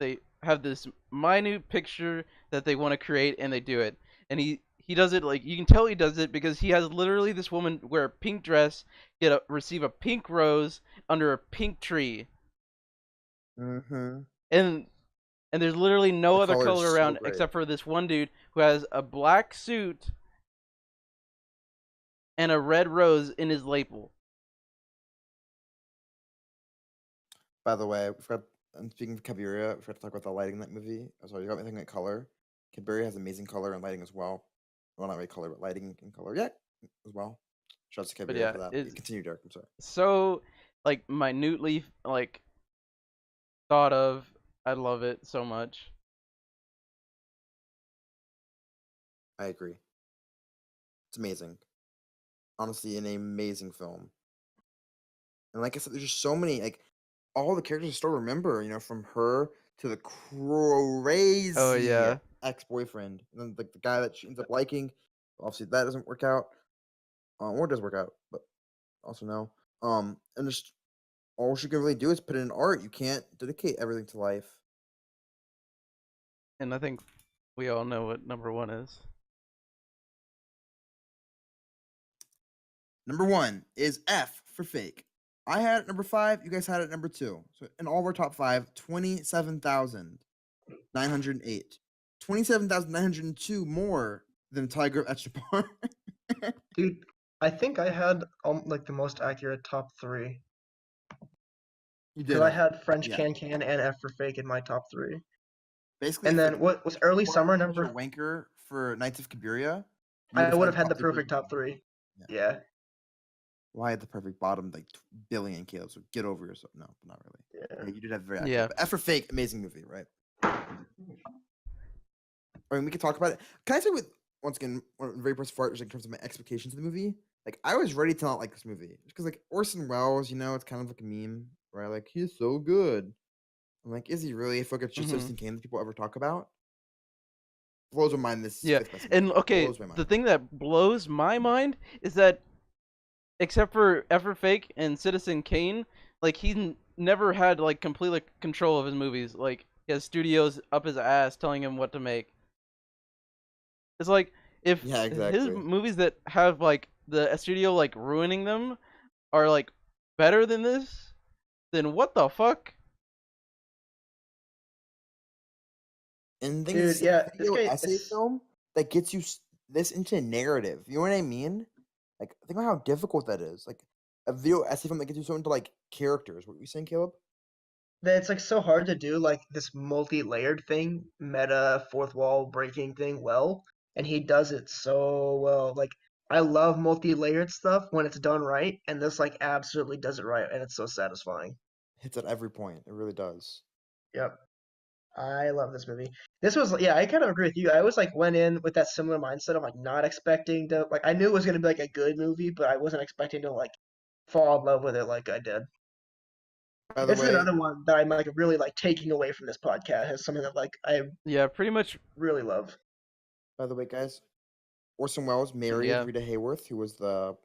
they have this minute picture that they want to create, and they do it. And he does it, like, you can tell he does it because he has literally this woman wear a pink dress, receive a pink rose under a pink tree, Mm-hmm. and there's literally no The other color is color so around great. except for this one dude who has a black suit and a red rose in his lapel. By the way, I'm speaking of Cabiria, we forgot to talk about the lighting in that movie. Oh, sorry, you got me thinking of color. Cabiria has amazing color and lighting as well. Well, not really color, but lighting and color. Yeah, as well. Shouts to But Cabiria yeah, for that. it's Continue, Derek. I'm sorry. so like minutely like thought of. I love it so much. I agree. It's amazing. Honestly, an amazing film. And like I said, there's just so many, like, all the characters I still remember, from her to the Oh crazy yeah. ex-boyfriend. And then the guy that she ends up liking. Obviously, that doesn't work out. Or it does work out, but also no. And just all she can really do is put it in art. You can't dedicate everything to life. And I think we all know what number 1 is. Number 1 is F for Fake. I had it number 5. You guys had it number 2. So in all of our top 5, 27,908. 27,902 more than Tiger of Etchapar. Dude, I think I had like the most accurate top three. You Because did. I had French Yeah. Can and F for Fake in my top three. Basically, And if, then like, what was Early you Summer weren't such a number? wanker for Knights of Cabiria, you I would have had had the top three perfect top three. Yeah. Yeah. Well, I had the perfect bottom, like billion Caleb. So get over yourself. No, not really. Yeah. Yeah, you did have very accurate. Yeah. But F for Fake, amazing movie, right? I mean, we could talk about it. Can I say with once again one of the very first part was in terms of my expectations of the movie? Like, I was ready to not like this movie because like Orson Welles, it's kind of like a meme, right? Like, he's so good. I'm like, is he really? I feel like it's just Mhm. Citizen Kane that people ever talk about. blows my mind. This is Yeah, fifth best and movie. okay, Blows my mind. the thing that blows my mind is that except for Effort Fake and Citizen Kane, like he never had like complete like, control of his movies. Like he has studios up his ass telling him what to make. It's like if Yeah, his exactly. movies that have like the studio like ruining them are like better than this, then what the fuck? And the thing Dude, is, yeah, it's a this video guy essay is. film that gets you this into narrative. You know what I mean? Like, think about how difficult that is. Like, a video essay film that gets you so into like characters. What were you saying, Caleb? That it's like so hard to do like this multi-layered thing, meta fourth wall breaking thing well, and he does it so well. Like I love multi-layered stuff when it's done right, and this like absolutely does it right, and it's so satisfying. Hits at every point. It really does. Yep. I love this movie. This was yeah, I kind of agree with you. I was like went in with that similar mindset of like not expecting to like I knew it was gonna be like a good movie, but I wasn't expecting to like fall in love with it like I did. By the This is way, another one that I'm like really like taking away from this podcast as something that like I Yeah, pretty much. really love. guys, Orson Welles married Yeah, Rita Hayworth, who was the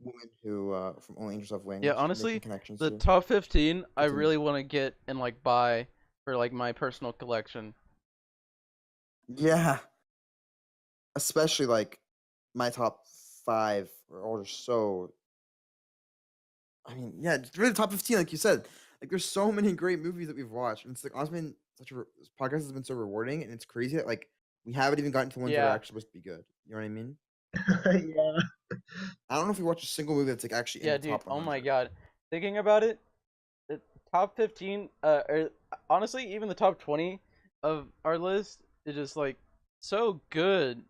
woman who from Only Angels Have Wings. yeah. Making Honestly, connections the to. top 15 I Continue. really want to get and like buy for like my personal collection. Yeah, especially like my top 5 are all just so. I mean, yeah, it's really top 15, like you said. Like, there's so many great movies that we've watched, and it's like honestly been such a this podcast has been so rewarding, and it's crazy that like we haven't even gotten to ones that are Yeah, actually supposed to be good. You know what I mean? Yeah. I don't know if we watched a single movie that's like actually in yeah, the dude. top Oh my 100. god. Thinking about it, the top 15, or honestly, even the top 20 of our list is just like so good.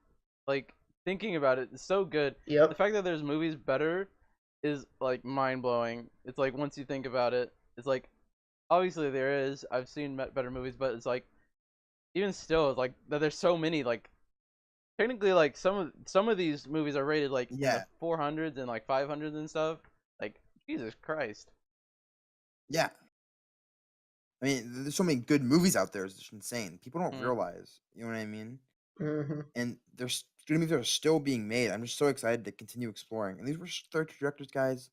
Like thinking about it, it's so good. The Yep. fact that there's movies better is like mind blowing. It's like once you think about it, it's like obviously there is. I've seen better movies, but it's like even still, it's like that there's so many. Like technically, like some of these movies are rated like in the Yeah, 400s and like 500s and stuff. Like Jesus Christ. yeah. I mean, there's so many good movies out there. It's just insane. People don't Mm. realize. You know what I mean? hmm And there's good movies that are still being made. I'm just so excited to continue exploring. And these were third directors, guys.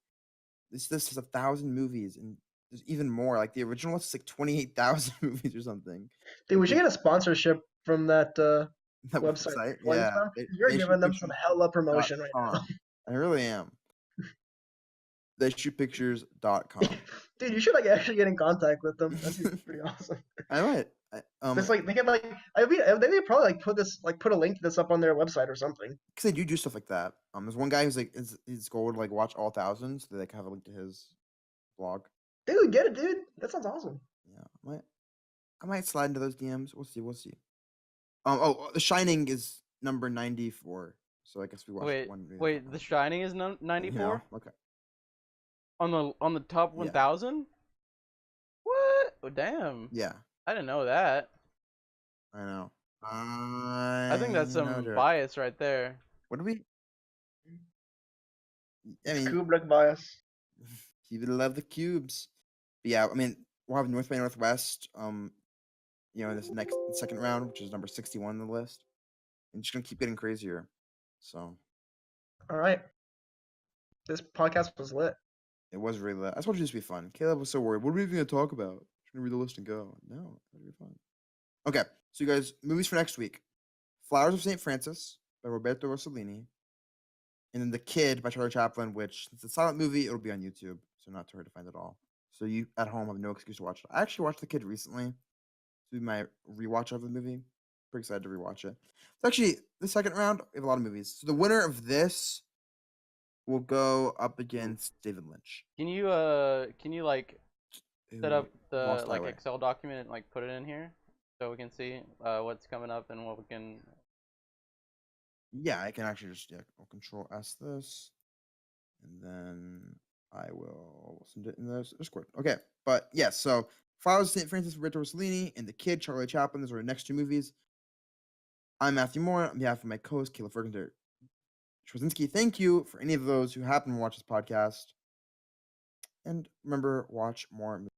This is 1,000 movies, and there's even more. Like the original list is like 28,000 movies or something. Dude, we Like should get a sponsorship from that that website, website, Flames yeah. Farm. You're giving them some hella promotion right now. Theyyshootpictures.com. I really am. Theyyshootpictures.com. Dude, you should like actually get in contact with them. That'd be pretty awesome. I might. It's like they could like I mean they could probably like put a link to this up on their website or something. because they do stuff like that. There's one guy who's like his goal to like watch all thousands. So they like have a link to his blog. Dude, get it, dude. That sounds awesome. Yeah, I might slide into those DMs. We'll see. Oh, The Shining is number 94. So I guess we watched Wait, one movie. wait. The Shining is 94 Okay. on the top Yeah. 1,000. What? Oh, damn. Yeah, I didn't know that. I know. I think that's know, some Derek. bias right there. What do we? I It's mean, Kubrick bias. you love the cubes. But yeah, I mean, we'll have North by Northwest. In this second round, which is number 61 on the list, and it's gonna keep getting crazier. So All right. This podcast was lit. it was really lit. I just wanted this to be fun. Caleb was so worried. What are we even gonna talk about? Just gonna read the list and go. No, it'll be fun. Okay, so you guys, movies for next week: Flowers of Saint Francis by Roberto Rossellini, and then The Kid by Charlie Chaplin. Which, since it's a silent movie, it'll be on YouTube, so not too hard to find at all. So you at home have no excuse to watch it. I actually watched The Kid recently. To my rewatch of the movie. Pretty excited to rewatch it. It's actually the second round. We have a lot of movies. So the winner of this will go up against David Lynch. Can you like set who up the Lost like Highway. Excel document and like put it in here so we can see what's coming up and what we can. Yeah, I can actually just I'll Control S this, and then I will send it in the Discord. Okay, but yeah, so Flowers of St. Francis, Roberto Rossellini, and The Kid, Charlie Chaplin. Those are our next two movies. I'm Matthew Moore on behalf of my co-host Caleb Ferguson. Schwarzinski, thank you for any of those who happen to watch this podcast. And remember, watch more movies.